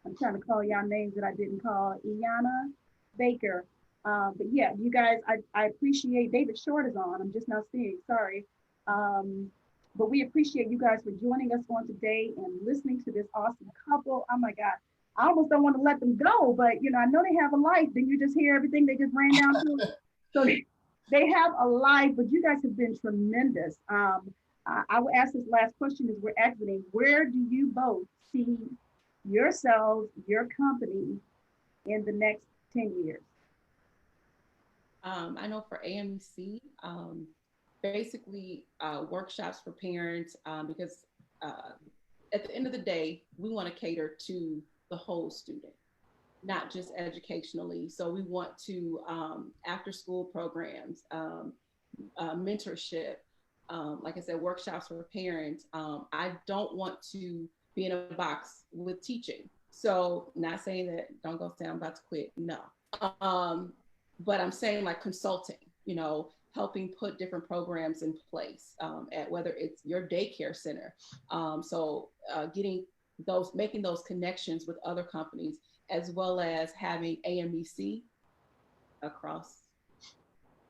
I'm trying to call y'all names that I didn't call. Iana Baker. But yeah, you guys, I appreciate, David Short is on. I'm just now seeing, sorry. But we appreciate you guys for joining us on today and listening to this awesome couple. Oh my God. I almost don't want to let them go, but you know, I know they have a life. Then you just hear everything they just ran down to. So they have a life, but you guys have been tremendous. I will ask this last question as we're exiting. Where do you both see yourselves, your company in the next 10 years? I know for AMEC, basically workshops for parents, because at the end of the day, we want to cater to the whole student, not just educationally. So we want to, after school programs, mentorship, like I said, workshops for parents. I don't want to be in a box with teaching. So not saying that, don't go say I'm about to quit, no. But I'm saying like consulting, you know, helping put different programs in place at whether it's your daycare center. So making those connections with other companies, as well as having AMEC across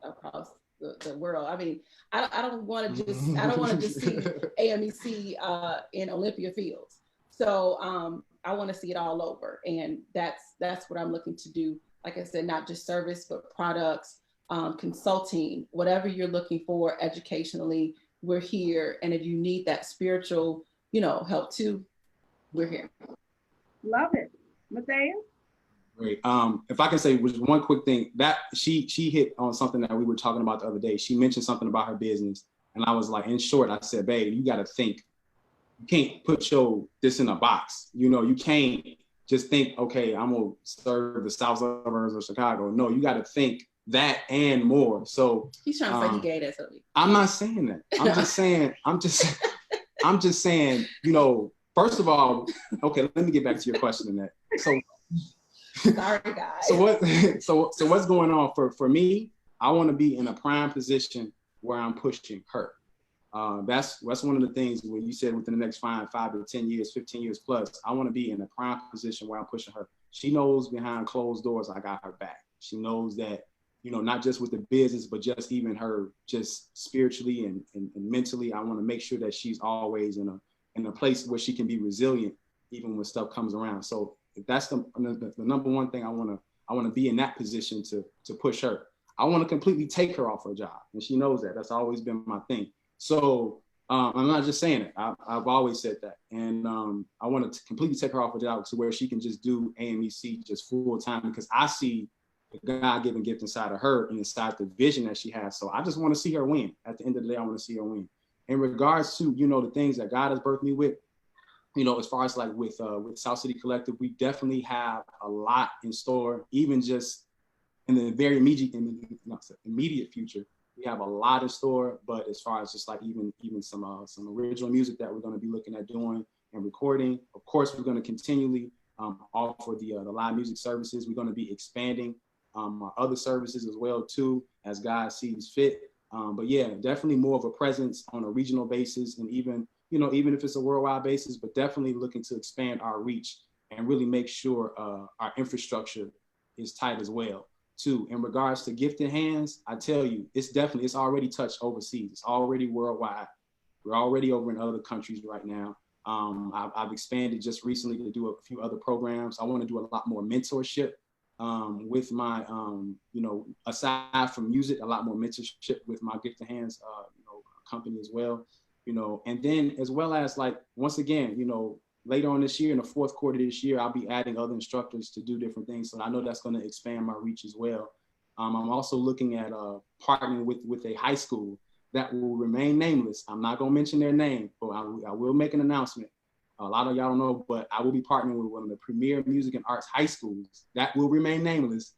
the world. I mean, I don't want to just see AMEC in Olympia Fields. So I want to see it all over, and that's what I'm looking to do. Like I said, not just service, but products, consulting, whatever you're looking for educationally, we're here. And if you need that spiritual, you know, help too, we're here. Love it. Mathais? Great. If I can say one quick thing, that she hit on something that we were talking about the other day. She mentioned something about her business, and I was like, in short, I said, babe, you got to think. You can't put this in a box. You know, you can't just think, okay, I'm gonna serve the South suburbs of Chicago. No, you got to think that and more. So he's trying to say he gave that to me. I'm not saying that. I'm just saying. I'm just saying. You know, first of all, okay. Let me get back to your question, Annette. So. Sorry, guys. So what's going on for me? I want to be in a prime position where I'm pushing her. That's one of the things where you said within the next 5 to 10 years, 15 years plus, I want to be in a prime position where I'm pushing her. She knows behind closed doors, I got her back. She knows that, you know, not just with the business, but just even her, just spiritually and mentally, I want to make sure that she's always in a place where she can be resilient, even when stuff comes around. So that's the number one thing I want to be in that position to push her. I want to completely take her off her job, and she knows that. That's always been my thing. So I'm not just saying it. I've always said that, and I want to completely take her off her job to where she can just do AMEC just full time, because I see the God-given gift inside of her and inside the vision that she has. So I just want to see her win. At the end of the day, I want to see her win. In regards to, you know, the things that God has birthed me with, you know, as far as like with South City Collective, we definitely have a lot in store, even just in the very immediate future. We have a lot in store, but as far as just like even some original music that we're going to be looking at doing and recording. Of course, we're going to continually offer the live music services. We're going to be expanding our other services as well too, as God sees fit. But yeah, definitely more of a presence on a regional basis, and even if it's a worldwide basis, but definitely looking to expand our reach and really make sure our infrastructure is tight as well too. In regards to Gifted Hands, I tell you, it's already touched overseas. It's already worldwide. We're already over in other countries right now. I've expanded just recently to do a few other programs. I want to do a lot more mentorship with my, aside from music, a lot more mentorship with my Gifted Hands, company as well, and then as well as like, once again, later on this year, in the fourth quarter of this year, I'll be adding other instructors to do different things. So I know that's going to expand my reach as well. I'm also looking at partnering with a high school that will remain nameless. I'm not going to mention their name, but I will make an announcement. A lot of y'all don't know, but I will be partnering with one of the premier music and arts high schools that will remain nameless.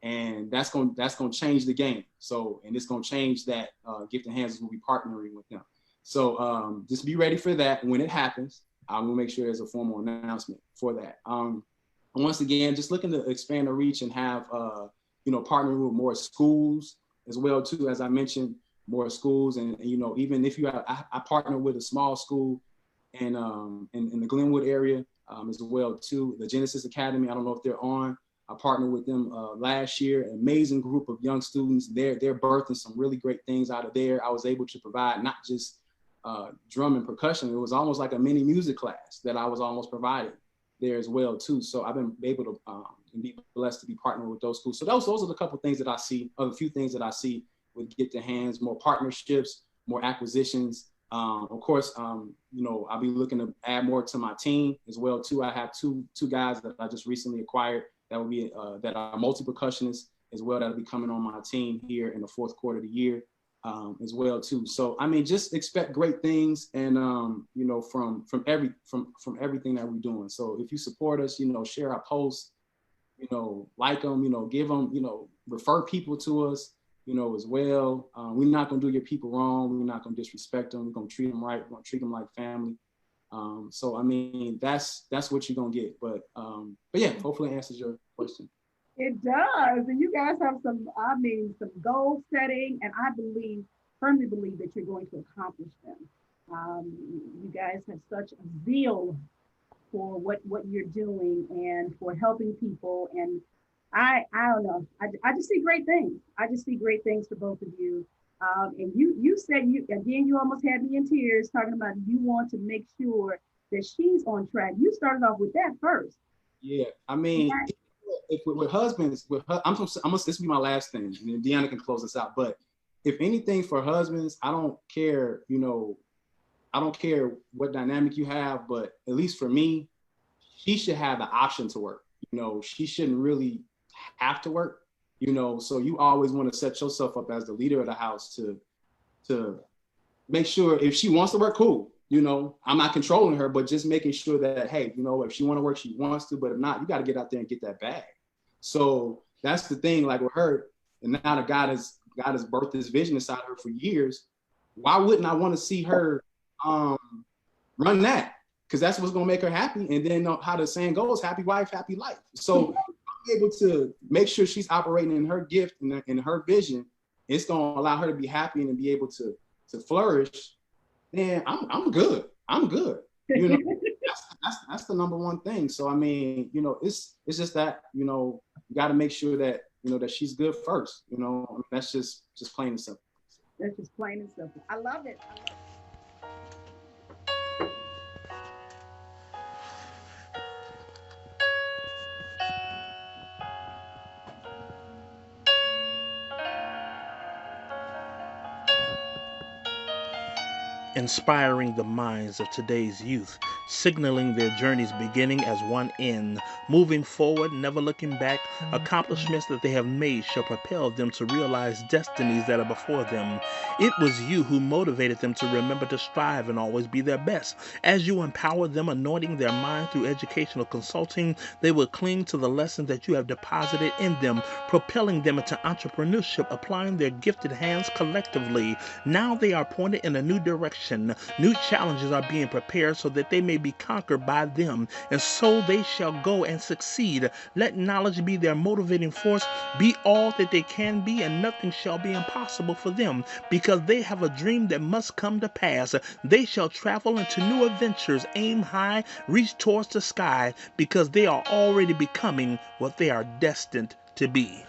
And that's going to change the game. So, and it's going to change that. Gifted Hands will be partnering with them. So just be ready for that. When it happens, I will make sure there's a formal announcement for that. And once again, just looking to expand the reach and have, partnering with more schools as well too, as I mentioned, more schools. And even if you have, I partner with a small school in the Glenwood area as well too, the Genesis Academy. I don't know if they're on. I partnered with them last year, an amazing group of young students. They're birthing some really great things out of there. I was able to provide not just drum and percussion. It was almost like a mini music class that I was almost providing there as well too. So I've been able to be blessed to be partnering with those schools. So those are the couple things that I see, a few things that I see with Gifted Hands, more partnerships, more acquisitions. Of course, I'll be looking to add more to my team as well too. I have two guys that I just recently acquired that will be that are multi-percussionists as well, that'll be coming on my team here in the fourth quarter of the year as well too. So I mean, just expect great things, and from everything that we're doing. So if you support us, share our posts, like them, give them, refer people to us, as well. We're not gonna do your people wrong. We're not gonna disrespect them. We're gonna treat them right. We're gonna treat them like family. So I mean, that's what you're gonna get. But yeah, hopefully it answers your question. It does. And you guys have some goal setting, and I firmly believe that you're going to accomplish them. You guys have such a zeal for what you're doing and for helping people. And I don't know, I just see great things. I just see great things for both of you. And you said, you almost had me in tears talking about you want to make sure that she's on track. You started off with that first. Yeah, I mean, if with husbands, this will be my last thing, and then DeAnna can close this out. But if anything, for husbands, I don't care, I don't care what dynamic you have, but at least for me, she should have the option to work. She shouldn't really have to work. So you always want to set yourself up as the leader of the house to make sure if she wants to work, cool. I'm not controlling her, but just making sure that, hey, if she want to work, she wants to, but if not, you got to get out there and get that bag. So that's the thing, like with her, and now that God has birthed this vision inside her for years. Why wouldn't I want to see her run that? Because that's what's going to make her happy. And then how the saying goes, happy wife, happy life. So I'm able to make sure she's operating in her gift and in her vision. It's going to allow her to be happy and be able to flourish. Then I'm good. I'm good. That's the number one thing. So I mean, it's just that, you got to make sure that that she's good first. That's just plain and simple. That's just plain and simple. I love it. Inspiring the minds of today's youth signaling their journeys beginning as one end. Moving forward, never looking back, accomplishments that they have made shall propel them to realize destinies that are before them. It was you who motivated them to remember to strive and always be their best. As you empower them, anointing their mind through educational consulting, they will cling to the lessons that you have deposited in them, propelling them into entrepreneurship, applying their gifted hands collectively. Now they are pointed in a new direction. New challenges are being prepared so that they may be conquered by them, and so they shall go and succeed. Let knowledge be their motivating force, be all that they can be, and nothing shall be impossible for them, because they have a dream that must come to pass. They shall travel into new adventures, aim high, reach towards the sky, because they are already becoming what they are destined to be.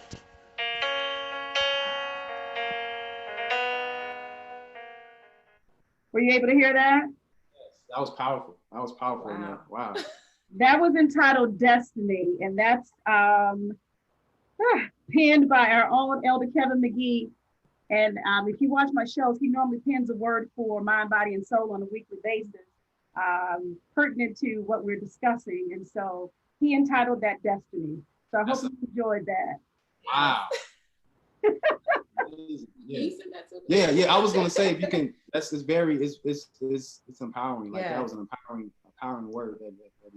Were you able to hear that? Yes, that was powerful. That was powerful. Wow. Wow. That was entitled Destiny, and that's penned by our own Elder Kevin McGee. And if you watch my shows, he normally pens a word for mind, body, and soul on a weekly basis, pertinent to what we're discussing. And so he entitled that Destiny. So I hope you enjoyed that. Wow. Yeah. I was gonna say, if you can, it's empowering. Like that was an empowering word.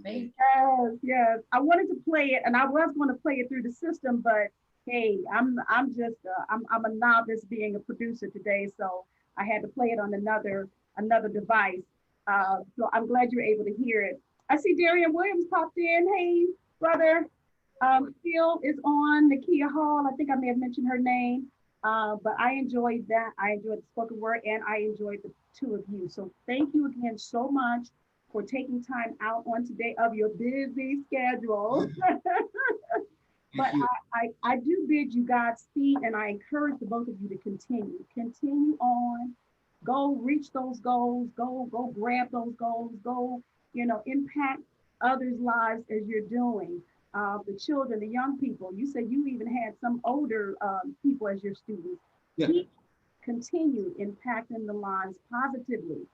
Yes. I wanted to play it, and I was going to play it through the system, but hey, I'm a novice being a producer today, so I had to play it on another device. So I'm glad you're able to hear it. I see Darian Williams popped in. Hey, brother. Phil is on. Nakia Hall. I think I may have mentioned her name. But I enjoyed that. I enjoyed the spoken word, and I enjoyed the two of you. So thank you again so much for taking time out on today of your busy schedule. But I do bid you Godspeed, and I encourage the both of you to continue on, go reach those goals, go grab those goals, go, impact others' lives as you're doing. The children, the young people, you said you even had some older people as your students. Yeah. Continue impacting the lives positively,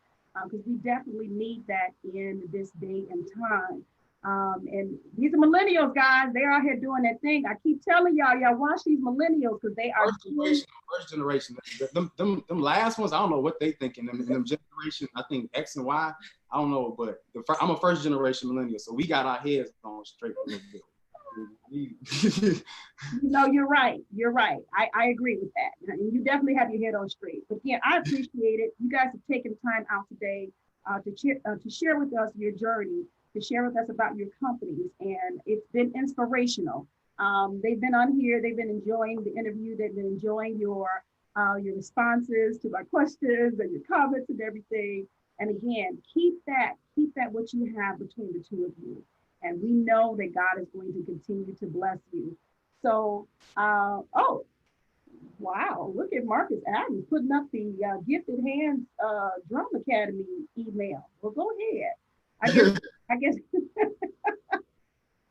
because we definitely need that in this day and time. And these are millennials, guys. They're out here doing that thing. I keep telling y'all watch these millennials, because they are first generation. Them last ones, I don't know what they thinking. Them generation, I think X and Y, I don't know, but I'm a first generation millennial, so we got our heads on straight a little bit. No, you're right. I agree with that. And you definitely have your head on straight. But again, I appreciate it. You guys have taken time out today to share with us your journey, to share with us about your companies, and it's been inspirational. They've been on here. They've been enjoying the interview. They've been enjoying your responses to my questions and your comments and everything. And again, keep that what you have between the two of you. And we know that God is going to continue to bless you. So, oh, wow, look at Marcus Adams putting up the Gifted Hands Drum Academy email. Well, go ahead. I guess.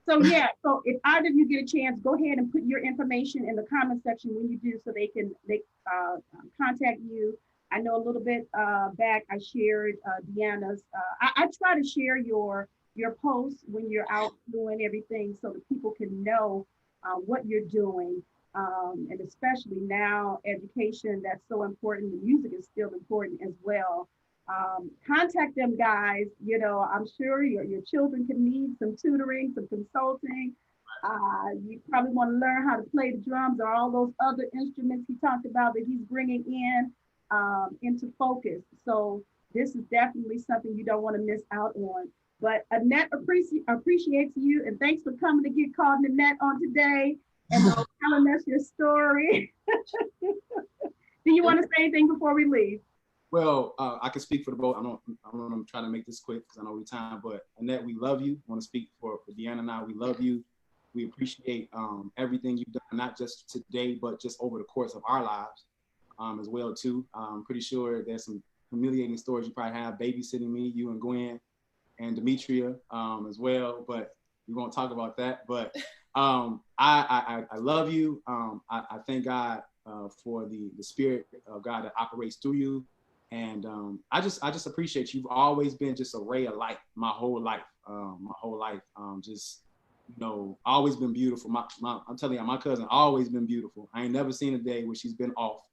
So yeah, so if either of you get a chance, go ahead and put your information in the comment section when you do, so they contact you. I know a little bit back I shared DeAnna's. I try to share your posts when you're out doing everything, so that people can know what you're doing. And especially now, education, that's so important. The music is still important as well. Contact them, guys. I'm sure your children can need some tutoring, some consulting. You probably want to learn how to play the drums or all those other instruments he talked about that he's bringing into focus. So this is definitely something you don't want to miss out on. But Annette appreciates you, and thanks for coming to Get Called Annette on today and telling us your story. Do you want to say anything before we leave? Well, I can speak for the both. I'm trying to make this quick because I know we time. But Annette, we love you. I want to speak for DeAnna and I. We love you. We appreciate everything you've done, not just today, but just over the course of our lives as well too. I'm pretty sure there's some humiliating stories you probably have babysitting me, you and Gwen and Demetria as well. But we won't talk about that. But I love you. I thank God for the Spirit of God that operates through you. And I just appreciate you. You've always been just a ray of light my whole life. Just, you know, always been beautiful. I'm telling you, my cousin always been beautiful. I ain't never seen a day where she's been off.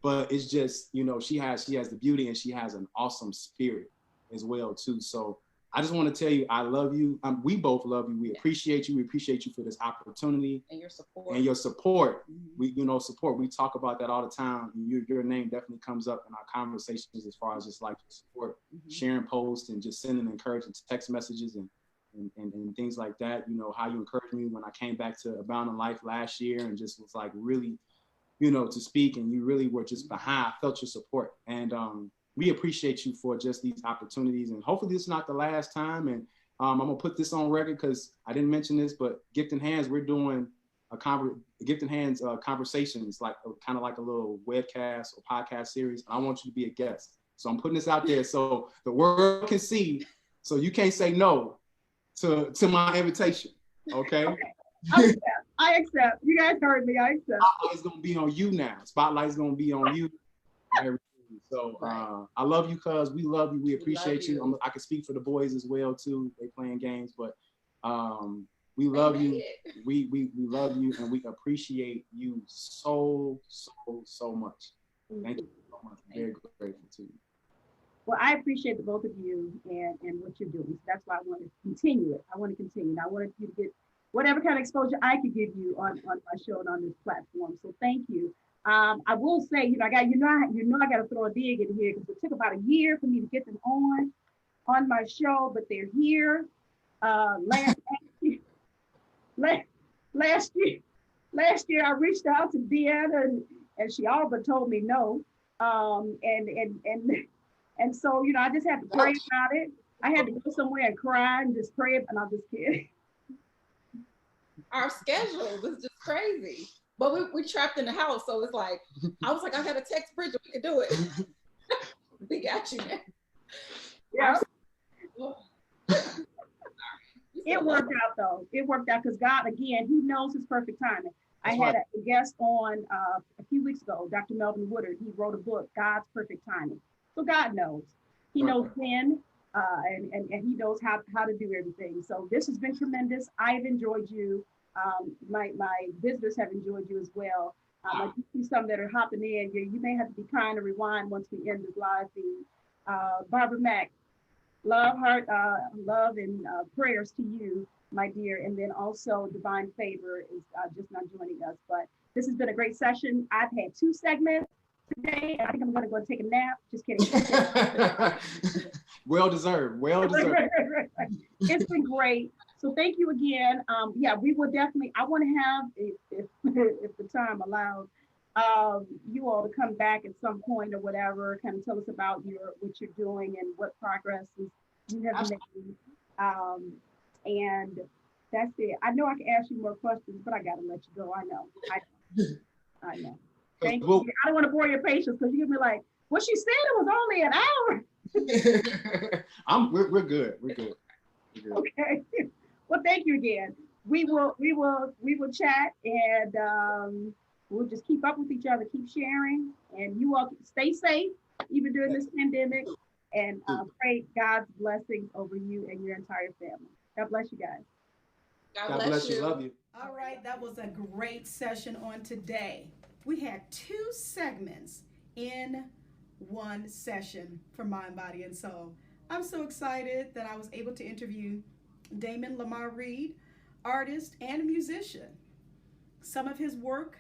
But it's just, you know, she has the beauty, and she has an awesome spirit as well too. So I just want to tell you, I love you. We both love you. We appreciate you. We appreciate you for this opportunity and your support. We, you know, support. We talk about that all the time. Your name definitely comes up in our conversations as far as just like support, sharing posts, and just sending encouraging text messages and things like that. You know, how you encouraged me when I came back to Abound in Life last year, and just was like really, you know, to speak, and you really were just behind. I felt your support, and we appreciate you for just these opportunities, and hopefully this is not the last time. And I'm gonna put this on record because I didn't mention this, but Gift in Hands, we're doing Gift in Hands conversations, like kind of like a little webcast or podcast series. I want you to be a guest, so I'm putting this out there so the world can see, so you can't say no to my invitation. Okay. I accept. You guys heard me. I accept. Spotlight's gonna be on you now. Spotlight's gonna be on you. So I love you, cuz we love you. We appreciate you. I can speak for the boys as well too. They playing games, but we love you. We love you, and we appreciate you so much. Thank you so much. I'm very grateful to you. Well, I appreciate the both of you and what you're doing. So that's why I want to continue it. I want to continue. And I wanted you to get whatever kind of exposure I could give you on my show and on this platform. So thank you. I will say, you know, I got to throw a dig in here because it took about a year for me to get them on my show, but they're here. Last year I reached out to DeAnna and she all but told me no. And so, you know, I just had to pray about it. I had to go somewhere and cry and just pray, and I'm just kidding. Our schedule was just crazy. But we trapped in the house, so it's like, I was like, I gotta text Bridget, we can do it. We got you, man. Yeah. It worked out though. It worked out because God, again, He knows His perfect timing. I had a guest on a few weeks ago, Dr. Melvin Woodard. He wrote a book, God's Perfect Timing. So God knows. He knows when, and He knows how to do everything. So this has been tremendous. I've enjoyed you. My visitors have enjoyed you as well. I see some that are hopping in. You may have to be kind to rewind once we end this live feed. Barbara Mack, love, heart, love and prayers to you, my dear. And then also Divine Favor is just not joining us. But this has been a great session. I've had 2 segments today. I think I'm going to go take a nap. Just kidding. Well deserved. It's been great. So thank you again. We will definitely, I want to have, if the time allows, you all to come back at some point or whatever, kind of tell us about what you're doing and what progress you have made. And that's it. I know I can ask you more questions, but I got to let you go. I know. Thank you. I don't want to bore your patience because you're going to be like, well, she said it was only an hour. We're good. We're good. Okay. Well, thank you again. We will chat, and we'll just keep up with each other, keep sharing, and you all stay safe even during this pandemic, and pray God's blessings over you and your entire family. God bless you guys. God bless you. Love you. All right, that was a great session on today. We had 2 segments in one session for Mind, Body, and Soul. I'm so excited that I was able to interview Damon Reed, artist and musician. Some of his work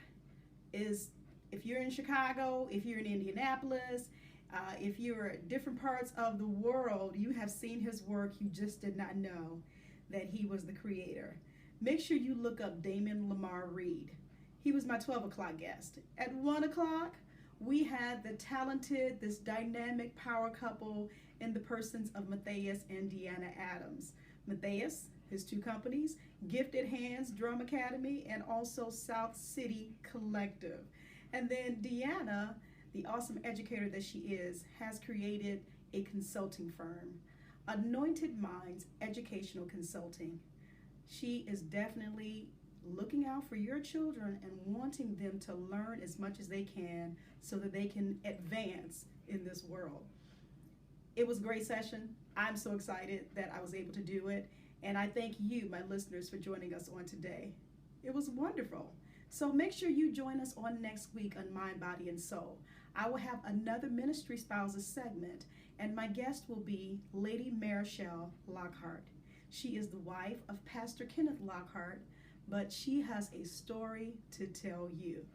is, if you're in Chicago, if you're in Indianapolis, if you're at different parts of the world, you have seen his work. You just did not know that he was the creator. Make sure you look up Damon Reed. He was my 12 o'clock guest. At 1 o'clock, we had the talented, this dynamic power couple in the persons of Mathais and DeAnna Adams. Mathais, his 2 companies, Gifted Hands Drum Academy, and also South City Collective. And then DeAnna, the awesome educator that she is, has created a consulting firm, Anointed Minds Educational Consulting. She is definitely looking out for your children and wanting them to learn as much as they can so that they can advance in this world. It was a great session. I'm so excited that I was able to do it. And I thank you, my listeners, for joining us on today. It was wonderful. So make sure you join us on next week on Mind, Body, and Soul. I will have another Ministry Spouses segment, and my guest will be Lady Marichelle Lockhart. She is the wife of Pastor Kenneth Lockhart, but she has a story to tell you.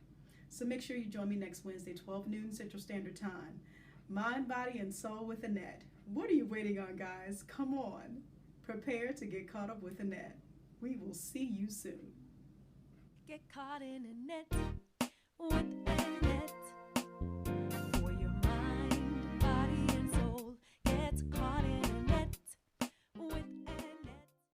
So make sure you join me next Wednesday, 12 noon Central Standard Time. Mind, Body, and Soul with Annette. What are you waiting on, guys? Come on. Prepare to get caught up with Annette. We will see you soon. Get caught in a net with